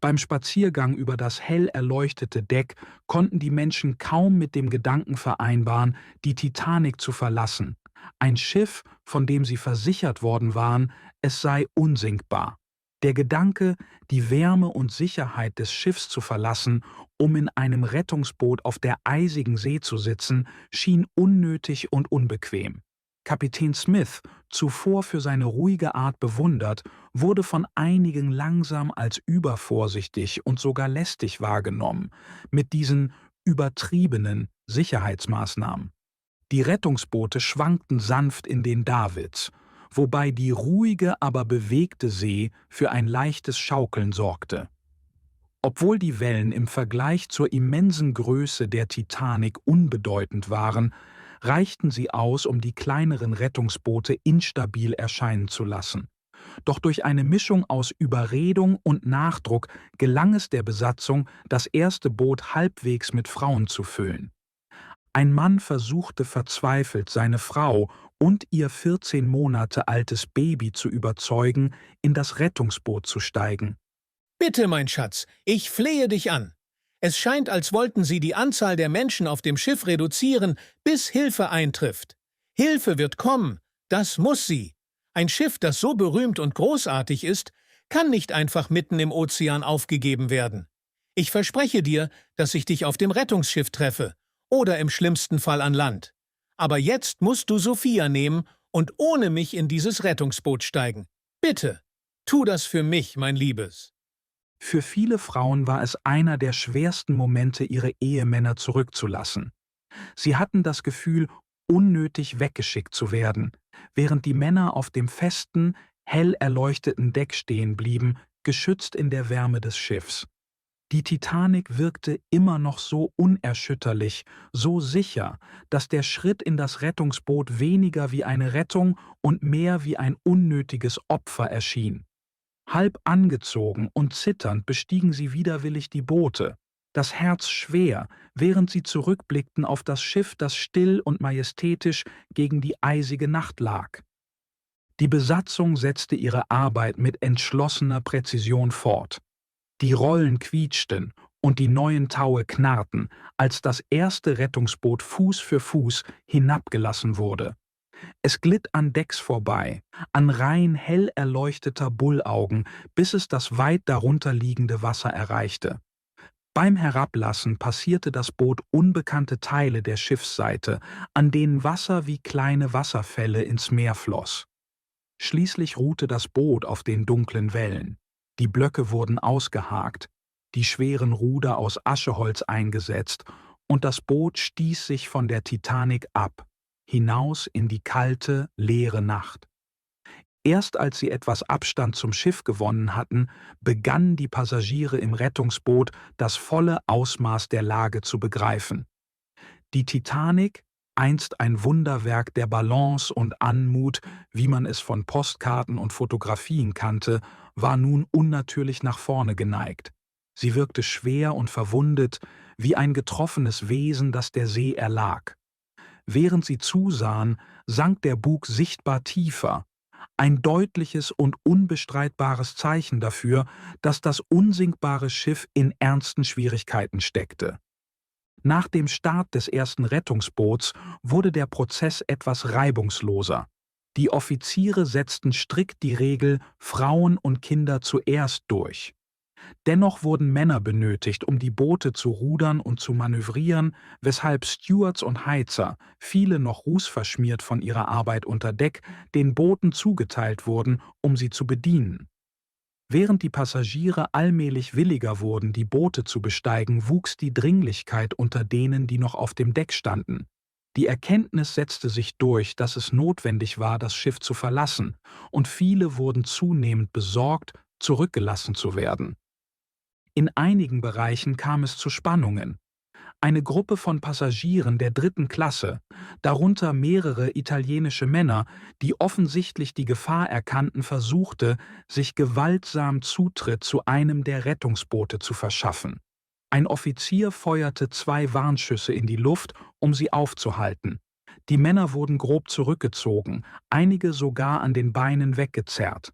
Beim Spaziergang über das hell erleuchtete Deck konnten die Menschen kaum mit dem Gedanken vereinbaren, die Titanic zu verlassen, ein Schiff, von dem sie versichert worden waren, es sei unsinkbar. Der Gedanke, die Wärme und Sicherheit des Schiffs zu verlassen, um in einem Rettungsboot auf der eisigen See zu sitzen, schien unnötig und unbequem. Kapitän Smith, zuvor für seine ruhige Art bewundert, wurde von einigen langsam als übervorsichtig und sogar lästig wahrgenommen, mit diesen übertriebenen Sicherheitsmaßnahmen. Die Rettungsboote schwankten sanft in den Davits, wobei die ruhige, aber bewegte See für ein leichtes Schaukeln sorgte. Obwohl die Wellen im Vergleich zur immensen Größe der Titanic unbedeutend waren, reichten sie aus, um die kleineren Rettungsboote instabil erscheinen zu lassen. Doch durch eine Mischung aus Überredung und Nachdruck gelang es der Besatzung, das erste Boot halbwegs mit Frauen zu füllen. Ein Mann versuchte verzweifelt, seine Frau und ihr 14 Monate altes Baby zu überzeugen, in das Rettungsboot zu steigen. »Bitte, mein Schatz, ich flehe dich an. Es scheint, als wollten Sie die Anzahl der Menschen auf dem Schiff reduzieren, bis Hilfe eintrifft. Hilfe wird kommen, das muss sie. Ein Schiff, das so berühmt und großartig ist, kann nicht einfach mitten im Ozean aufgegeben werden. Ich verspreche dir, dass ich dich auf dem Rettungsschiff treffe, oder im schlimmsten Fall an Land. Aber jetzt musst du Sophia nehmen und ohne mich in dieses Rettungsboot steigen. Bitte, tu das für mich, mein Liebes.« Für viele Frauen war es einer der schwersten Momente, ihre Ehemänner zurückzulassen. Sie hatten das Gefühl, unnötig weggeschickt zu werden, während die Männer auf dem festen, hell erleuchteten Deck stehen blieben, geschützt in der Wärme des Schiffs. Die Titanic wirkte immer noch so unerschütterlich, so sicher, dass der Schritt in das Rettungsboot weniger wie eine Rettung und mehr wie ein unnötiges Opfer erschien. Halb angezogen und zitternd bestiegen sie widerwillig die Boote, das Herz schwer, während sie zurückblickten auf das Schiff, das still und majestätisch gegen die eisige Nacht lag. Die Besatzung setzte ihre Arbeit mit entschlossener Präzision fort. Die Rollen quietschten und die neuen Taue knarrten, als das erste Rettungsboot Fuß für Fuß hinabgelassen wurde. Es glitt an Decks vorbei, an Reihen hell erleuchteter Bullaugen, bis es das weit darunter liegende Wasser erreichte. Beim Herablassen passierte das Boot unbekannte Teile der Schiffsseite, an denen Wasser wie kleine Wasserfälle ins Meer floss. Schließlich ruhte das Boot auf den dunklen Wellen. Die Blöcke wurden ausgehakt. die schweren Ruder aus Ascheholz eingesetzt, und das Boot stieß sich von der Titanic ab, hinaus in die kalte, leere Nacht. Erst als sie etwas Abstand zum Schiff gewonnen hatten, begannen die Passagiere im Rettungsboot das volle Ausmaß der Lage zu begreifen. Die Titanic, einst ein Wunderwerk der Balance und Anmut, wie man es von Postkarten und Fotografien kannte, war nun unnatürlich nach vorne geneigt. Sie wirkte schwer und verwundet, wie ein getroffenes Wesen, das der See erlag. Während sie zusahen, sank der Bug sichtbar tiefer, ein deutliches und unbestreitbares Zeichen dafür, dass das unsinkbare Schiff in ernsten Schwierigkeiten steckte. Nach dem Start des ersten Rettungsboots wurde der Prozess etwas reibungsloser. Die Offiziere setzten strikt die Regel Frauen und Kinder zuerst durch. Dennoch wurden Männer benötigt, um die Boote zu rudern und zu manövrieren, weshalb Stewards und Heizer, viele noch rußverschmiert von ihrer Arbeit unter Deck, den Booten zugeteilt wurden, um sie zu bedienen. Während die Passagiere allmählich williger wurden, die Boote zu besteigen, wuchs die Dringlichkeit unter denen, die noch auf dem Deck standen. Die Erkenntnis setzte sich durch, dass es notwendig war, das Schiff zu verlassen, und viele wurden zunehmend besorgt, zurückgelassen zu werden. In einigen Bereichen kam es zu Spannungen. Eine Gruppe von Passagieren der 3. Klasse, darunter mehrere italienische Männer, die offensichtlich die Gefahr erkannten, versuchte, sich gewaltsam Zutritt zu einem der Rettungsboote zu verschaffen. Ein Offizier feuerte 2 Warnschüsse in die Luft, um sie aufzuhalten. Die Männer wurden grob zurückgezogen, einige sogar an den Beinen weggezerrt.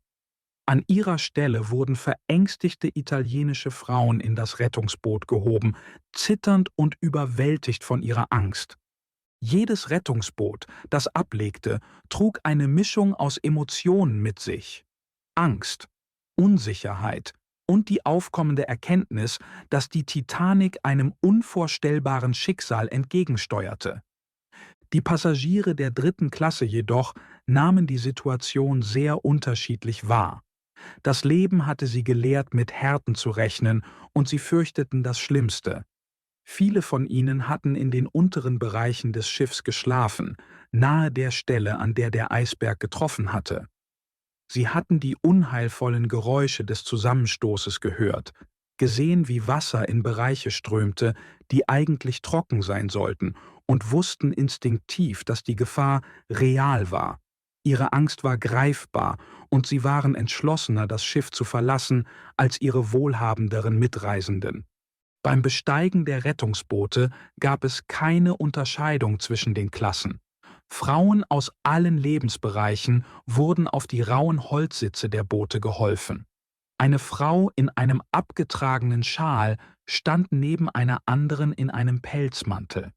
An ihrer Stelle wurden verängstigte italienische Frauen in das Rettungsboot gehoben, zitternd und überwältigt von ihrer Angst. Jedes Rettungsboot, das ablegte, trug eine Mischung aus Emotionen mit sich: Angst, Unsicherheit und die aufkommende Erkenntnis, dass die Titanic einem unvorstellbaren Schicksal entgegensteuerte. Die Passagiere der 3. Klasse jedoch nahmen die Situation sehr unterschiedlich wahr. Das Leben hatte sie gelehrt, mit Härten zu rechnen, und sie fürchteten das Schlimmste. Viele von ihnen hatten in den unteren Bereichen des Schiffs geschlafen, nahe der Stelle, an der der Eisberg getroffen hatte. Sie hatten die unheilvollen Geräusche des Zusammenstoßes gehört, gesehen, wie Wasser in Bereiche strömte, die eigentlich trocken sein sollten, und wussten instinktiv, dass die Gefahr real war. Ihre Angst war greifbar, und sie waren entschlossener, das Schiff zu verlassen, als ihre wohlhabenderen Mitreisenden. Beim Besteigen der Rettungsboote gab es keine Unterscheidung zwischen den Klassen. Frauen aus allen Lebensbereichen wurden auf die rauen Holzsitze der Boote geholfen. Eine Frau in einem abgetragenen Schal stand neben einer anderen in einem Pelzmantel.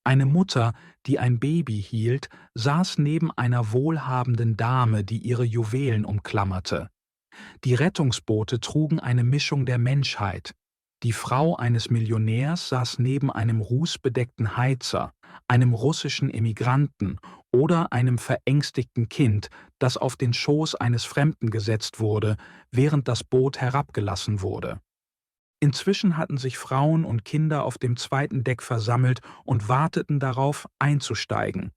Eine Mutter, die ein Baby hielt, saß neben einer wohlhabenden Dame, die ihre Juwelen umklammerte. Die Rettungsboote trugen eine Mischung der Menschheit. Die Frau eines Millionärs saß neben einem rußbedeckten Heizer, einem russischen Emigranten oder einem verängstigten Kind, das auf den Schoß eines Fremden gesetzt wurde, während das Boot herabgelassen wurde. Inzwischen hatten sich Frauen und Kinder auf dem 2. Deck versammelt und warteten darauf, einzusteigen.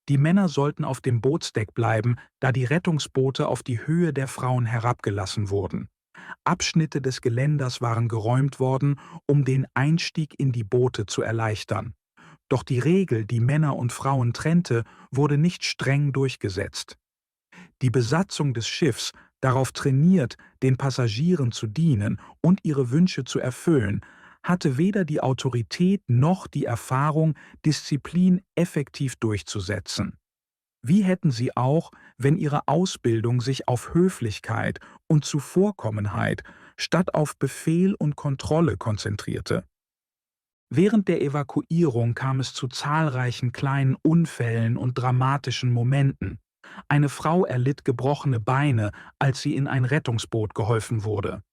Die Männer sollten auf dem Bootsdeck bleiben, da die Rettungsboote auf die Höhe der Frauen herabgelassen wurden. Abschnitte des Geländers waren geräumt worden, um den Einstieg in die Boote zu erleichtern. Doch die Regel, die Männer und Frauen trennte, wurde nicht streng durchgesetzt. Die Besatzung des Schiffs, darauf trainiert, den Passagieren zu dienen und ihre Wünsche zu erfüllen, hatte weder die Autorität noch die Erfahrung, Disziplin effektiv durchzusetzen. Wie hätten sie auch, wenn ihre Ausbildung sich auf Höflichkeit und Zuvorkommenheit statt auf Befehl und Kontrolle konzentrierte? Während der Evakuierung kam es zu zahlreichen kleinen Unfällen und dramatischen Momenten. Eine Frau erlitt gebrochene Beine, als sie in ein Rettungsboot geholfen wurde.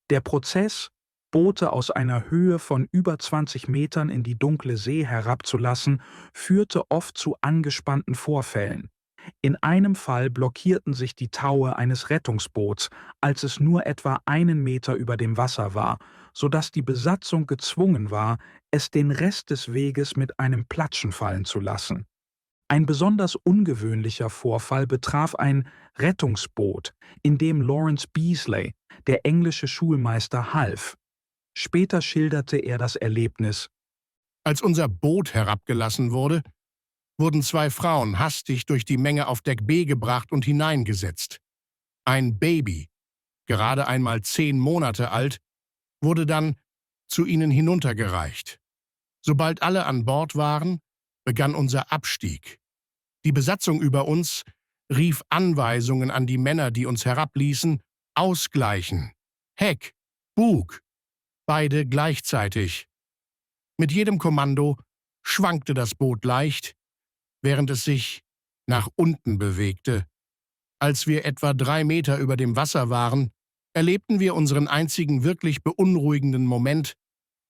Der Prozess, Boote aus einer Höhe von über 20 Metern in die dunkle See herabzulassen, führte oft zu angespannten Vorfällen. In einem Fall blockierten sich die Taue eines Rettungsboots, als es nur etwa 1 Meter über dem Wasser war, sodass die Besatzung gezwungen war, es den Rest des Weges mit einem Platschen fallen zu lassen. Ein besonders ungewöhnlicher Vorfall betraf ein Rettungsboot, in dem Lawrence Beasley, der englische Schulmeister, half. Später schilderte er das Erlebnis: Als unser Boot herabgelassen wurde, wurden 2 Frauen hastig durch die Menge auf Deck B gebracht und hineingesetzt. Ein Baby, gerade einmal 10 Monate alt, wurde dann zu ihnen hinuntergereicht. Sobald alle an Bord waren, begann unser Abstieg. Die Besatzung über uns rief Anweisungen an die Männer, die uns herabließen: Ausgleichen, Heck, Bug, beide gleichzeitig. Mit jedem Kommando schwankte das Boot leicht, während es sich nach unten bewegte. Als wir etwa 3 Meter über dem Wasser waren, erlebten wir unseren einzigen wirklich beunruhigenden Moment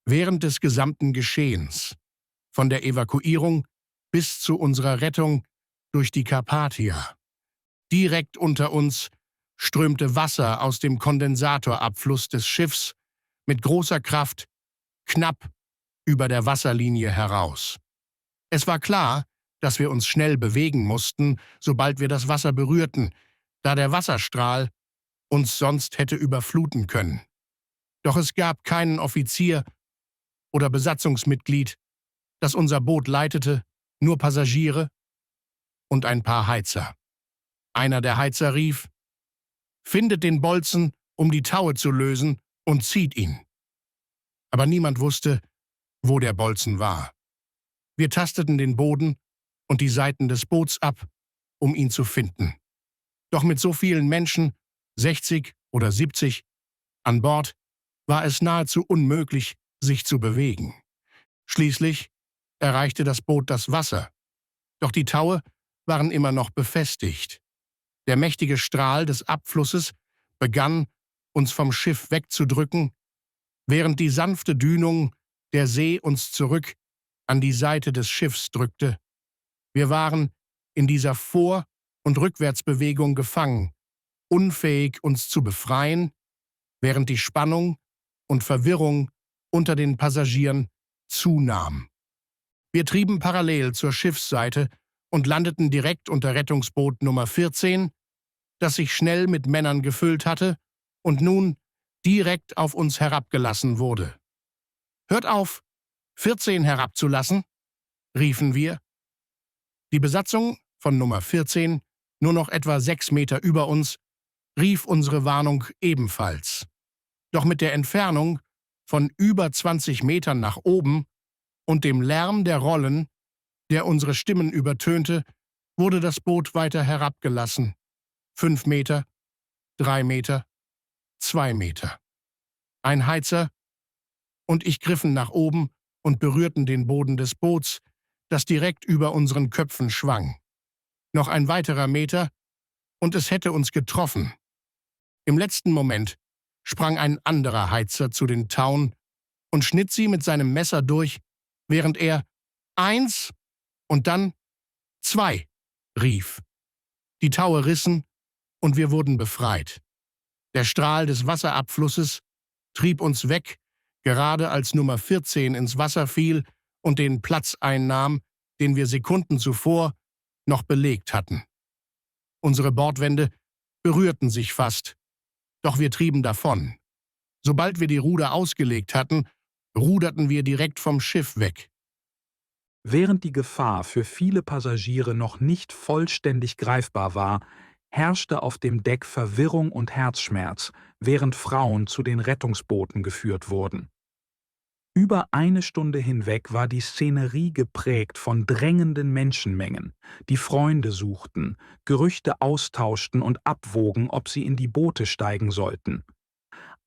während des gesamten Geschehens, von der Evakuierung bis zu unserer Rettung durch die Carpathia. Direkt unter uns strömte Wasser aus dem Kondensatorabfluss des Schiffs mit großer Kraft knapp über der Wasserlinie heraus. Es war klar, dass wir uns schnell bewegen mussten, sobald wir das Wasser berührten, da der Wasserstrahl uns sonst hätte überfluten können. Doch es gab keinen Offizier oder Besatzungsmitglied, das unser Boot leitete, nur Passagiere und ein paar Heizer. Einer der Heizer rief: »Findet den Bolzen, um die Taue zu lösen, und zieht ihn.« Aber niemand wusste, wo der Bolzen war. Wir tasteten den Boden und die Seiten des Boots ab, um ihn zu finden. Doch mit so vielen Menschen, 60 oder 70, an Bord, war es nahezu unmöglich, sich zu bewegen. Schließlich erreichte das Boot das Wasser. Doch die Taue waren immer noch befestigt. Der mächtige Strahl des Abflusses begann, uns vom Schiff wegzudrücken, während die sanfte Dünung der See uns zurück an die Seite des Schiffs drückte. Wir waren in dieser Vor- und Rückwärtsbewegung gefangen, unfähig, uns zu befreien, während die Spannung und Verwirrung unter den Passagieren zunahm. Wir trieben parallel zur Schiffsseite und landeten direkt unter Rettungsboot Nummer 14, das sich schnell mit Männern gefüllt hatte und nun direkt auf uns herabgelassen wurde. »Hört auf, 14 herabzulassen«, riefen wir. Die Besatzung von Nummer 14, nur noch etwa 6 Meter über uns, rief unsere Warnung ebenfalls. Doch mit der Entfernung von über 20 Metern nach oben und dem Lärm der Rollen, der unsere Stimmen übertönte, wurde das Boot weiter herabgelassen. 5 Meter, 3 Meter, 2 Meter. Ein Heizer und ich griffen nach oben und berührten den Boden des Boots, das direkt über unseren Köpfen schwang. Noch ein weiterer Meter, und es hätte uns getroffen. Im letzten Moment sprang ein anderer Heizer zu den Tauen und schnitt sie mit seinem Messer durch, während er 1 und dann 2 rief. Die Taue rissen und wir wurden befreit. Der Strahl des Wasserabflusses trieb uns weg, gerade als Nummer 14 ins Wasser fiel und den Platz einnahm, den wir Sekunden zuvor noch belegt hatten. Unsere Bordwände berührten sich fast, doch wir trieben davon. Sobald wir die Ruder ausgelegt hatten, ruderten wir direkt vom Schiff weg. Während die Gefahr für viele Passagiere noch nicht vollständig greifbar war, herrschte auf dem Deck Verwirrung und Herzschmerz, während Frauen zu den Rettungsbooten geführt wurden. Über 1 Stunde hinweg war die Szenerie geprägt von drängenden Menschenmengen, die Freunde suchten, Gerüchte austauschten und abwogen, ob sie in die Boote steigen sollten.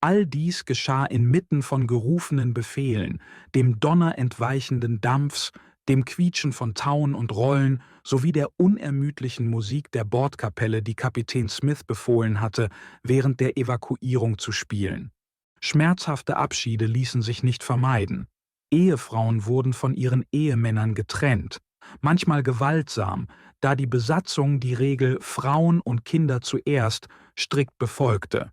All dies geschah inmitten von gerufenen Befehlen, dem Donner entweichenden Dampfs, dem Quietschen von Tauen und Rollen sowie der unermüdlichen Musik der Bordkapelle, die Kapitän Smith befohlen hatte, während der Evakuierung zu spielen. Schmerzhafte Abschiede ließen sich nicht vermeiden. Ehefrauen wurden von ihren Ehemännern getrennt. manchmal gewaltsam, da die Besatzung die Regel Frauen und Kinder zuerst strikt befolgte.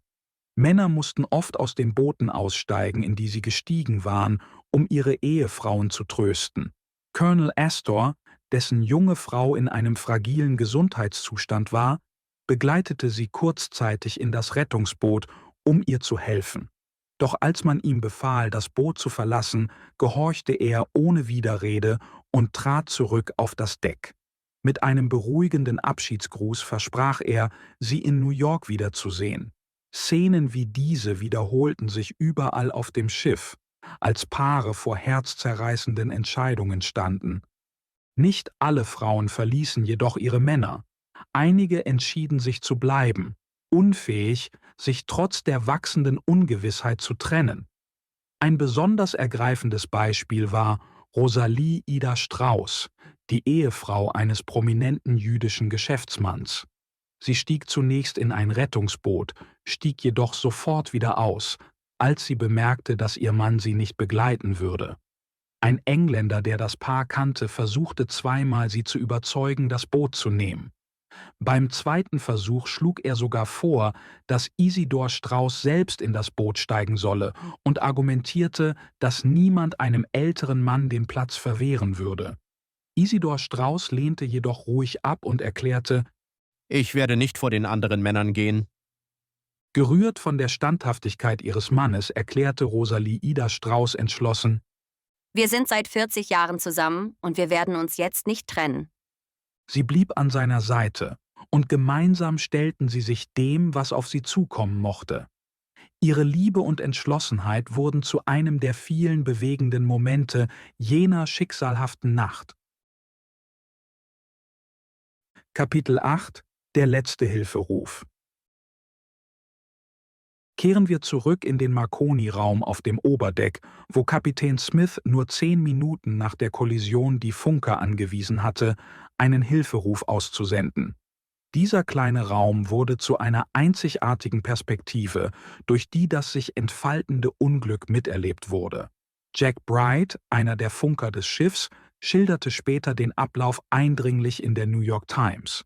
Männer mussten oft aus den Booten aussteigen, in die sie gestiegen waren, um ihre Ehefrauen zu trösten. Colonel Astor, dessen junge Frau in einem fragilen Gesundheitszustand war, begleitete sie kurzzeitig in das Rettungsboot, um ihr zu helfen. Doch als man ihm befahl, das Boot zu verlassen, gehorchte er ohne Widerrede und trat zurück auf das Deck. Mit einem beruhigenden Abschiedsgruß versprach er, sie in New York wiederzusehen. Szenen wie diese wiederholten sich überall auf dem Schiff, als Paare vor herzzerreißenden Entscheidungen standen. Nicht alle Frauen verließen jedoch ihre Männer. Einige entschieden sich zu bleiben, unfähig, sich trotz der wachsenden Ungewissheit zu trennen. Ein besonders ergreifendes Beispiel war Rosalie Ida Strauß, die Ehefrau eines prominenten jüdischen Geschäftsmanns. Sie stieg zunächst in ein Rettungsboot, stieg jedoch sofort wieder aus, als sie bemerkte, dass ihr Mann sie nicht begleiten würde. Ein Engländer, der das Paar kannte, versuchte zweimal, sie zu überzeugen, das Boot zu nehmen. Beim zweiten Versuch schlug er sogar vor, dass Isidor Strauß selbst in das Boot steigen solle und argumentierte, dass niemand einem älteren Mann den Platz verwehren würde. Isidor Strauß lehnte jedoch ruhig ab und erklärte: Ich werde nicht vor den anderen Männern gehen. Gerührt von der Standhaftigkeit ihres Mannes erklärte Rosalie Ida Strauß entschlossen: Wir sind seit 40 Jahren zusammen und wir werden uns jetzt nicht trennen. Sie blieb an seiner Seite, und gemeinsam stellten sie sich dem, was auf sie zukommen mochte. Ihre Liebe und Entschlossenheit wurden zu einem der vielen bewegenden Momente jener schicksalhaften Nacht. Kapitel 8 – Der letzte Hilferuf. Kehren wir zurück in den Marconi-Raum auf dem Oberdeck, wo Kapitän Smith nur 10 Minuten nach der Kollision die Funker angewiesen hatte, einen Hilferuf auszusenden. Dieser kleine Raum wurde zu einer einzigartigen Perspektive, durch die das sich entfaltende Unglück miterlebt wurde. Jack Bright, einer der Funker des Schiffs, schilderte später den Ablauf eindringlich in der New York Times.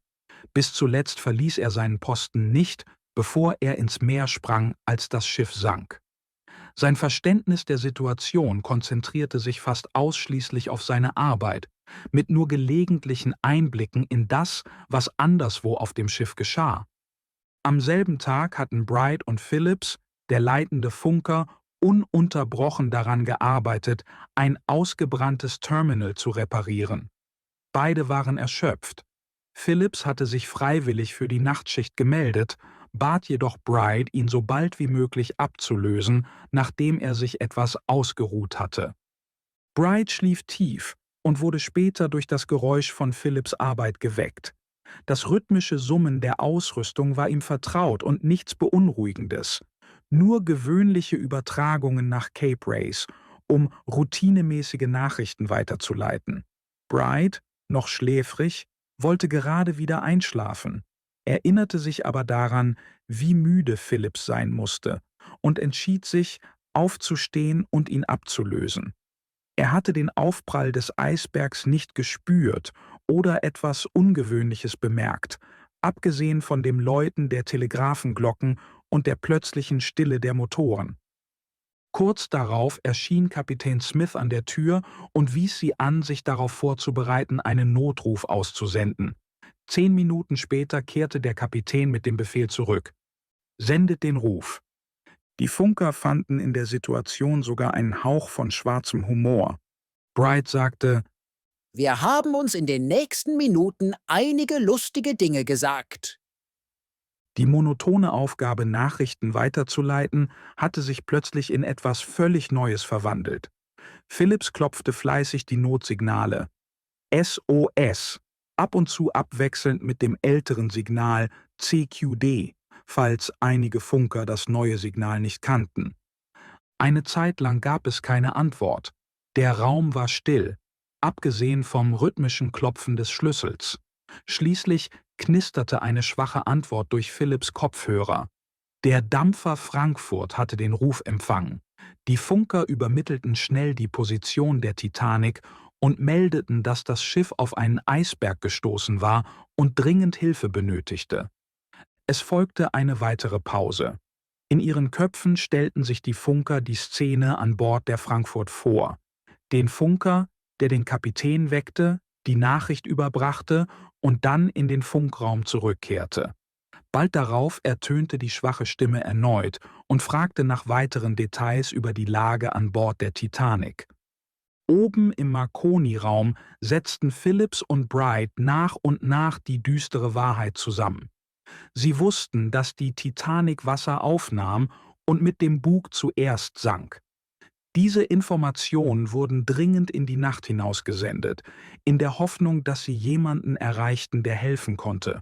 Bis zuletzt verließ er seinen Posten nicht, bevor er ins Meer sprang, als das Schiff sank. Sein Verständnis der Situation konzentrierte sich fast ausschließlich auf seine Arbeit, mit nur gelegentlichen Einblicken in das, was anderswo auf dem Schiff geschah. Am selben Tag hatten Bright und Phillips, der leitende Funker, ununterbrochen daran gearbeitet, ein ausgebranntes Terminal zu reparieren. Beide waren erschöpft. Phillips hatte sich freiwillig für die Nachtschicht gemeldet, bat jedoch Bright, ihn so bald wie möglich abzulösen, nachdem er sich etwas ausgeruht hatte. Bright schlief tief und wurde später durch das Geräusch von Phillips' Arbeit geweckt. Das rhythmische Summen der Ausrüstung war ihm vertraut und nichts Beunruhigendes. Nur gewöhnliche Übertragungen nach Cape Race, um routinemäßige Nachrichten weiterzuleiten. Bright, noch schläfrig, wollte gerade wieder einschlafen, erinnerte sich aber daran, wie müde Phillips sein musste, und entschied sich, aufzustehen und ihn abzulösen. Er hatte den Aufprall des Eisbergs nicht gespürt oder etwas Ungewöhnliches bemerkt, abgesehen von dem Läuten der Telegrafenglocken und der plötzlichen Stille der Motoren. Kurz darauf erschien Kapitän Smith an der Tür und wies sie an, sich darauf vorzubereiten, einen Notruf auszusenden. 10 Minuten später kehrte der Kapitän mit dem Befehl zurück: Sendet den Ruf. Die Funker fanden in der Situation sogar einen Hauch von schwarzem Humor. Bright sagte: Wir haben uns in den nächsten Minuten einige lustige Dinge gesagt. Die monotone Aufgabe, Nachrichten weiterzuleiten, hatte sich plötzlich in etwas völlig Neues verwandelt. Phillips klopfte fleißig die Notsignale. SOS, ab und zu abwechselnd mit dem älteren Signal CQD, falls einige Funker das neue Signal nicht kannten. Eine Zeit lang gab es keine Antwort. Der Raum war still, abgesehen vom rhythmischen Klopfen des Schlüssels. Schließlich knisterte eine schwache Antwort durch Phillips Kopfhörer. Der Dampfer Frankfurt hatte den Ruf empfangen. Die Funker übermittelten schnell die Position der Titanic und meldeten, dass das Schiff auf einen Eisberg gestoßen war und dringend Hilfe benötigte. Es folgte eine weitere Pause. In ihren Köpfen stellten sich die Funker die Szene an Bord der Frankfurt vor. Den Funker, der den Kapitän weckte, die Nachricht überbrachte und dann in den Funkraum zurückkehrte. Bald darauf ertönte die schwache Stimme erneut und fragte nach weiteren Details über die Lage an Bord der Titanic. Oben im Marconi-Raum setzten Phillips und Bright nach und nach die düstere Wahrheit zusammen. Sie wussten, dass die Titanic Wasser aufnahm und mit dem Bug zuerst sank. Diese Informationen wurden dringend in die Nacht hinausgesendet, in der Hoffnung, dass sie jemanden erreichten, der helfen konnte.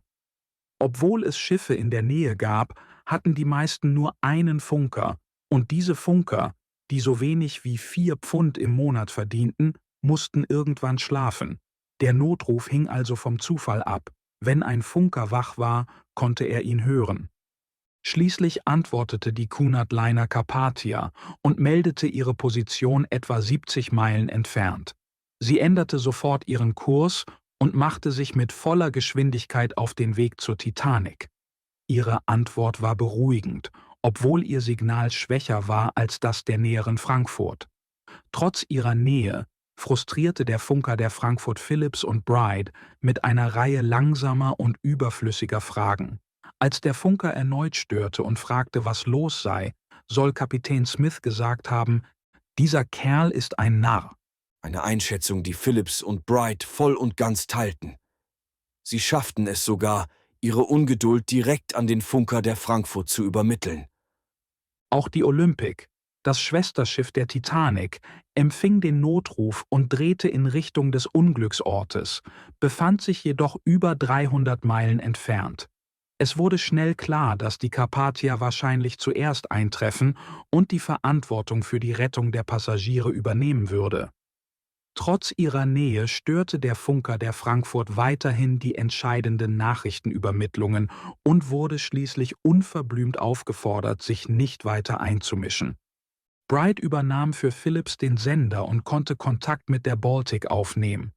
Obwohl es Schiffe in der Nähe gab, hatten die meisten nur einen Funker, und diese Funker, die so wenig wie 4 Pfund im Monat verdienten, mussten irgendwann schlafen. Der Notruf hing also vom Zufall ab. Wenn ein Funker wach war, konnte er ihn hören. Schließlich antwortete die Cunard-Liner Carpathia und meldete ihre Position etwa 70 Meilen entfernt. Sie änderte sofort ihren Kurs und machte sich mit voller Geschwindigkeit auf den Weg zur Titanic. Ihre Antwort war beruhigend, obwohl ihr Signal schwächer war als das der näheren Frankfurt. Trotz ihrer Nähe frustrierte der Funker der Frankfurt Phillips und Bright mit einer Reihe langsamer und überflüssiger Fragen. Als der Funker erneut störte und fragte, was los sei, soll Kapitän Smith gesagt haben, »Dieser Kerl ist ein Narr.« Eine Einschätzung, die Phillips und Bright voll und ganz teilten. Sie schafften es sogar, ihre Ungeduld direkt an den Funker der Frankfurt zu übermitteln. Auch die Olympic, das Schwesterschiff der Titanic, empfing den Notruf und drehte in Richtung des Unglücksortes, befand sich jedoch über 300 Meilen entfernt. Es wurde schnell klar, dass die Carpathia wahrscheinlich zuerst eintreffen und die Verantwortung für die Rettung der Passagiere übernehmen würde. Trotz ihrer Nähe störte der Funker der Frankfurt weiterhin die entscheidenden Nachrichtenübermittlungen und wurde schließlich unverblümt aufgefordert, sich nicht weiter einzumischen. Bright übernahm für Phillips den Sender und konnte Kontakt mit der Baltic aufnehmen.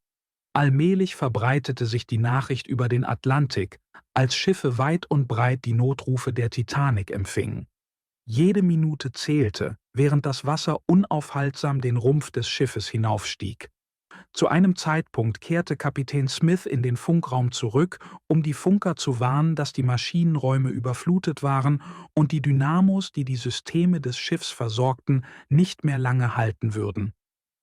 Allmählich verbreitete sich die Nachricht über den Atlantik, als Schiffe weit und breit die Notrufe der Titanic empfingen. Jede Minute zählte, während das Wasser unaufhaltsam den Rumpf des Schiffes hinaufstieg. Zu einem Zeitpunkt kehrte Kapitän Smith in den Funkraum zurück, um die Funker zu warnen, dass die Maschinenräume überflutet waren und die Dynamos, die die Systeme des Schiffs versorgten, nicht mehr lange halten würden.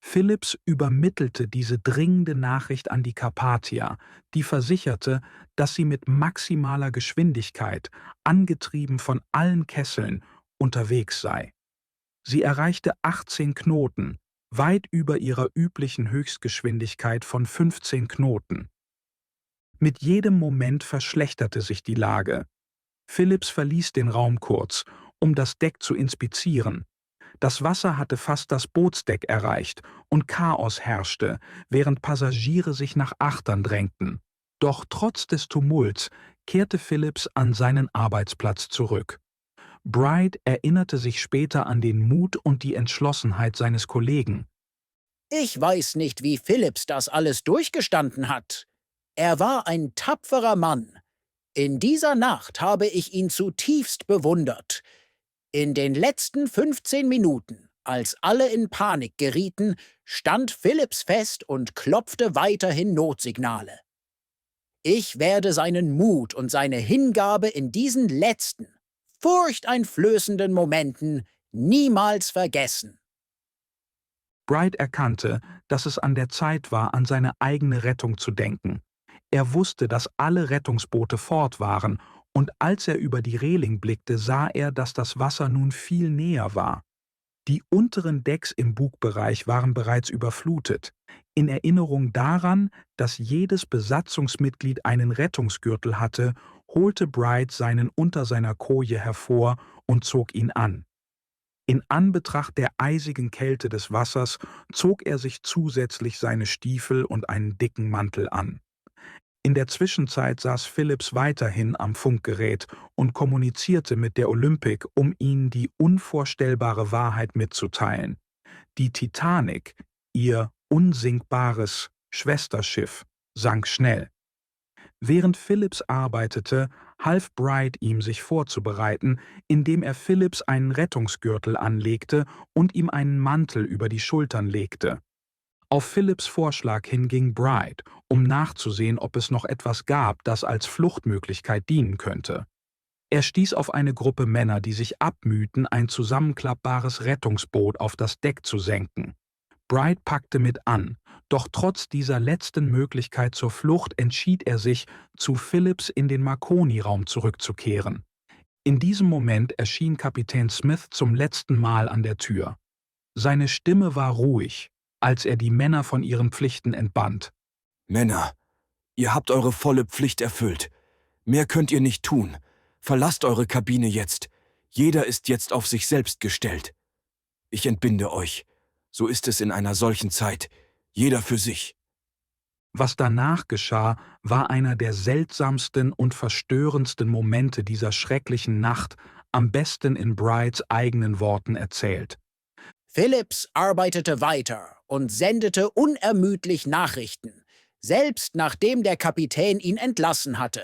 Phillips übermittelte diese dringende Nachricht an die Carpathia, die versicherte, dass sie mit maximaler Geschwindigkeit, angetrieben von allen Kesseln, unterwegs sei. Sie erreichte 18 Knoten, weit über ihrer üblichen Höchstgeschwindigkeit von 15 Knoten. Mit jedem Moment verschlechterte sich die Lage. Phillips verließ den Raum kurz, um das Deck zu inspizieren. Das Wasser hatte fast das Bootsdeck erreicht und Chaos herrschte, während Passagiere sich nach Achtern drängten. Doch trotz des Tumults kehrte Phillips an seinen Arbeitsplatz zurück. Bright erinnerte sich später an den Mut und die Entschlossenheit seines Kollegen. »Ich weiß nicht, wie Phillips das alles durchgestanden hat. Er war ein tapferer Mann. In dieser Nacht habe ich ihn zutiefst bewundert. In den letzten 15 Minuten, als alle in Panik gerieten, stand Phillips fest und klopfte weiterhin Notsignale. Ich werde seinen Mut und seine Hingabe in diesen letzten, furchteinflößenden Momenten niemals vergessen.« Bright erkannte, dass es an der Zeit war, an seine eigene Rettung zu denken. Er wusste, dass alle Rettungsboote fort waren, und als er über die Reling blickte, sah er, dass das Wasser nun viel näher war. Die unteren Decks im Bugbereich waren bereits überflutet. In Erinnerung daran, dass jedes Besatzungsmitglied einen Rettungsgürtel hatte, holte Bright seinen unter seiner Koje hervor und zog ihn an. In Anbetracht der eisigen Kälte des Wassers zog er sich zusätzlich seine Stiefel und einen dicken Mantel an. In der Zwischenzeit saß Phillips weiterhin am Funkgerät und kommunizierte mit der Olympic, um ihnen die unvorstellbare Wahrheit mitzuteilen. Die Titanic, ihr unsinkbares Schwesterschiff sank schnell. Während Phillips arbeitete, half Bright ihm, sich vorzubereiten, indem er Phillips einen Rettungsgürtel anlegte und ihm einen Mantel über die Schultern legte. Auf Phillips Vorschlag hin ging Bright, um nachzusehen, ob es noch etwas gab, das als Fluchtmöglichkeit dienen könnte. Er stieß auf eine Gruppe Männer, die sich abmühten, ein zusammenklappbares Rettungsboot auf das Deck zu senken. Bright packte mit an, doch trotz dieser letzten Möglichkeit zur Flucht entschied er sich, zu Phillips in den Marconi-Raum zurückzukehren. In diesem Moment erschien Kapitän Smith zum letzten Mal an der Tür. Seine Stimme war ruhig, als er die Männer von ihren Pflichten entband. »Männer, ihr habt eure volle Pflicht erfüllt. Mehr könnt ihr nicht tun. Verlasst eure Kabine jetzt. Jeder ist jetzt auf sich selbst gestellt. Ich entbinde euch. So ist es in einer solchen Zeit. Jeder für sich.« Was danach geschah, war einer der seltsamsten und verstörendsten Momente dieser schrecklichen Nacht, am besten in Brights eigenen Worten erzählt. Phillips arbeitete weiter und sendete unermüdlich Nachrichten, selbst nachdem der Kapitän ihn entlassen hatte.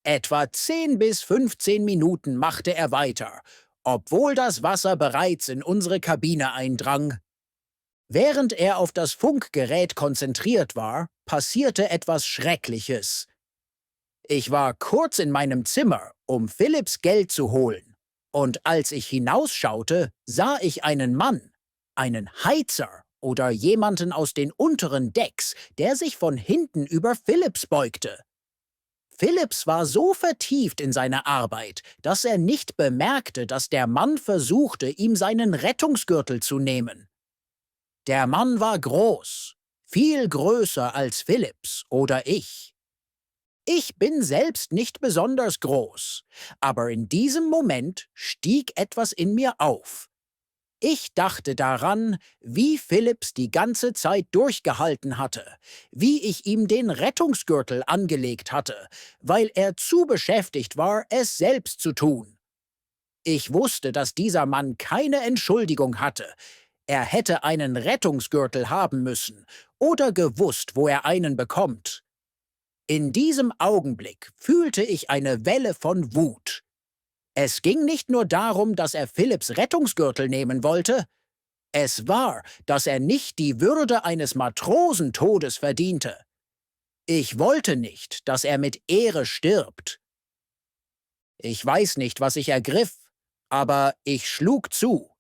Etwa 10 bis 15 Minuten machte er weiter, obwohl das Wasser bereits in unsere Kabine eindrang. Während er auf das Funkgerät konzentriert war, passierte etwas Schreckliches. Ich war kurz in meinem Zimmer, um Phillips Geld zu holen, und als ich hinausschaute, sah ich einen Mann, einen Heizer oder jemanden aus den unteren Decks, der sich von hinten über Phillips beugte. Phillips war so vertieft in seine Arbeit, dass er nicht bemerkte, dass der Mann versuchte, ihm seinen Rettungsgürtel zu nehmen. Der Mann war groß, viel größer als Phillips oder ich. Ich bin selbst nicht besonders groß, aber in diesem Moment stieg etwas in mir auf. Ich dachte daran, wie Phillips die ganze Zeit durchgehalten hatte, wie ich ihm den Rettungsgürtel angelegt hatte, weil er zu beschäftigt war, es selbst zu tun. Ich wusste, dass dieser Mann keine Entschuldigung hatte. Er hätte einen Rettungsgürtel haben müssen oder gewusst, wo er einen bekommt. In diesem Augenblick fühlte ich eine Welle von Wut. Es ging nicht nur darum, dass er Phillips Rettungsgürtel nehmen wollte. Es war, dass er nicht die Würde eines Matrosentodes verdiente. Ich wollte nicht, dass er mit Ehre stirbt. Ich weiß nicht, was ich ergriff, aber ich schlug zu.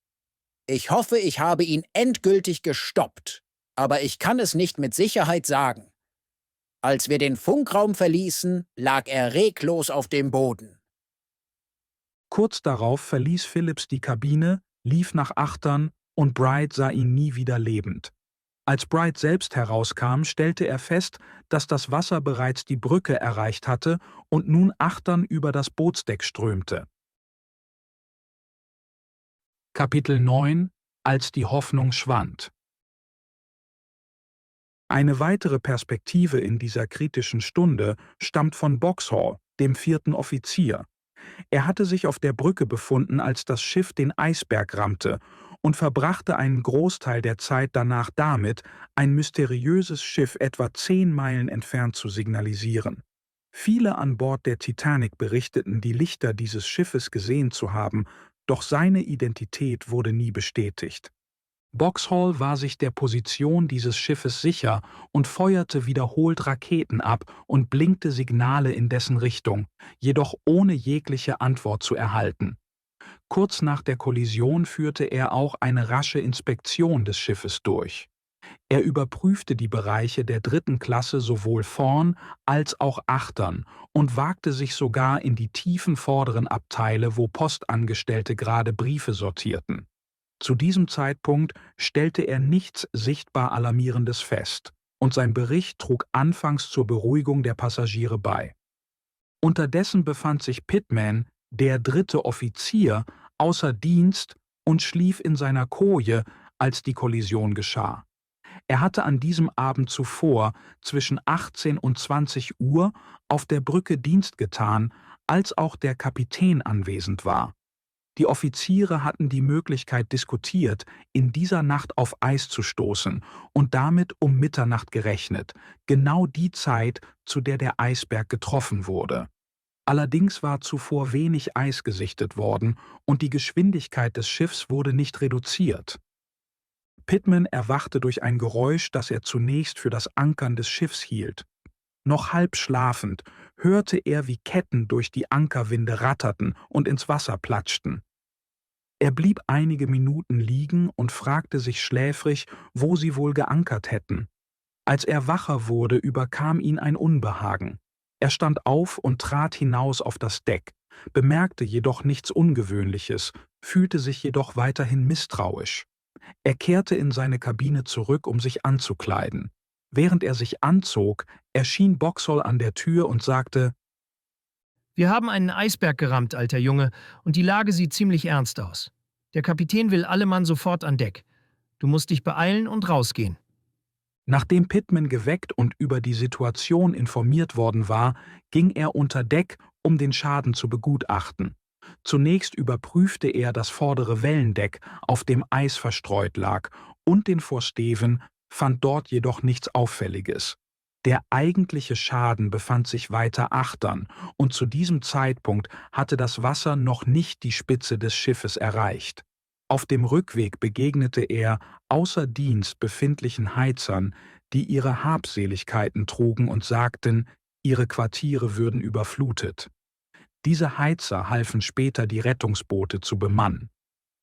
Ich hoffe, ich habe ihn endgültig gestoppt, aber ich kann es nicht mit Sicherheit sagen. Als wir den Funkraum verließen, lag er reglos auf dem Boden. Kurz darauf verließ Phillips die Kabine, lief nach Achtern und Bright sah ihn nie wieder lebend. Als Bright selbst herauskam, stellte er fest, dass das Wasser bereits die Brücke erreicht hatte und nun Achtern über das Bootsdeck strömte. Kapitel 9 – Als die Hoffnung schwand. Eine weitere Perspektive in dieser kritischen Stunde stammt von Boxhall, dem 4. Offizier. Er hatte sich auf der Brücke befunden, als das Schiff den Eisberg rammte und verbrachte einen Großteil der Zeit danach damit, ein mysteriöses Schiff etwa 10 Meilen entfernt zu signalisieren. Viele an Bord der Titanic berichteten, die Lichter dieses Schiffes gesehen zu haben, doch seine Identität wurde nie bestätigt. Boxhall war sich der Position dieses Schiffes sicher und feuerte wiederholt Raketen ab und blinkte Signale in dessen Richtung, jedoch ohne jegliche Antwort zu erhalten. Kurz nach der Kollision führte er auch eine rasche Inspektion des Schiffes durch. Er überprüfte die Bereiche der 3. Klasse sowohl vorn als auch achtern und wagte sich sogar in die tiefen vorderen Abteile, wo Postangestellte gerade Briefe sortierten. Zu diesem Zeitpunkt stellte er nichts sichtbar Alarmierendes fest, und sein Bericht trug anfangs zur Beruhigung der Passagiere bei. Unterdessen befand sich Pittman, der 3. Offizier, außer Dienst und schlief in seiner Koje, als die Kollision geschah. Er hatte an diesem Abend zuvor zwischen 18 und 20 Uhr auf der Brücke Dienst getan, als auch der Kapitän anwesend war. Die Offiziere hatten die Möglichkeit diskutiert, in dieser Nacht auf Eis zu stoßen und damit um Mitternacht gerechnet, genau die Zeit, zu der der Eisberg getroffen wurde. Allerdings war zuvor wenig Eis gesichtet worden und die Geschwindigkeit des Schiffs wurde nicht reduziert. Pittman erwachte durch ein Geräusch, das er zunächst für das Ankern des Schiffs hielt. Noch halb schlafend hörte er, wie Ketten durch die Ankerwinde ratterten und ins Wasser platschten. Er blieb einige Minuten liegen und fragte sich schläfrig, wo sie wohl geankert hätten. Als er wacher wurde, überkam ihn ein Unbehagen. Er stand auf und trat hinaus auf das Deck, bemerkte jedoch nichts Ungewöhnliches, fühlte sich jedoch weiterhin misstrauisch. Er kehrte in seine Kabine zurück, um sich anzukleiden. Während er sich anzog, erschien Boxhall an der Tür und sagte: »Wir haben einen Eisberg gerammt, alter Junge, und die Lage sieht ziemlich ernst aus. Der Kapitän will alle Mann sofort an Deck. Du musst dich beeilen und rausgehen.« Nachdem Pittman geweckt und über die Situation informiert worden war, ging er unter Deck, um den Schaden zu begutachten. Zunächst überprüfte er das vordere Wellendeck, auf dem Eis verstreut lag, und den Vorsteven, fand dort jedoch nichts Auffälliges. Der eigentliche Schaden befand sich weiter achtern, und zu diesem Zeitpunkt hatte das Wasser noch nicht die Spitze des Schiffes erreicht. Auf dem Rückweg begegnete er außer Dienst befindlichen Heizern, die ihre Habseligkeiten trugen und sagten, ihre Quartiere würden überflutet. Diese Heizer halfen später, die Rettungsboote zu bemannen.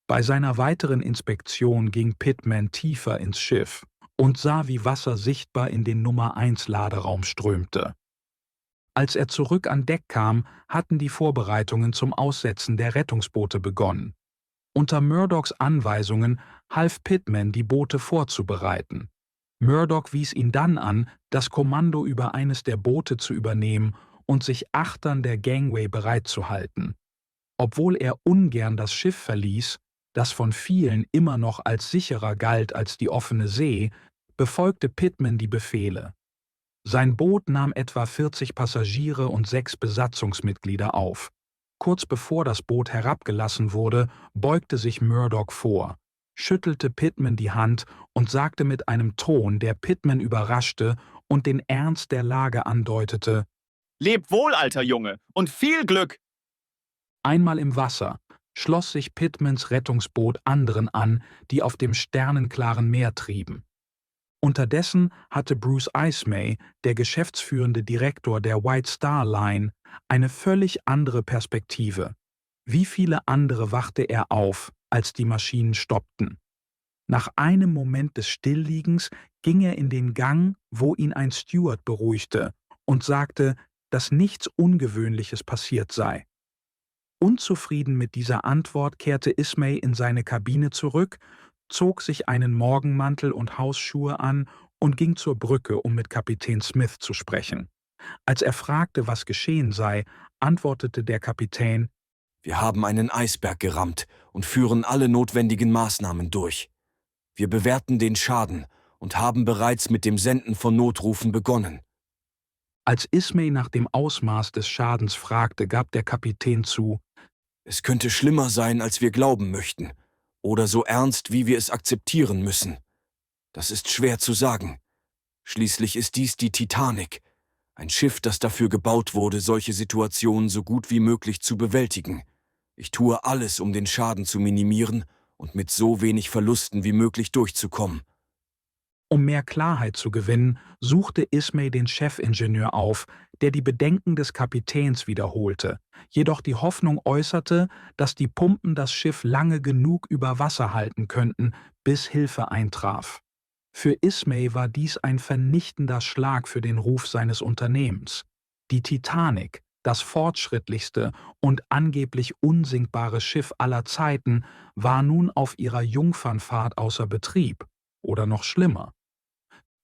Bei seiner weiteren Inspektion ging Pittman tiefer ins Schiff und sah, wie Wasser sichtbar in den Nummer-1-Laderaum strömte. Als er zurück an Deck kam, hatten die Vorbereitungen zum Aussetzen der Rettungsboote begonnen. Unter Murdochs Anweisungen half Pittman, die Boote vorzubereiten. Murdoch wies ihn dann an, das Kommando über eines der Boote zu übernehmen und sich achtern der Gangway bereitzuhalten. Obwohl er ungern das Schiff verließ, das von vielen immer noch als sicherer galt als die offene See, befolgte Pittman die Befehle. Sein Boot nahm etwa 40 Passagiere und 6 Besatzungsmitglieder auf. Kurz bevor das Boot herabgelassen wurde, beugte sich Murdoch vor, schüttelte Pittman die Hand und sagte mit einem Ton, der Pittman überraschte und den Ernst der Lage andeutete: »Leb wohl, alter Junge, und viel Glück!« Einmal im Wasser schloss sich Pittmans Rettungsboot anderen an, die auf dem sternenklaren Meer trieben. Unterdessen hatte Bruce Ismay, der geschäftsführende Direktor der White Star Line, eine völlig andere Perspektive. Wie viele andere wachte er auf, als die Maschinen stoppten. Nach einem Moment des Stillliegens ging er in den Gang, wo ihn ein Steward beruhigte und sagte, dass nichts Ungewöhnliches passiert sei. Unzufrieden mit dieser Antwort kehrte Ismay in seine Kabine zurück, zog sich einen Morgenmantel und Hausschuhe an und ging zur Brücke, um mit Kapitän Smith zu sprechen. Als er fragte, was geschehen sei, antwortete der Kapitän: »Wir haben einen Eisberg gerammt und führen alle notwendigen Maßnahmen durch. Wir bewerten den Schaden und haben bereits mit dem Senden von Notrufen begonnen.« Als Ismay nach dem Ausmaß des Schadens fragte, gab der Kapitän zu: »Es könnte schlimmer sein, als wir glauben möchten, oder so ernst, wie wir es akzeptieren müssen. Das ist schwer zu sagen. Schließlich ist dies die Titanic, ein Schiff, das dafür gebaut wurde, solche Situationen so gut wie möglich zu bewältigen. Ich tue alles, um den Schaden zu minimieren und mit so wenig Verlusten wie möglich durchzukommen.« Um mehr Klarheit zu gewinnen, suchte Ismay den Chefingenieur auf, der die Bedenken des Kapitäns wiederholte, jedoch die Hoffnung äußerte, dass die Pumpen das Schiff lange genug über Wasser halten könnten, bis Hilfe eintraf. Für Ismay war dies ein vernichtender Schlag für den Ruf seines Unternehmens. Die Titanic, das fortschrittlichste und angeblich unsinkbare Schiff aller Zeiten, war nun auf ihrer Jungfernfahrt außer Betrieb, oder noch schlimmer.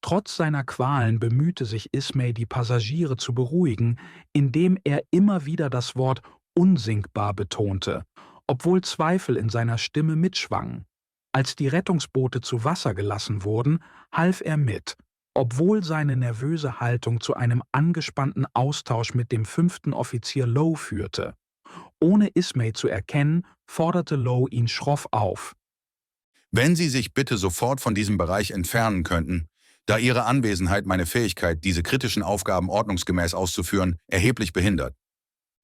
Trotz seiner Qualen bemühte sich Ismay, die Passagiere zu beruhigen, indem er immer wieder das Wort unsinkbar betonte, obwohl Zweifel in seiner Stimme mitschwangen. Als die Rettungsboote zu Wasser gelassen wurden, half er mit, obwohl seine nervöse Haltung zu einem angespannten Austausch mit dem 5. Offizier Lowe führte. Ohne Ismay zu erkennen, forderte Lowe ihn schroff auf. Wenn Sie sich bitte sofort von diesem Bereich entfernen könnten, da Ihre Anwesenheit meine Fähigkeit, diese kritischen Aufgaben ordnungsgemäß auszuführen, erheblich behindert.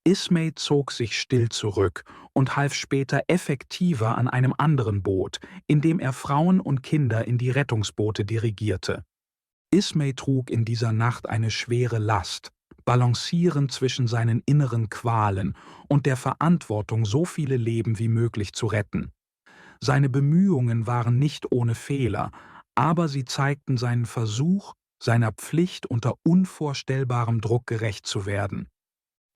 Ismay zog sich still zurück und half später effektiver an einem anderen Boot, in dem er Frauen und Kinder in die Rettungsboote dirigierte. Ismay trug in dieser Nacht eine schwere Last, balancierend zwischen seinen inneren Qualen und der Verantwortung, so viele Leben wie möglich zu retten. Seine Bemühungen waren nicht ohne Fehler, aber sie zeigten seinen Versuch, seiner Pflicht unter unvorstellbarem Druck gerecht zu werden.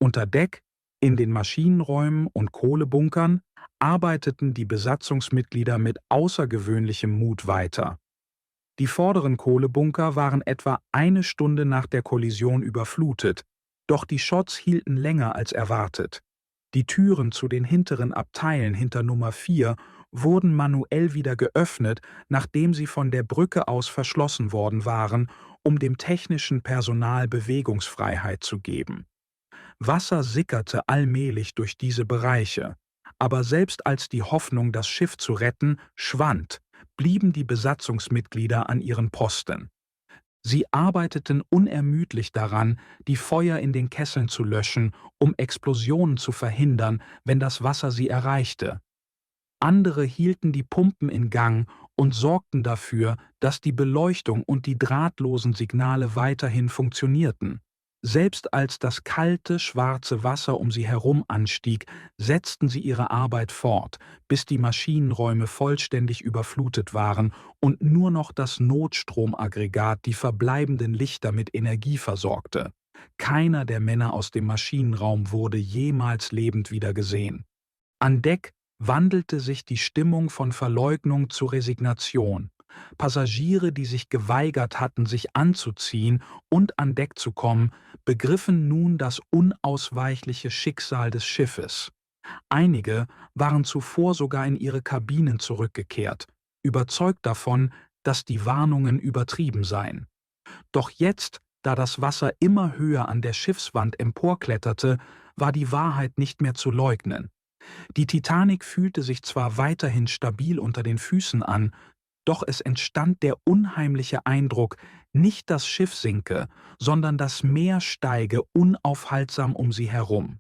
Unter Deck, in den Maschinenräumen und Kohlebunkern, arbeiteten die Besatzungsmitglieder mit außergewöhnlichem Mut weiter. Die vorderen Kohlebunker waren etwa eine Stunde nach der Kollision überflutet, doch die Schotts hielten länger als erwartet. Die Türen zu den hinteren Abteilen hinter Nummer 4 wurden manuell wieder geöffnet, nachdem sie von der Brücke aus verschlossen worden waren, um dem technischen Personal Bewegungsfreiheit zu geben. Wasser sickerte allmählich durch diese Bereiche, aber selbst als die Hoffnung, das Schiff zu retten, schwand, blieben die Besatzungsmitglieder an ihren Posten. Sie arbeiteten unermüdlich daran, die Feuer in den Kesseln zu löschen, um Explosionen zu verhindern, wenn das Wasser sie erreichte. Andere hielten die Pumpen in Gang und sorgten dafür, dass die Beleuchtung und die drahtlosen Signale weiterhin funktionierten. Selbst als das kalte, schwarze Wasser um sie herum anstieg, setzten sie ihre Arbeit fort, bis die Maschinenräume vollständig überflutet waren und nur noch das Notstromaggregat die verbleibenden Lichter mit Energie versorgte. Keiner der Männer aus dem Maschinenraum wurde jemals lebend wieder gesehen. An Deck wandelte sich die Stimmung von Verleugnung zu Resignation. Passagiere, die sich geweigert hatten, sich anzuziehen und an Deck zu kommen, begriffen nun das unausweichliche Schicksal des Schiffes. Einige waren zuvor sogar in ihre Kabinen zurückgekehrt, überzeugt davon, dass die Warnungen übertrieben seien. Doch jetzt, da das Wasser immer höher an der Schiffswand emporkletterte, war die Wahrheit nicht mehr zu leugnen. Die Titanic fühlte sich zwar weiterhin stabil unter den Füßen an, doch es entstand der unheimliche Eindruck, nicht das Schiff sinke, sondern das Meer steige unaufhaltsam um sie herum.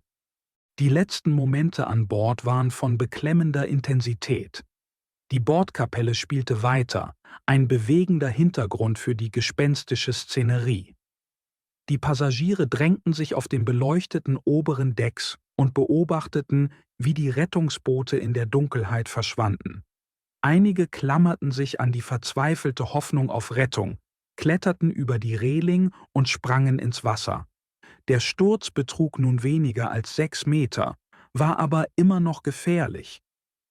Die letzten Momente an Bord waren von beklemmender Intensität. Die Bordkapelle spielte weiter, ein bewegender Hintergrund für die gespenstische Szenerie. Die Passagiere drängten sich auf den beleuchteten oberen Decks und beobachteten, wie die Rettungsboote in der Dunkelheit verschwanden. Einige klammerten sich an die verzweifelte Hoffnung auf Rettung, kletterten über die Reling und sprangen ins Wasser. Der Sturz betrug nun weniger als 6 Meter, war aber immer noch gefährlich.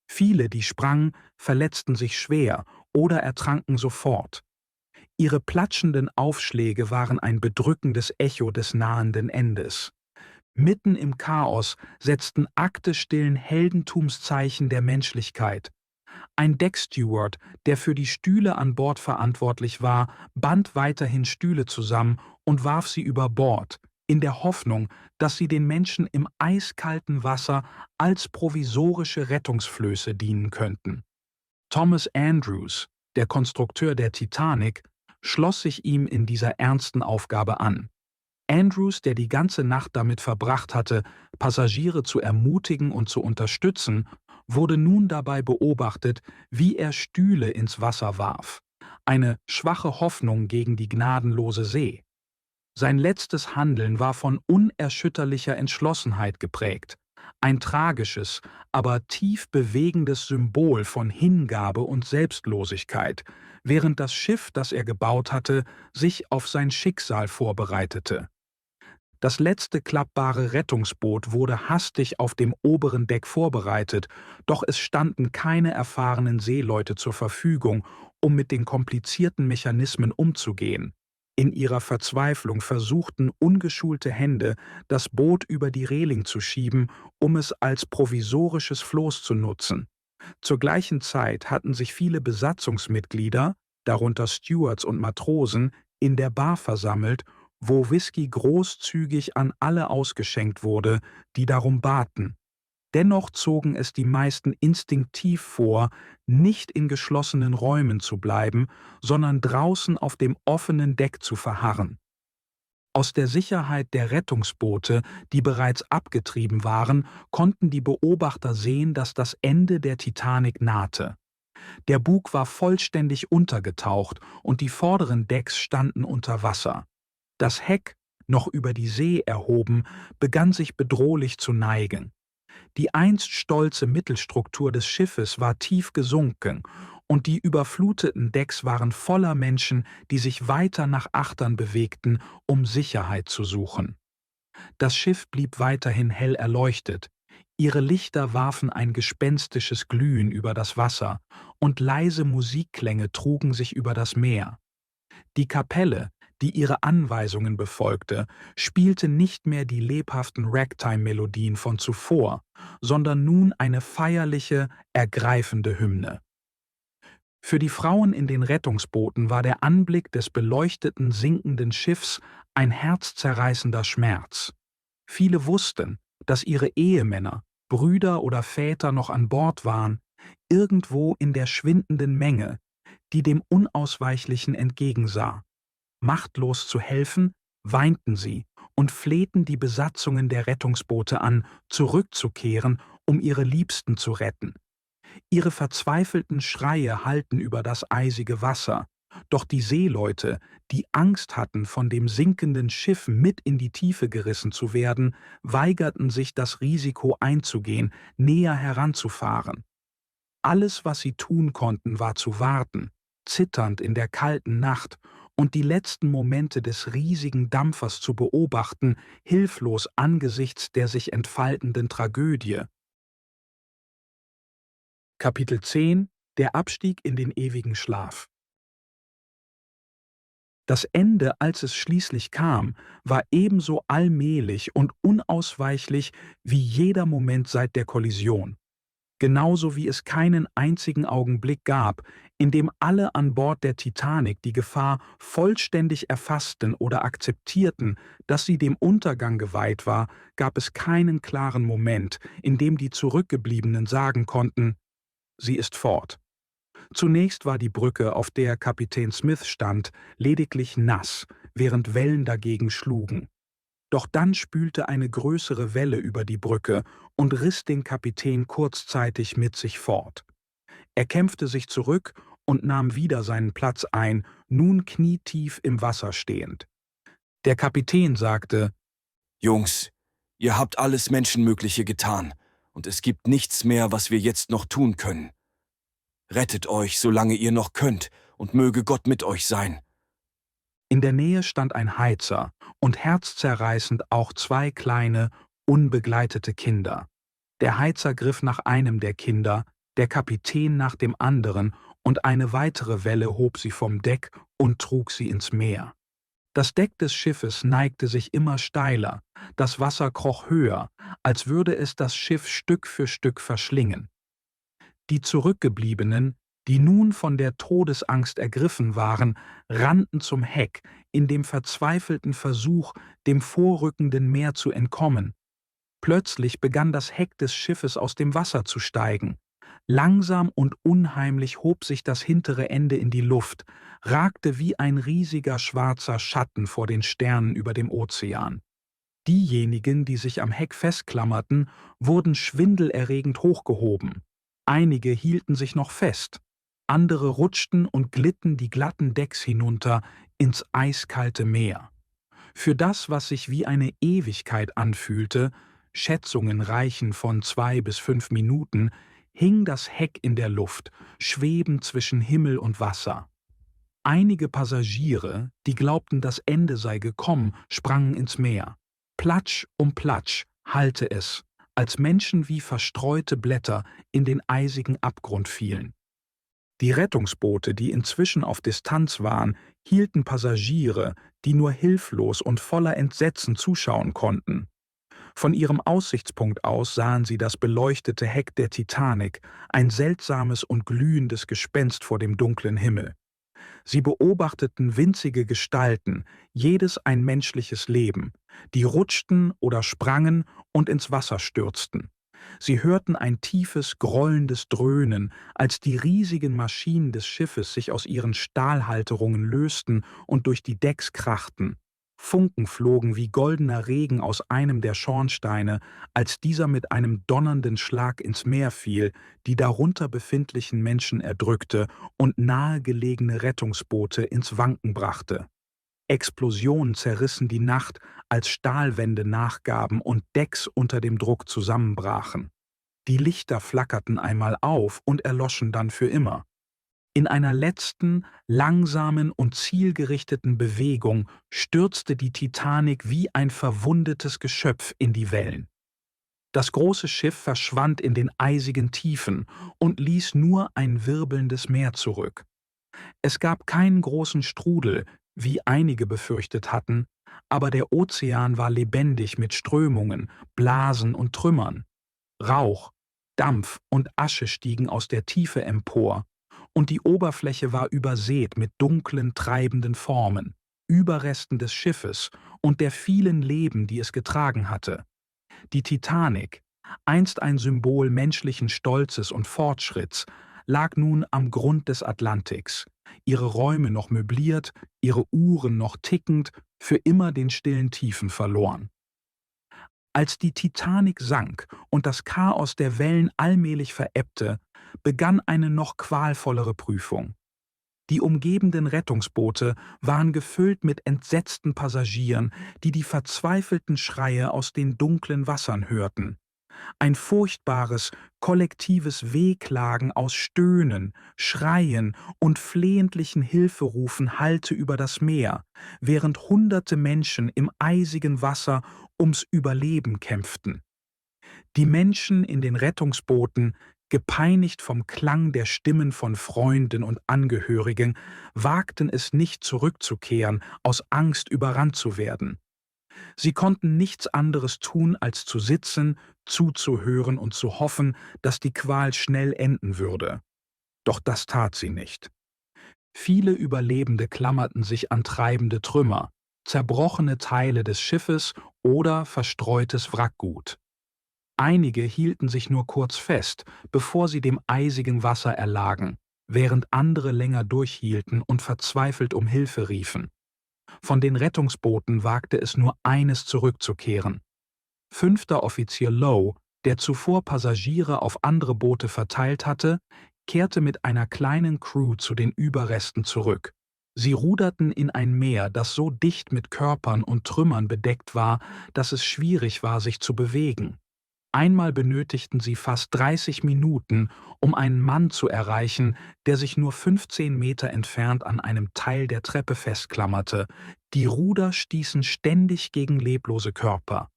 Viele, die sprangen, verletzten sich schwer oder ertranken sofort. Ihre platschenden Aufschläge waren ein bedrückendes Echo des nahenden Endes. Mitten im Chaos setzten aktestillen Heldentumszeichen der Menschlichkeit. Ein Decksteward, der für die Stühle an Bord verantwortlich war, band weiterhin Stühle zusammen und warf sie über Bord, in der Hoffnung, dass sie den Menschen im eiskalten Wasser als provisorische Rettungsflöße dienen könnten. Thomas Andrews, der Konstrukteur der Titanic, schloss sich ihm in dieser ernsten Aufgabe an. Andrews, der die ganze Nacht damit verbracht hatte, Passagiere zu ermutigen und zu unterstützen, wurde nun dabei beobachtet, wie er Stühle ins Wasser warf. Eine schwache Hoffnung gegen die gnadenlose See. Sein letztes Handeln war von unerschütterlicher Entschlossenheit geprägt. Ein tragisches, aber tief bewegendes Symbol von Hingabe und Selbstlosigkeit, während das Schiff, das er gebaut hatte, sich auf sein Schicksal vorbereitete. Das letzte klappbare Rettungsboot wurde hastig auf dem oberen Deck vorbereitet, doch es standen keine erfahrenen Seeleute zur Verfügung, um mit den komplizierten Mechanismen umzugehen. In ihrer Verzweiflung versuchten ungeschulte Hände, das Boot über die Reling zu schieben, um es als provisorisches Floß zu nutzen. Zur gleichen Zeit hatten sich viele Besatzungsmitglieder, darunter Stewards und Matrosen, in der Bar versammelt, wo Whisky großzügig an alle ausgeschenkt wurde, die darum baten. Dennoch zogen es die meisten instinktiv vor, nicht in geschlossenen Räumen zu bleiben, sondern draußen auf dem offenen Deck zu verharren. Aus der Sicherheit der Rettungsboote, die bereits abgetrieben waren, konnten die Beobachter sehen, dass das Ende der Titanic nahte. Der Bug war vollständig untergetaucht und die vorderen Decks standen unter Wasser. Das Heck, noch über die See erhoben, begann sich bedrohlich zu neigen. Die einst stolze Mittelstruktur des Schiffes war tief gesunken und die überfluteten Decks waren voller Menschen, die sich weiter nach Achtern bewegten, um Sicherheit zu suchen. Das Schiff blieb weiterhin hell erleuchtet. Ihre Lichter warfen ein gespenstisches Glühen über das Wasser und leise Musikklänge trugen sich über das Meer. Die Kapelle, die ihre Anweisungen befolgte, spielte nicht mehr die lebhaften Ragtime-Melodien von zuvor, sondern nun eine feierliche, ergreifende Hymne. Für die Frauen in den Rettungsbooten war der Anblick des beleuchteten, sinkenden Schiffs ein herzzerreißender Schmerz. Viele wussten, dass ihre Ehemänner, Brüder oder Väter noch an Bord waren, irgendwo in der schwindenden Menge, die dem Unausweichlichen entgegensah. Machtlos zu helfen, weinten sie und flehten die Besatzungen der Rettungsboote an, zurückzukehren, um ihre Liebsten zu retten. Ihre verzweifelten Schreie hallten über das eisige Wasser, doch die Seeleute, die Angst hatten, von dem sinkenden Schiff mit in die Tiefe gerissen zu werden, weigerten sich, das Risiko einzugehen, näher heranzufahren. Alles, was sie tun konnten, war zu warten, zitternd in der kalten Nacht, und die letzten Momente des riesigen Dampfers zu beobachten, hilflos angesichts der sich entfaltenden Tragödie. Kapitel 10 – Der Abstieg in den ewigen Schlaf. Das Ende, als es schließlich kam, war ebenso allmählich und unausweichlich wie jeder Moment seit der Kollision. Genauso wie es keinen einzigen Augenblick gab, in dem alle an Bord der Titanic die Gefahr vollständig erfassten oder akzeptierten, dass sie dem Untergang geweiht war, gab es keinen klaren Moment, in dem die Zurückgebliebenen sagen konnten: Sie ist fort. Zunächst war die Brücke, auf der Kapitän Smith stand, lediglich nass, während Wellen dagegen schlugen. Doch dann spülte eine größere Welle über die Brücke und riss den Kapitän kurzzeitig mit sich fort. Er kämpfte sich zurück und nahm wieder seinen Platz ein, nun knietief im Wasser stehend. Der Kapitän sagte: »Jungs, ihr habt alles Menschenmögliche getan, und es gibt nichts mehr, was wir jetzt noch tun können. Rettet euch, solange ihr noch könnt, und möge Gott mit euch sein.« In der Nähe stand ein Heizer und herzzerreißend auch zwei kleine, unbegleitete Kinder. Der Heizer griff nach einem der Kinder, der Kapitän nach dem anderen, und eine weitere Welle hob sie vom Deck und trug sie ins Meer. Das Deck des Schiffes neigte sich immer steiler, das Wasser kroch höher, als würde es das Schiff Stück für Stück verschlingen. Die Zurückgebliebenen, die nun von der Todesangst ergriffen waren, rannten zum Heck, in dem verzweifelten Versuch, dem vorrückenden Meer zu entkommen. Plötzlich begann das Heck des Schiffes aus dem Wasser zu steigen. Langsam und unheimlich hob sich das hintere Ende in die Luft, ragte wie ein riesiger schwarzer Schatten vor den Sternen über dem Ozean. Diejenigen, die sich am Heck festklammerten, wurden schwindelerregend hochgehoben. Einige hielten sich noch fest. Andere rutschten und glitten die glatten Decks hinunter ins eiskalte Meer. Für das, was sich wie eine Ewigkeit anfühlte, Schätzungen reichen von 2 bis 5 Minuten, hing das Heck in der Luft, schwebend zwischen Himmel und Wasser. Einige Passagiere, die glaubten, das Ende sei gekommen, sprangen ins Meer. Platsch um Platsch hallte es, als Menschen wie verstreute Blätter in den eisigen Abgrund fielen. Die Rettungsboote, die inzwischen auf Distanz waren, hielten Passagiere, die nur hilflos und voller Entsetzen zuschauen konnten. Von ihrem Aussichtspunkt aus sahen sie das beleuchtete Heck der Titanic, ein seltsames und glühendes Gespenst vor dem dunklen Himmel. Sie beobachteten winzige Gestalten, jedes ein menschliches Leben, die rutschten oder sprangen und ins Wasser stürzten. Sie hörten ein tiefes, grollendes Dröhnen, als die riesigen Maschinen des Schiffes sich aus ihren Stahlhalterungen lösten und durch die Decks krachten. Funken flogen wie goldener Regen aus einem der Schornsteine, als dieser mit einem donnernden Schlag ins Meer fiel, die darunter befindlichen Menschen erdrückte und nahegelegene Rettungsboote ins Wanken brachte. Explosionen zerrissen die Nacht, als Stahlwände nachgaben und Decks unter dem Druck zusammenbrachen. Die Lichter flackerten einmal auf und erloschen dann für immer. In einer letzten, langsamen und zielgerichteten Bewegung stürzte die Titanic wie ein verwundetes Geschöpf in die Wellen. Das große Schiff verschwand in den eisigen Tiefen und ließ nur ein wirbelndes Meer zurück. Es gab keinen großen Strudel, wie einige befürchtet hatten, aber der Ozean war lebendig mit Strömungen, Blasen und Trümmern. Rauch, Dampf und Asche stiegen aus der Tiefe empor, und die Oberfläche war übersät mit dunklen, treibenden Formen, Überresten des Schiffes und der vielen Leben, die es getragen hatte. Die Titanic, einst ein Symbol menschlichen Stolzes und Fortschritts, lag nun am Grund des Atlantiks, ihre Räume noch möbliert, ihre Uhren noch tickend, für immer den stillen Tiefen verloren. Als die Titanic sank und das Chaos der Wellen allmählich verebbte, begann eine noch qualvollere Prüfung. Die umgebenden Rettungsboote waren gefüllt mit entsetzten Passagieren, die die verzweifelten Schreie aus den dunklen Wassern hörten. Ein furchtbares, kollektives Wehklagen aus Stöhnen, Schreien und flehentlichen Hilferufen hallte über das Meer, während hunderte Menschen im eisigen Wasser ums Überleben kämpften. Die Menschen in den Rettungsbooten, gepeinigt vom Klang der Stimmen von Freunden und Angehörigen, wagten es nicht zurückzukehren, aus Angst überrannt zu werden. Sie konnten nichts anderes tun, als zu sitzen, zuzuhören und zu hoffen, dass die Qual schnell enden würde. Doch das tat sie nicht. Viele Überlebende klammerten sich an treibende Trümmer, zerbrochene Teile des Schiffes oder verstreutes Wrackgut. Einige hielten sich nur kurz fest, bevor sie dem eisigen Wasser erlagen, während andere länger durchhielten und verzweifelt um Hilfe riefen. Von den Rettungsbooten wagte es nur eines zurückzukehren. 5. Offizier Lowe, der zuvor Passagiere auf andere Boote verteilt hatte, kehrte mit einer kleinen Crew zu den Überresten zurück. Sie ruderten in ein Meer, das so dicht mit Körpern und Trümmern bedeckt war, dass es schwierig war, sich zu bewegen. Einmal benötigten sie fast 30 Minuten, um einen Mann zu erreichen, der sich nur 15 Meter entfernt an einem Teil der Treppe festklammerte. Die Ruder stießen ständig gegen leblose Körper.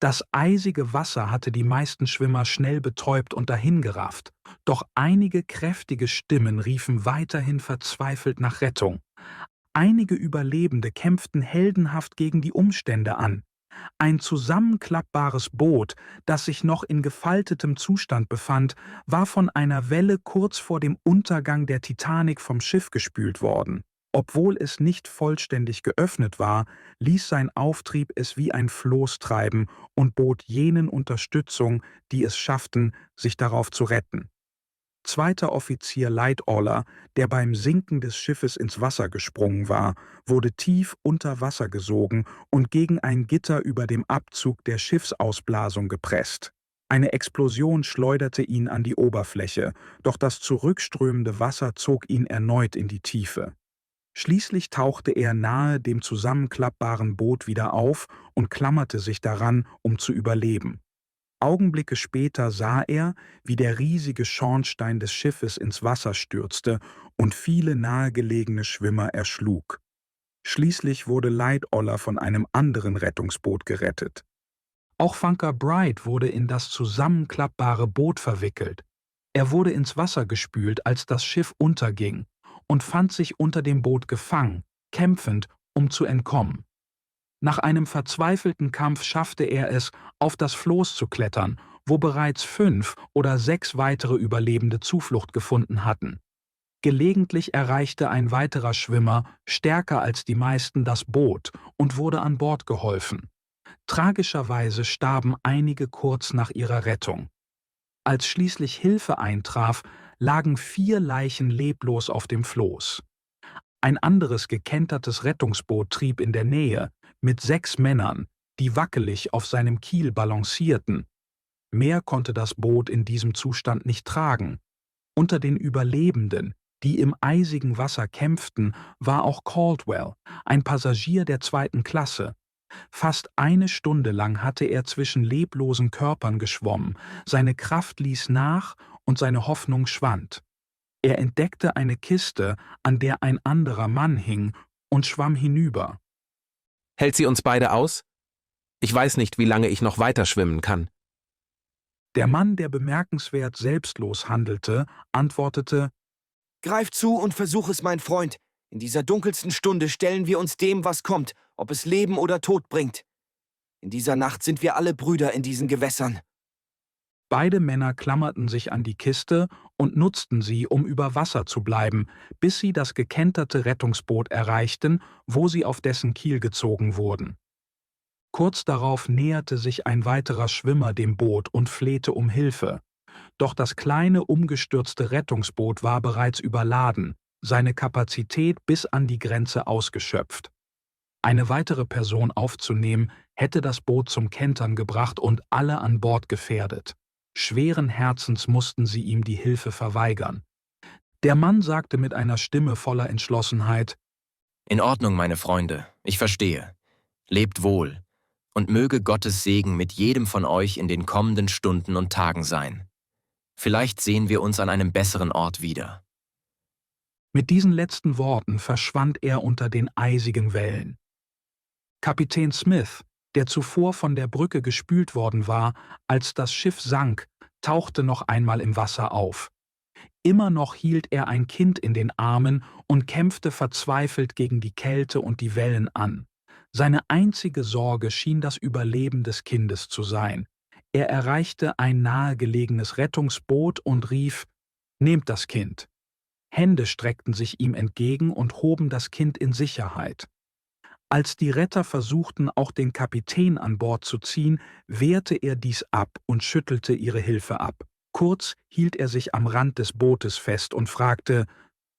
Das eisige Wasser hatte die meisten Schwimmer schnell betäubt und dahingerafft, doch einige kräftige Stimmen riefen weiterhin verzweifelt nach Rettung. Einige Überlebende kämpften heldenhaft gegen die Umstände an. Ein zusammenklappbares Boot, das sich noch in gefaltetem Zustand befand, war von einer Welle kurz vor dem Untergang der Titanic vom Schiff gespült worden. Obwohl es nicht vollständig geöffnet war, ließ sein Auftrieb es wie ein Floß treiben und bot jenen Unterstützung, die es schafften, sich darauf zu retten. 2. Offizier Lightoller, der beim Sinken des Schiffes ins Wasser gesprungen war, wurde tief unter Wasser gesogen und gegen ein Gitter über dem Abzug der Schiffsausblasung gepresst. Eine Explosion schleuderte ihn an die Oberfläche, doch das zurückströmende Wasser zog ihn erneut in die Tiefe. Schließlich tauchte er nahe dem zusammenklappbaren Boot wieder auf und klammerte sich daran, um zu überleben. Augenblicke später sah er, wie der riesige Schornstein des Schiffes ins Wasser stürzte und viele nahegelegene Schwimmer erschlug. Schließlich wurde Lightoller von einem anderen Rettungsboot gerettet. Auch Funker Bright wurde in das zusammenklappbare Boot verwickelt. Er wurde ins Wasser gespült, als das Schiff unterging, und fand sich unter dem Boot gefangen, kämpfend, um zu entkommen. Nach einem verzweifelten Kampf schaffte er es, auf das Floß zu klettern, wo bereits 5 oder 6 weitere Überlebende Zuflucht gefunden hatten. Gelegentlich erreichte ein weiterer Schwimmer, stärker als die meisten, das Boot und wurde an Bord geholfen. Tragischerweise starben einige kurz nach ihrer Rettung. Als schließlich Hilfe eintraf, lagen 4 Leichen leblos auf dem Floß. Ein anderes gekentertes Rettungsboot trieb in der Nähe mit 6 Männern, die wackelig auf seinem Kiel balancierten. Mehr konnte das Boot in diesem Zustand nicht tragen. Unter den Überlebenden, die im eisigen Wasser kämpften, war auch Caldwell, ein Passagier der 2. Klasse. Fast 1 Stunde lang hatte er zwischen leblosen Körpern geschwommen, seine Kraft ließ nach und seine Hoffnung schwand. Er entdeckte eine Kiste, an der ein anderer Mann hing, und schwamm hinüber. Hält sie uns beide aus? Ich weiß nicht, wie lange ich noch weiter schwimmen kann. Der Mann, der bemerkenswert selbstlos handelte, antwortete: Greif zu und versuch es, mein Freund. In dieser dunkelsten Stunde stellen wir uns dem, was kommt, ob es Leben oder Tod bringt. In dieser Nacht sind wir alle Brüder in diesen Gewässern. Beide Männer klammerten sich an die Kiste und nutzten sie, um über Wasser zu bleiben, bis sie das gekenterte Rettungsboot erreichten, wo sie auf dessen Kiel gezogen wurden. Kurz darauf näherte sich ein weiterer Schwimmer dem Boot und flehte um Hilfe. Doch das kleine, umgestürzte Rettungsboot war bereits überladen, seine Kapazität bis an die Grenze ausgeschöpft. Eine weitere Person aufzunehmen, hätte das Boot zum Kentern gebracht und alle an Bord gefährdet. Schweren Herzens mussten sie ihm die Hilfe verweigern. Der Mann sagte mit einer Stimme voller Entschlossenheit: In Ordnung, meine Freunde, ich verstehe. Lebt wohl und möge Gottes Segen mit jedem von euch in den kommenden Stunden und Tagen sein. Vielleicht sehen wir uns an einem besseren Ort wieder. Mit diesen letzten Worten verschwand er unter den eisigen Wellen. Kapitän Smith, der zuvor von der Brücke gespült worden war, als das Schiff sank, tauchte noch einmal im Wasser auf. Immer noch hielt er ein Kind in den Armen und kämpfte verzweifelt gegen die Kälte und die Wellen an. Seine einzige Sorge schien das Überleben des Kindes zu sein. Er erreichte ein nahegelegenes Rettungsboot und rief: »Nehmt das Kind!« Hände streckten sich ihm entgegen und hoben das Kind in Sicherheit. Als die Retter versuchten, auch den Kapitän an Bord zu ziehen, wehrte er dies ab und schüttelte ihre Hilfe ab. Kurz hielt er sich am Rand des Bootes fest und fragte: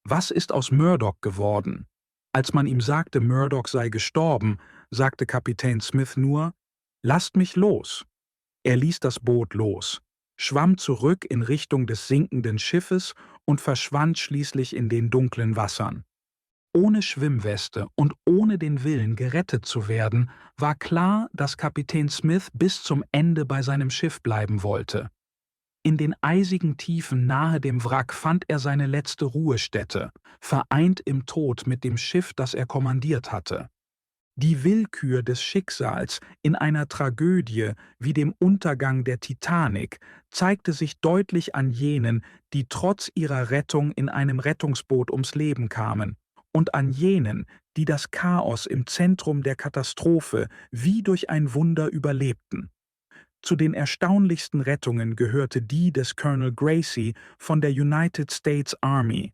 »Was ist aus Murdoch geworden?« Als man ihm sagte, Murdoch sei gestorben, sagte Kapitän Smith nur: »Lasst mich los!« Er ließ das Boot los, schwamm zurück in Richtung des sinkenden Schiffes und verschwand schließlich in den dunklen Wassern. Ohne Schwimmweste und ohne den Willen, gerettet zu werden, war klar, dass Kapitän Smith bis zum Ende bei seinem Schiff bleiben wollte. In den eisigen Tiefen nahe dem Wrack fand er seine letzte Ruhestätte, vereint im Tod mit dem Schiff, das er kommandiert hatte. Die Willkür des Schicksals in einer Tragödie wie dem Untergang der Titanic zeigte sich deutlich an jenen, die trotz ihrer Rettung in einem Rettungsboot ums Leben kamen, und an jenen, die das Chaos im Zentrum der Katastrophe wie durch ein Wunder überlebten. Zu den erstaunlichsten Rettungen gehörte die des Colonel Gracie von der United States Army.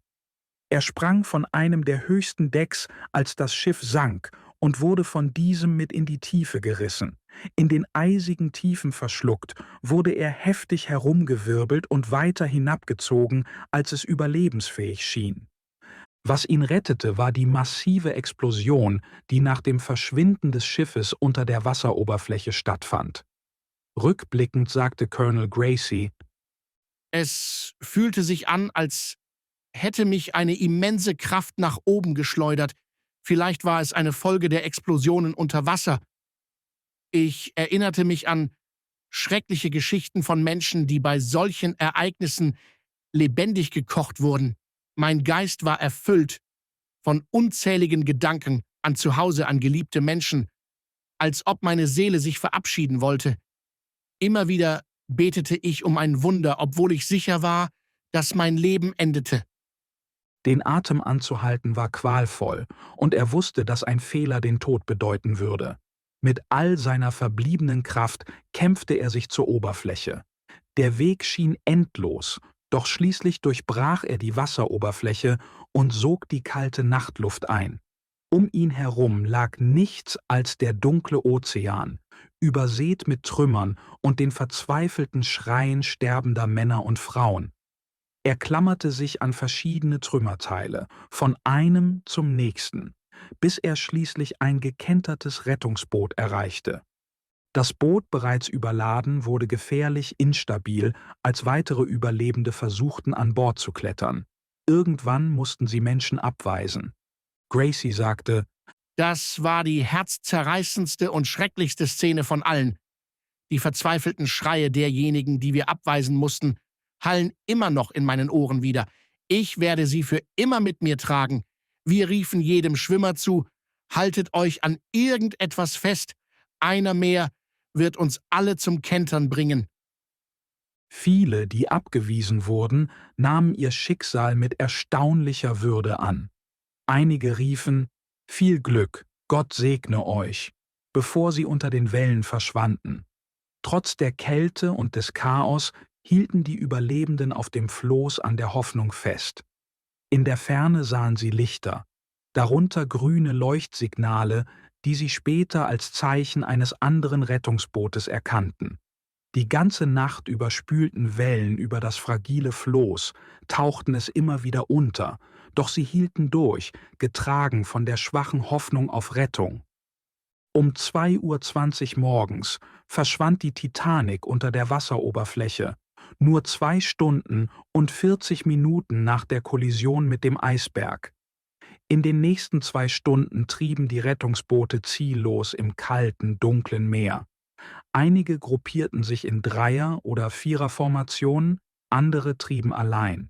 Er sprang von einem der höchsten Decks, als das Schiff sank, und wurde von diesem mit in die Tiefe gerissen. In den eisigen Tiefen verschluckt, wurde er heftig herumgewirbelt und weiter hinabgezogen, als es überlebensfähig schien. Was ihn rettete, war die massive Explosion, die nach dem Verschwinden des Schiffes unter der Wasseroberfläche stattfand. Rückblickend sagte Colonel Gracie: Es fühlte sich an, als hätte mich eine immense Kraft nach oben geschleudert. Vielleicht war es eine Folge der Explosionen unter Wasser. Ich erinnerte mich an schreckliche Geschichten von Menschen, die bei solchen Ereignissen lebendig gekocht wurden. Mein Geist war erfüllt von unzähligen Gedanken an Zuhause, an geliebte Menschen, als ob meine Seele sich verabschieden wollte. Immer wieder betete ich um ein Wunder, obwohl ich sicher war, dass mein Leben endete. Den Atem anzuhalten war qualvoll, und er wusste, dass ein Fehler den Tod bedeuten würde. Mit all seiner verbliebenen Kraft kämpfte er sich zur Oberfläche. Der Weg schien endlos, doch schließlich durchbrach er die Wasseroberfläche und sog die kalte Nachtluft ein. Um ihn herum lag nichts als der dunkle Ozean, übersät mit Trümmern und den verzweifelten Schreien sterbender Männer und Frauen. Er klammerte sich an verschiedene Trümmerteile, von einem zum nächsten, bis er schließlich ein gekentertes Rettungsboot erreichte. Das Boot, bereits überladen, wurde gefährlich instabil, als weitere Überlebende versuchten, an Bord zu klettern. Irgendwann mussten sie Menschen abweisen. Gracie sagte: Das war die herzzerreißendste und schrecklichste Szene von allen. Die verzweifelten Schreie derjenigen, die wir abweisen mussten, hallen immer noch in meinen Ohren wieder. Ich werde sie für immer mit mir tragen. Wir riefen jedem Schwimmer zu: Haltet euch an irgendetwas fest. Einer mehr wird uns alle zum Kentern bringen. Viele, die abgewiesen wurden, nahmen ihr Schicksal mit erstaunlicher Würde an. Einige riefen: Viel Glück, Gott segne euch, bevor sie unter den Wellen verschwanden. Trotz der Kälte und des Chaos hielten die Überlebenden auf dem Floß an der Hoffnung fest. In der Ferne sahen sie Lichter, darunter grüne Leuchtsignale, die sie später als Zeichen eines anderen Rettungsbootes erkannten. Die ganze Nacht über spülten Wellen über das fragile Floß, tauchten es immer wieder unter, doch sie hielten durch, getragen von der schwachen Hoffnung auf Rettung. Um 2:20 Uhr morgens verschwand die Titanic unter der Wasseroberfläche, nur 2 Stunden und 40 Minuten nach der Kollision mit dem Eisberg. In den nächsten 2 Stunden trieben die Rettungsboote ziellos im kalten, dunklen Meer. Einige gruppierten sich in Dreier- oder Viererformationen, andere trieben allein.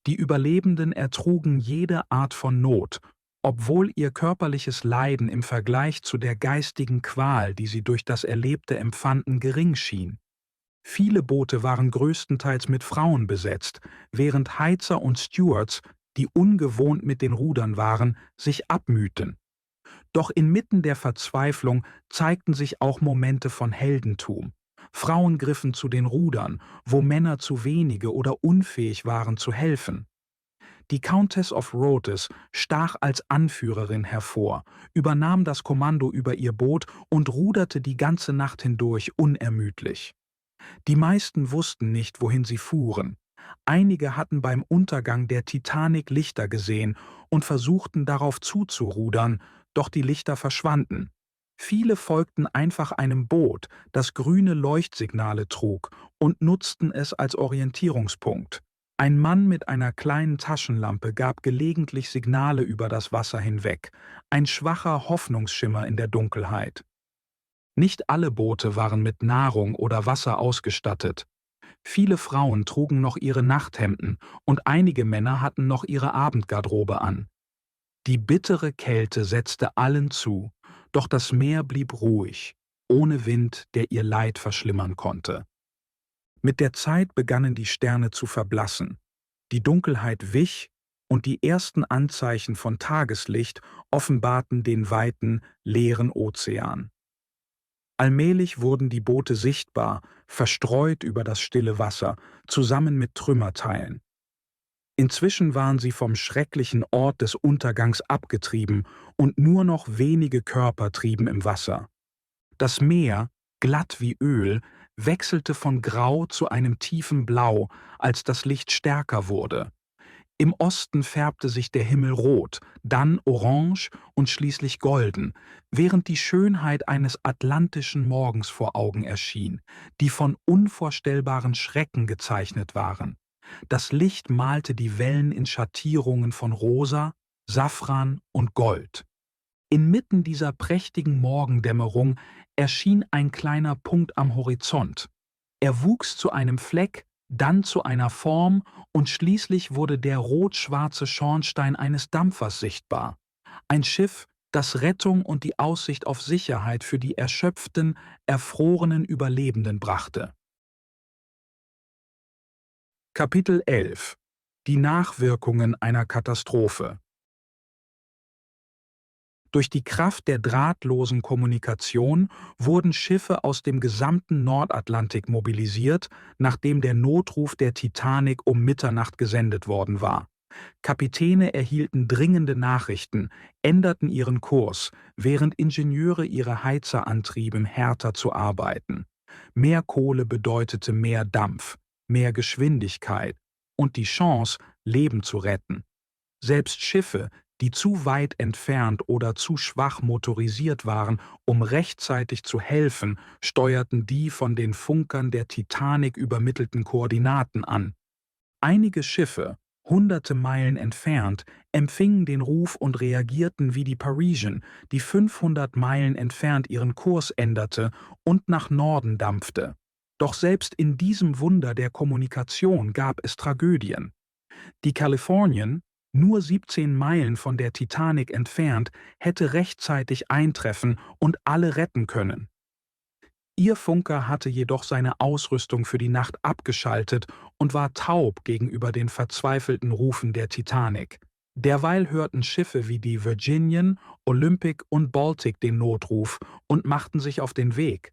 Die Überlebenden ertrugen jede Art von Not, obwohl ihr körperliches Leiden im Vergleich zu der geistigen Qual, die sie durch das Erlebte empfanden, gering schien. Viele Boote waren größtenteils mit Frauen besetzt, während Heizer und Stewards, die ungewohnt mit den Rudern waren, sich abmühten. Doch inmitten der Verzweiflung zeigten sich auch Momente von Heldentum. Frauen griffen zu den Rudern, wo Männer zu wenige oder unfähig waren zu helfen. Die Countess of Rhodes stach als Anführerin hervor, übernahm das Kommando über ihr Boot und ruderte die ganze Nacht hindurch unermüdlich. Die meisten wussten nicht, wohin sie fuhren. Einige hatten beim Untergang der Titanic Lichter gesehen und versuchten darauf zuzurudern, doch die Lichter verschwanden. Viele folgten einfach einem Boot, das grüne Leuchtsignale trug, und nutzten es als Orientierungspunkt. Ein Mann mit einer kleinen Taschenlampe gab gelegentlich Signale über das Wasser hinweg, ein schwacher Hoffnungsschimmer in der Dunkelheit. Nicht alle Boote waren mit Nahrung oder Wasser ausgestattet. Viele Frauen trugen noch ihre Nachthemden und einige Männer hatten noch ihre Abendgarderobe an. Die bittere Kälte setzte allen zu, doch das Meer blieb ruhig, ohne Wind, der ihr Leid verschlimmern konnte. Mit der Zeit begannen die Sterne zu verblassen. Die Dunkelheit wich und die ersten Anzeichen von Tageslicht offenbarten den weiten, leeren Ozean. Allmählich wurden die Boote sichtbar, verstreut über das stille Wasser, zusammen mit Trümmerteilen. Inzwischen waren sie vom schrecklichen Ort des Untergangs abgetrieben und nur noch wenige Körper trieben im Wasser. Das Meer, glatt wie Öl, wechselte von Grau zu einem tiefen Blau, als das Licht stärker wurde. Im Osten färbte sich der Himmel rot, dann orange und schließlich golden, während die Schönheit eines atlantischen Morgens vor Augen erschien, die von unvorstellbaren Schrecken gezeichnet waren. Das Licht malte die Wellen in Schattierungen von Rosa, Safran und Gold. Inmitten dieser prächtigen Morgendämmerung erschien ein kleiner Punkt am Horizont. Er wuchs zu einem Fleck, dann zu einer Form und schließlich wurde der rot-schwarze Schornstein eines Dampfers sichtbar. Ein Schiff, das Rettung und die Aussicht auf Sicherheit für die erschöpften, erfrorenen Überlebenden brachte. Kapitel 11 – Die Nachwirkungen einer Katastrophe. Durch die Kraft der drahtlosen Kommunikation wurden Schiffe aus dem gesamten Nordatlantik mobilisiert, nachdem der Notruf der Titanic um Mitternacht gesendet worden war. Kapitäne erhielten dringende Nachrichten, änderten ihren Kurs, während Ingenieure ihre Heizer antrieben, härter zu arbeiten. Mehr Kohle bedeutete mehr Dampf, mehr Geschwindigkeit und die Chance, Leben zu retten. Selbst Schiffe, die zu weit entfernt oder zu schwach motorisiert waren, um rechtzeitig zu helfen, steuerten die von den Funkern der Titanic übermittelten Koordinaten an. Einige Schiffe, hunderte Meilen entfernt, empfingen den Ruf und reagierten wie die Parisian, die 500 Meilen entfernt ihren Kurs änderte und nach Norden dampfte. Doch selbst in diesem Wunder der Kommunikation gab es Tragödien. Die Californian, nur 17 Meilen von der Titanic entfernt, hätte rechtzeitig eintreffen und alle retten können. Ihr Funker hatte jedoch seine Ausrüstung für die Nacht abgeschaltet und war taub gegenüber den verzweifelten Rufen der Titanic. Derweil hörten Schiffe wie die Virginian, Olympic und Baltic den Notruf und machten sich auf den Weg.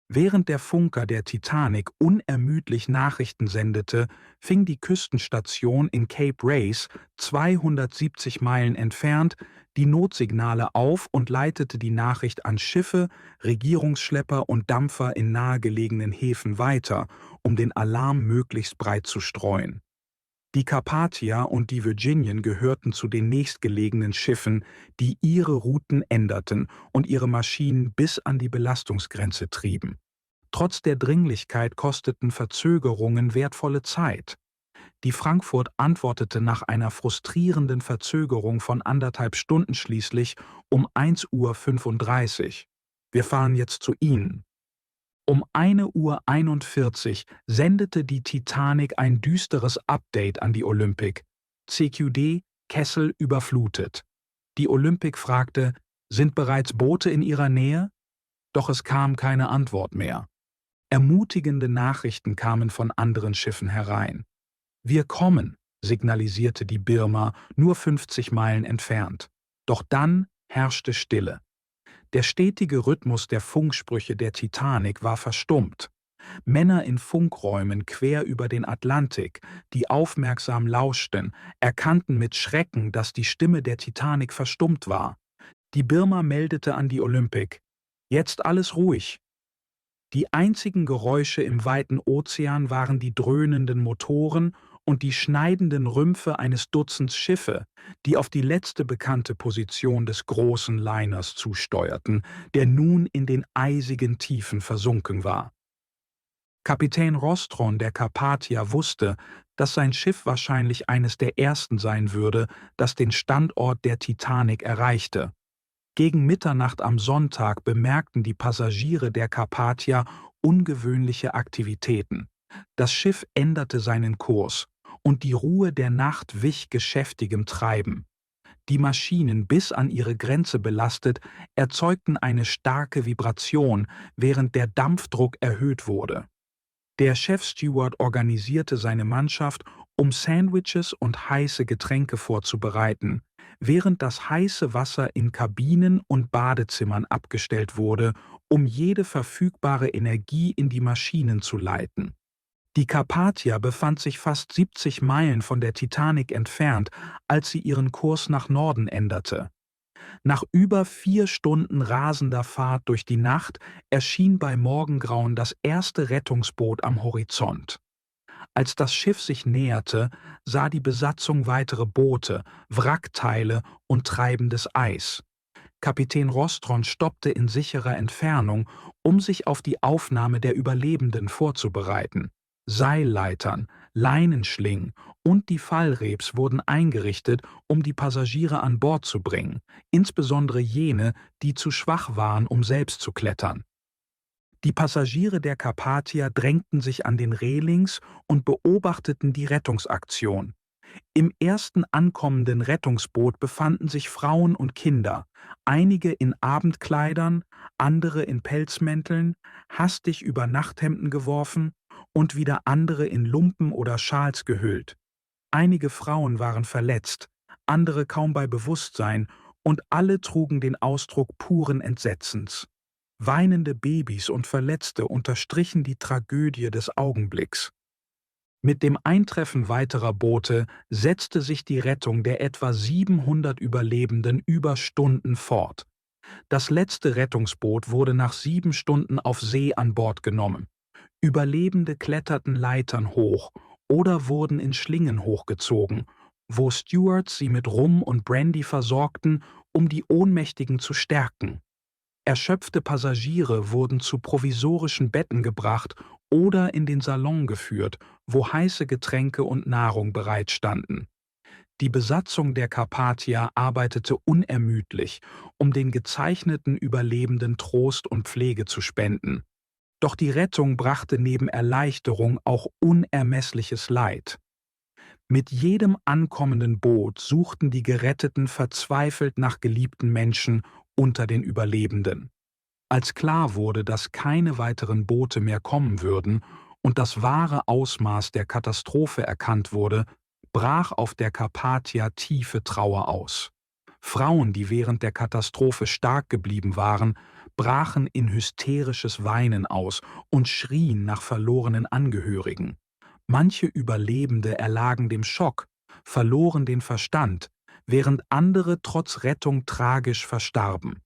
Während der Funker der Titanic unermüdlich Nachrichten sendete, fing die Küstenstation in Cape Race, 270 Meilen entfernt, die Notsignale auf und leitete die Nachricht an Schiffe, Regierungsschlepper und Dampfer in nahegelegenen Häfen weiter, um den Alarm möglichst breit zu streuen. Die Carpathia und die Virginian gehörten zu den nächstgelegenen Schiffen, die ihre Routen änderten und ihre Maschinen bis an die Belastungsgrenze trieben. Trotz der Dringlichkeit kosteten Verzögerungen wertvolle Zeit. Die Frankfurt antwortete nach einer frustrierenden Verzögerung von 1,5 Stunden schließlich um 1:35 Uhr. Wir fahren jetzt zu Ihnen. Um 1:41 Uhr sendete die Titanic ein düsteres Update an die Olympic. CQD, Kessel überflutet. Die Olympic fragte, sind bereits Boote in ihrer Nähe? Doch es kam keine Antwort mehr. Ermutigende Nachrichten kamen von anderen Schiffen herein. Wir kommen, signalisierte die Birma, nur 50 Meilen entfernt. Doch dann herrschte Stille. Der stetige Rhythmus der Funksprüche der Titanic war verstummt. Männer in Funkräumen quer über den Atlantik, die aufmerksam lauschten, erkannten mit Schrecken, dass die Stimme der Titanic verstummt war. Die Birma meldete an die Olympic: Jetzt alles ruhig. Die einzigen Geräusche im weiten Ozean waren die dröhnenden Motoren und die schneidenden Rümpfe eines Dutzends Schiffe, die auf die letzte bekannte Position des großen Liners zusteuerten, der nun in den eisigen Tiefen versunken war. Kapitän Rostron der Carpathia wusste, dass sein Schiff wahrscheinlich eines der ersten sein würde, das den Standort der Titanic erreichte. Gegen Mitternacht am Sonntag bemerkten die Passagiere der Carpathia ungewöhnliche Aktivitäten. Das Schiff änderte seinen Kurs und die Ruhe der Nacht wich geschäftigem Treiben. Die Maschinen, bis an ihre Grenze belastet, erzeugten eine starke Vibration, während der Dampfdruck erhöht wurde. Der Chefsteward organisierte seine Mannschaft, um Sandwiches und heiße Getränke vorzubereiten, während das heiße Wasser in Kabinen und Badezimmern abgestellt wurde, um jede verfügbare Energie in die Maschinen zu leiten. Die Carpathia befand sich fast 70 Meilen von der Titanic entfernt, als sie ihren Kurs nach Norden änderte. Nach über 4 Stunden rasender Fahrt durch die Nacht erschien bei Morgengrauen das erste Rettungsboot am Horizont. Als das Schiff sich näherte, sah die Besatzung weitere Boote, Wrackteile und treibendes Eis. Kapitän Rostron stoppte in sicherer Entfernung, um sich auf die Aufnahme der Überlebenden vorzubereiten. Seilleitern, Leinenschlingen und die Fallrebs wurden eingerichtet, um die Passagiere an Bord zu bringen, insbesondere jene, die zu schwach waren, um selbst zu klettern. Die Passagiere der Carpathia drängten sich an den Relings und beobachteten die Rettungsaktion. Im ersten ankommenden Rettungsboot befanden sich Frauen und Kinder, einige in Abendkleidern, andere in Pelzmänteln, hastig über Nachthemden geworfen und wieder andere in Lumpen oder Schals gehüllt. Einige Frauen waren verletzt, andere kaum bei Bewusstsein und alle trugen den Ausdruck puren Entsetzens. Weinende Babys und Verletzte unterstrichen die Tragödie des Augenblicks. Mit dem Eintreffen weiterer Boote setzte sich die Rettung der etwa 700 Überlebenden über Stunden fort. Das letzte Rettungsboot wurde nach 7 Stunden auf See an Bord genommen. Überlebende kletterten Leitern hoch oder wurden in Schlingen hochgezogen, wo Stewards sie mit Rum und Brandy versorgten, um die Ohnmächtigen zu stärken. Erschöpfte Passagiere wurden zu provisorischen Betten gebracht oder in den Salon geführt, wo heiße Getränke und Nahrung bereitstanden. Die Besatzung der Carpathia arbeitete unermüdlich, um den gezeichneten Überlebenden Trost und Pflege zu spenden. Doch die Rettung brachte neben Erleichterung auch unermessliches Leid. Mit jedem ankommenden Boot suchten die Geretteten verzweifelt nach geliebten Menschen unter den Überlebenden. Als klar wurde, dass keine weiteren Boote mehr kommen würden und das wahre Ausmaß der Katastrophe erkannt wurde, brach auf der Carpathia tiefe Trauer aus. Frauen, die während der Katastrophe stark geblieben waren, brachen in hysterisches Weinen aus und schrien nach verlorenen Angehörigen. Manche Überlebende erlagen dem Schock, verloren den Verstand, während andere trotz Rettung tragisch verstarben.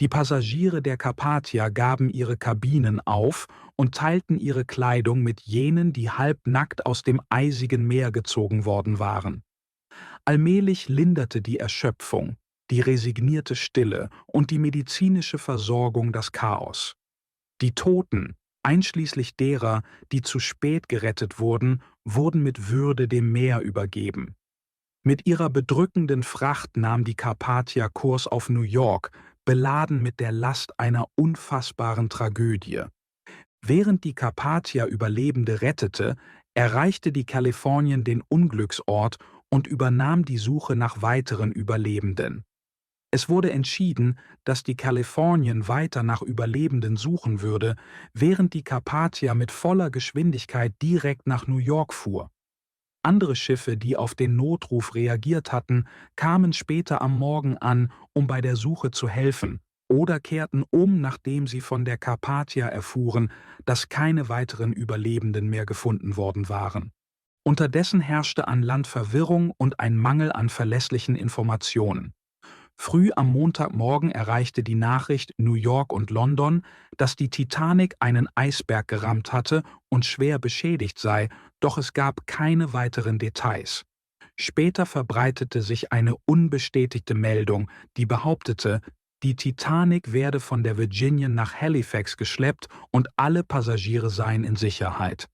Die Passagiere der Carpathia gaben ihre Kabinen auf und teilten ihre Kleidung mit jenen, die halbnackt aus dem eisigen Meer gezogen worden waren. Allmählich linderte die Erschöpfung, die resignierte Stille und die medizinische Versorgung das Chaos. Die Toten, einschließlich derer, die zu spät gerettet wurden, wurden mit Würde dem Meer übergeben. Mit ihrer bedrückenden Fracht nahm die Carpathia Kurs auf New York, beladen mit der Last einer unfassbaren Tragödie. Während die Carpathia Überlebende rettete, erreichte die Californian den Unglücksort und übernahm die Suche nach weiteren Überlebenden. Es wurde entschieden, dass die Californian weiter nach Überlebenden suchen würde, während die Carpathia mit voller Geschwindigkeit direkt nach New York fuhr. Andere Schiffe, die auf den Notruf reagiert hatten, kamen später am Morgen an, um bei der Suche zu helfen, oder kehrten um, nachdem sie von der Carpathia erfuhren, dass keine weiteren Überlebenden mehr gefunden worden waren. Unterdessen herrschte an Land Verwirrung und ein Mangel an verlässlichen Informationen. Früh am Montagmorgen erreichte die Nachricht New York und London, dass die Titanic einen Eisberg gerammt hatte und schwer beschädigt sei, doch es gab keine weiteren Details. Später verbreitete sich eine unbestätigte Meldung, die behauptete, die Titanic werde von der Virginian nach Halifax geschleppt und alle Passagiere seien in Sicherheit.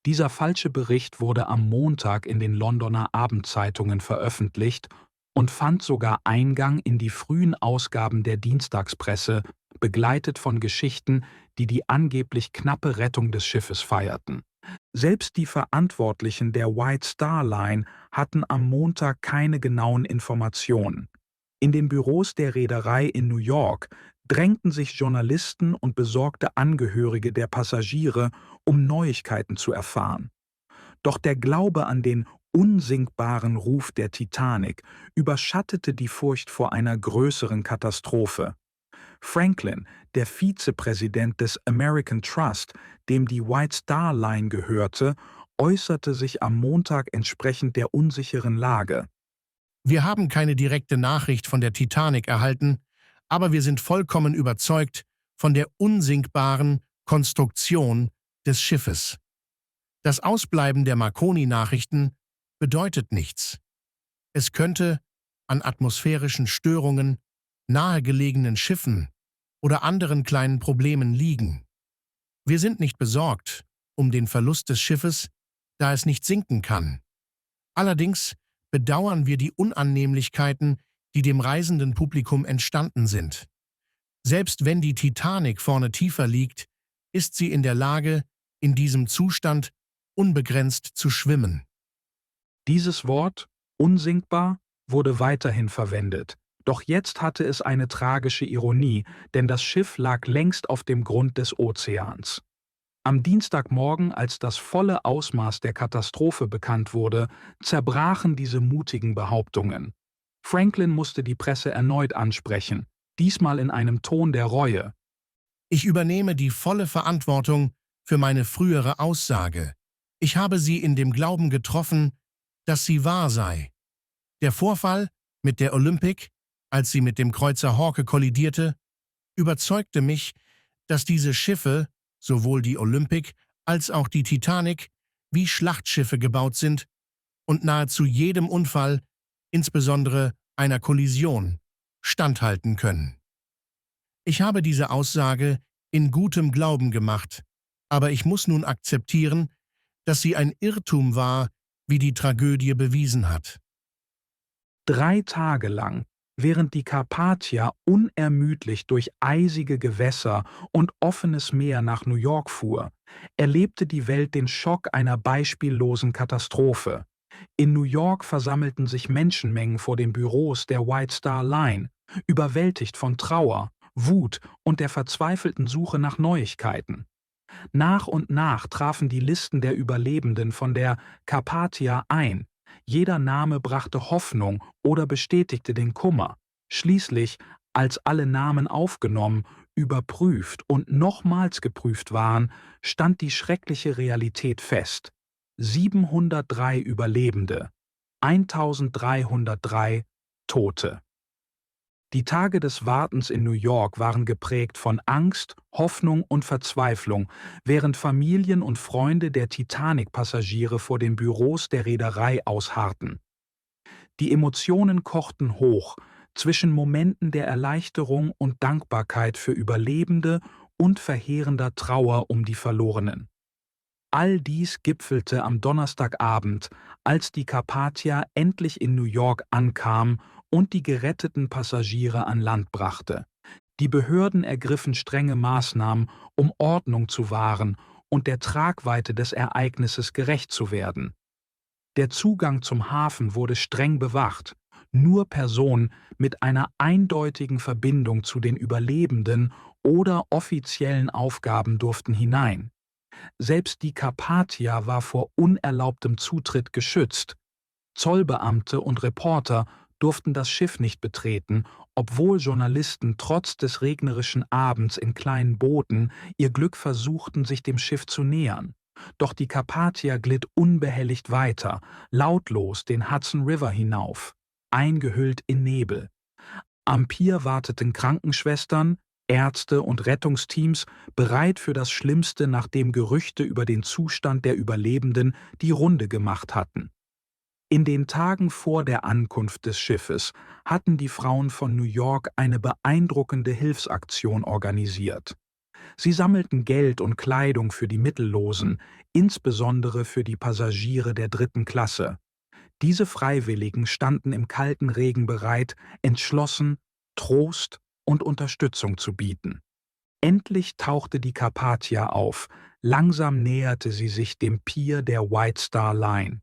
Dieser falsche Bericht wurde am Montag in den Londoner Abendzeitungen veröffentlicht und fand sogar Eingang in die frühen Ausgaben der Dienstagspresse, begleitet von Geschichten, die die angeblich knappe Rettung des Schiffes feierten. Selbst die Verantwortlichen der White Star Line hatten am Montag keine genauen Informationen. In den Büros der Reederei in New York drängten sich Journalisten und besorgte Angehörige der Passagiere, um Neuigkeiten zu erfahren. Doch der Glaube an den unsinkbaren Ruf der Titanic überschattete die Furcht vor einer größeren Katastrophe. Franklin, der Vizepräsident des American Trust, dem die White Star Line gehörte, äußerte sich am Montag entsprechend der unsicheren Lage. Wir haben keine direkte Nachricht von der Titanic erhalten, aber wir sind vollkommen überzeugt von der unsinkbaren Konstruktion des Schiffes. Das Ausbleiben der Marconi-Nachrichten bedeutet nichts. Es könnte an atmosphärischen Störungen, nahegelegenen Schiffen oder anderen kleinen Problemen liegen. Wir sind nicht besorgt um den Verlust des Schiffes, da es nicht sinken kann. Allerdings bedauern wir die Unannehmlichkeiten, die dem reisenden Publikum entstanden sind. Selbst wenn die Titanic vorne tiefer liegt, ist sie in der Lage, in diesem Zustand unbegrenzt zu schwimmen. Dieses Wort, unsinkbar, wurde weiterhin verwendet, doch jetzt hatte es eine tragische Ironie, denn das Schiff lag längst auf dem Grund des Ozeans. Am Dienstagmorgen, als das volle Ausmaß der Katastrophe bekannt wurde, zerbrachen diese mutigen Behauptungen. Franklin musste die Presse erneut ansprechen, diesmal in einem Ton der Reue. Ich übernehme die volle Verantwortung für meine frühere Aussage. Ich habe sie in dem Glauben getroffen, dass sie wahr sei. Der Vorfall mit der Olympic, als sie mit dem Kreuzer Hawke kollidierte, überzeugte mich, dass diese Schiffe, sowohl die Olympic als auch die Titanic, wie Schlachtschiffe gebaut sind und nahezu jedem Unfall, insbesondere einer Kollision, standhalten können. Ich habe diese Aussage in gutem Glauben gemacht, aber ich muss nun akzeptieren, dass sie ein Irrtum war, wie die Tragödie bewiesen hat. 3 Tage lang, während die Carpathia unermüdlich durch eisige Gewässer und offenes Meer nach New York fuhr, erlebte die Welt den Schock einer beispiellosen Katastrophe. In New York versammelten sich Menschenmengen vor den Büros der White Star Line, überwältigt von Trauer, Wut und der verzweifelten Suche nach Neuigkeiten. Nach und nach trafen die Listen der Überlebenden von der Carpathia ein. Jeder Name brachte Hoffnung oder bestätigte den Kummer. Schließlich, als alle Namen aufgenommen, überprüft und nochmals geprüft waren, stand die schreckliche Realität fest. 703 Überlebende, 1303 Tote. Die Tage des Wartens in New York waren geprägt von Angst, Hoffnung und Verzweiflung, während Familien und Freunde der Titanic-Passagiere vor den Büros der Reederei ausharrten. Die Emotionen kochten hoch zwischen Momenten der Erleichterung und Dankbarkeit für Überlebende und verheerender Trauer um die Verlorenen. All dies gipfelte am Donnerstagabend, als die Carpathia endlich in New York ankam und die geretteten Passagiere an Land brachte. Die Behörden ergriffen strenge Maßnahmen, um Ordnung zu wahren und der Tragweite des Ereignisses gerecht zu werden. Der Zugang zum Hafen wurde streng bewacht. Nur Personen mit einer eindeutigen Verbindung zu den Überlebenden oder offiziellen Aufgaben durften hinein. Selbst die Carpathia war vor unerlaubtem Zutritt geschützt. Zollbeamte und Reporter durften das Schiff nicht betreten, obwohl Journalisten trotz des regnerischen Abends in kleinen Booten ihr Glück versuchten, sich dem Schiff zu nähern. Doch die Carpathia glitt unbehelligt weiter, lautlos den Hudson River hinauf, eingehüllt in Nebel. Am Pier warteten Krankenschwestern, Ärzte und Rettungsteams bereit für das Schlimmste, nachdem Gerüchte über den Zustand der Überlebenden die Runde gemacht hatten. In den Tagen vor der Ankunft des Schiffes hatten die Frauen von New York eine beeindruckende Hilfsaktion organisiert. Sie sammelten Geld und Kleidung für die Mittellosen, insbesondere für die Passagiere der 3. Klasse. Diese Freiwilligen standen im kalten Regen bereit, entschlossen, Trost und Unterstützung zu bieten. Endlich tauchte die Carpathia auf, langsam näherte sie sich dem Pier der White Star Line.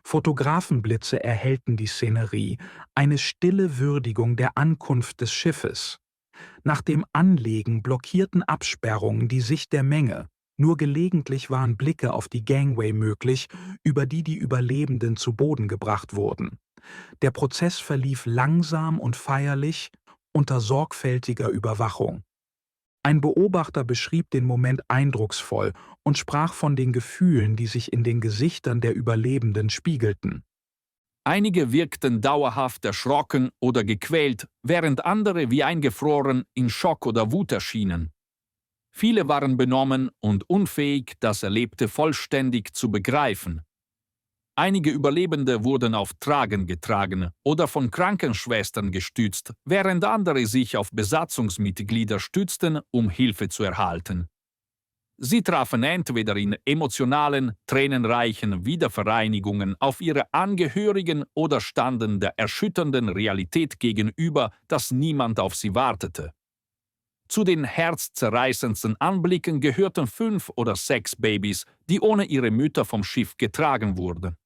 Fotografenblitze erhellten die Szenerie, eine stille Würdigung der Ankunft des Schiffes. Nach dem Anlegen blockierten Absperrungen die Sicht der Menge, nur gelegentlich waren Blicke auf die Gangway möglich, über die die Überlebenden zu Boden gebracht wurden. Der Prozess verlief langsam und feierlich, unter sorgfältiger Überwachung. Ein Beobachter beschrieb den Moment eindrucksvoll und sprach von den Gefühlen, die sich in den Gesichtern der Überlebenden spiegelten. Einige wirkten dauerhaft erschrocken oder gequält, während andere wie eingefroren in Schock oder Wut erschienen. Viele waren benommen und unfähig, das Erlebte vollständig zu begreifen. Einige Überlebende wurden auf Tragen getragen oder von Krankenschwestern gestützt, während andere sich auf Besatzungsmitglieder stützten, um Hilfe zu erhalten. Sie trafen entweder in emotionalen, tränenreichen Wiedervereinigungen auf ihre Angehörigen oder standen der erschütternden Realität gegenüber, dass niemand auf sie wartete. Zu den herzzerreißendsten Anblicken gehörten 5 oder 6 Babys, die ohne ihre Mütter vom Schiff getragen wurden.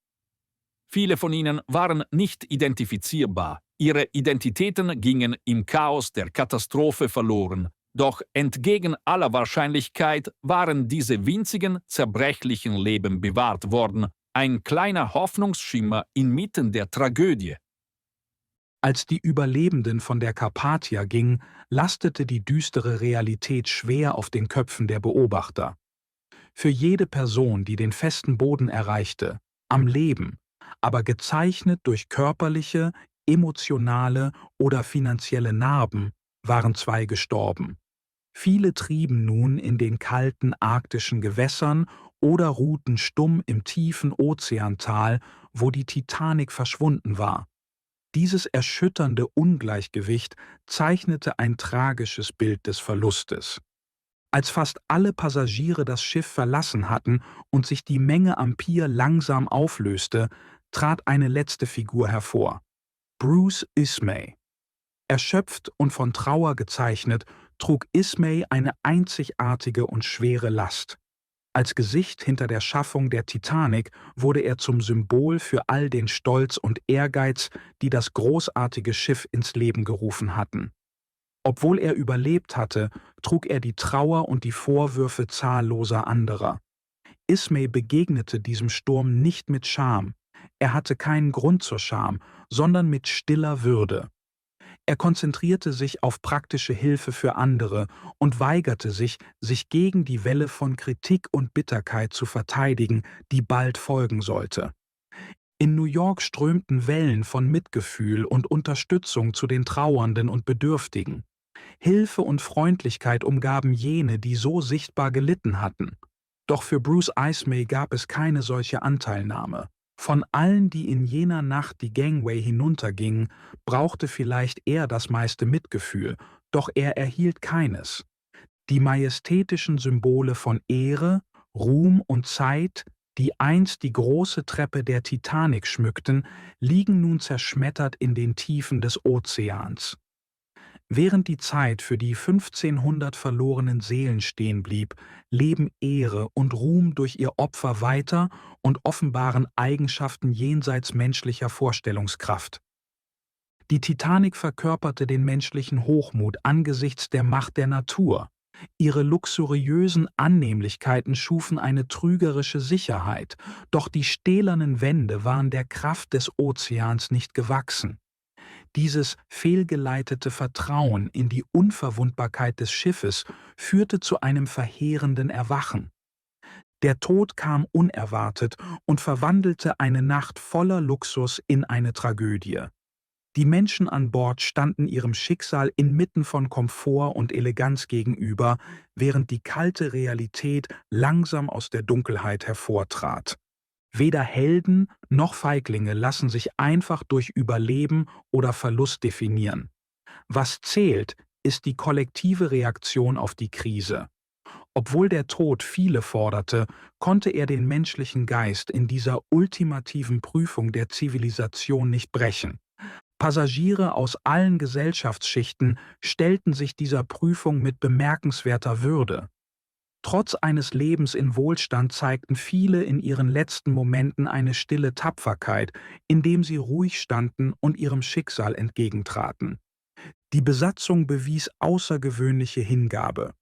Viele von ihnen waren nicht identifizierbar, ihre Identitäten gingen im Chaos der Katastrophe verloren. Doch entgegen aller Wahrscheinlichkeit waren diese winzigen, zerbrechlichen Leben bewahrt worden, ein kleiner Hoffnungsschimmer inmitten der Tragödie. Als die Überlebenden von der Carpathia gingen, lastete die düstere Realität schwer auf den Köpfen der Beobachter. für jede Person, die den festen Boden erreichte, am Leben, aber gezeichnet durch körperliche, emotionale oder finanzielle Narben, waren 2 gestorben. Viele trieben nun in den kalten arktischen Gewässern oder ruhten stumm im tiefen Ozeantal, wo die Titanic verschwunden war. Dieses erschütternde Ungleichgewicht zeichnete ein tragisches Bild des Verlustes. Als fast alle Passagiere das Schiff verlassen hatten und sich die Menge am Pier langsam auflöste, trat eine letzte Figur hervor: Bruce Ismay. Erschöpft und von Trauer gezeichnet, trug Ismay eine einzigartige und schwere Last. Als Gesicht hinter der Schaffung der Titanic wurde er zum Symbol für all den Stolz und Ehrgeiz, die das großartige Schiff ins Leben gerufen hatten. Obwohl er überlebt hatte, trug er die Trauer und die Vorwürfe zahlloser anderer. Ismay begegnete diesem Sturm nicht mit Scham. Er hatte keinen Grund zur Scham, sondern mit stiller Würde. Er konzentrierte sich auf praktische Hilfe für andere und weigerte sich, sich gegen die Welle von Kritik und Bitterkeit zu verteidigen, die bald folgen sollte. In New York strömten Wellen von Mitgefühl und Unterstützung zu den Trauernden und Bedürftigen. Hilfe und Freundlichkeit umgaben jene, die so sichtbar gelitten hatten. Doch für Bruce Ismay gab es keine solche Anteilnahme. Von allen, die in jener Nacht die Gangway hinuntergingen, brauchte vielleicht er das meiste Mitgefühl, doch er erhielt keines. Die majestätischen Symbole von Ehre, Ruhm und Zeit, die einst die große Treppe der Titanic schmückten, liegen nun zerschmettert in den Tiefen des Ozeans. Während die Zeit für die 1500 verlorenen Seelen stehen blieb, leben Ehre und Ruhm durch ihr Opfer weiter und offenbaren Eigenschaften jenseits menschlicher Vorstellungskraft. Die Titanic verkörperte den menschlichen Hochmut angesichts der Macht der Natur. Ihre luxuriösen Annehmlichkeiten schufen eine trügerische Sicherheit, doch die stählernen Wände waren der Kraft des Ozeans nicht gewachsen. Dieses fehlgeleitete Vertrauen in die Unverwundbarkeit des Schiffes führte zu einem verheerenden Erwachen. Der Tod kam unerwartet und verwandelte eine Nacht voller Luxus in eine Tragödie. Die Menschen an Bord standen ihrem Schicksal inmitten von Komfort und Eleganz gegenüber, während die kalte Realität langsam aus der Dunkelheit hervortrat. Weder Helden noch Feiglinge lassen sich einfach durch Überleben oder Verlust definieren. Was zählt, ist die kollektive Reaktion auf die Krise. Obwohl der Tod viele forderte, konnte er den menschlichen Geist in dieser ultimativen Prüfung der Zivilisation nicht brechen. Passagiere aus allen Gesellschaftsschichten stellten sich dieser Prüfung mit bemerkenswerter Würde. Trotz eines Lebens in Wohlstand zeigten viele in ihren letzten Momenten eine stille Tapferkeit, indem sie ruhig standen und ihrem Schicksal entgegentraten. Die Besatzung bewies außergewöhnliche Hingabe.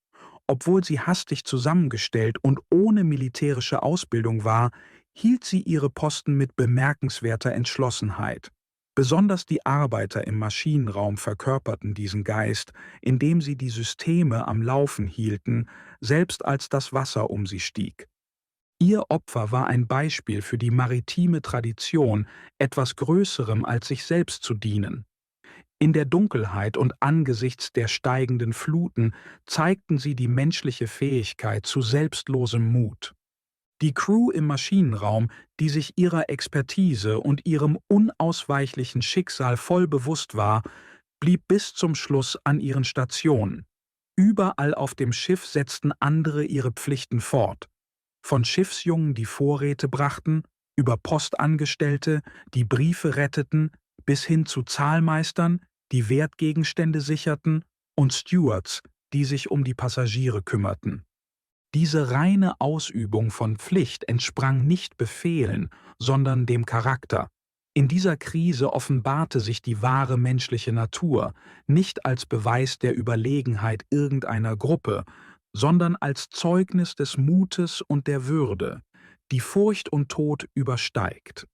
Obwohl sie hastig zusammengestellt und ohne militärische Ausbildung war, hielt sie ihre Posten mit bemerkenswerter Entschlossenheit. Besonders die Arbeiter im Maschinenraum verkörperten diesen Geist, indem sie die Systeme am Laufen hielten, selbst als das Wasser um sie stieg. Ihr Opfer war ein Beispiel für die maritime Tradition, etwas Größerem als sich selbst zu dienen. In der Dunkelheit und angesichts der steigenden Fluten zeigten sie die menschliche Fähigkeit zu selbstlosem Mut. Die Crew im Maschinenraum, die sich ihrer Expertise und ihrem unausweichlichen Schicksal voll bewusst war, blieb bis zum Schluss an ihren Stationen. Überall auf dem Schiff setzten andere ihre Pflichten fort. Von Schiffsjungen, die Vorräte brachten, über Postangestellte, die Briefe retteten, bis hin zu Zahlmeistern, die Wertgegenstände sicherten, und Stewards, die sich um die Passagiere kümmerten. Diese reine Ausübung von Pflicht entsprang nicht Befehlen, sondern dem Charakter. In dieser Krise offenbarte sich die wahre menschliche Natur, nicht als Beweis der Überlegenheit irgendeiner Gruppe, sondern als Zeugnis des Mutes und der Würde, die Furcht und Tod übersteigt.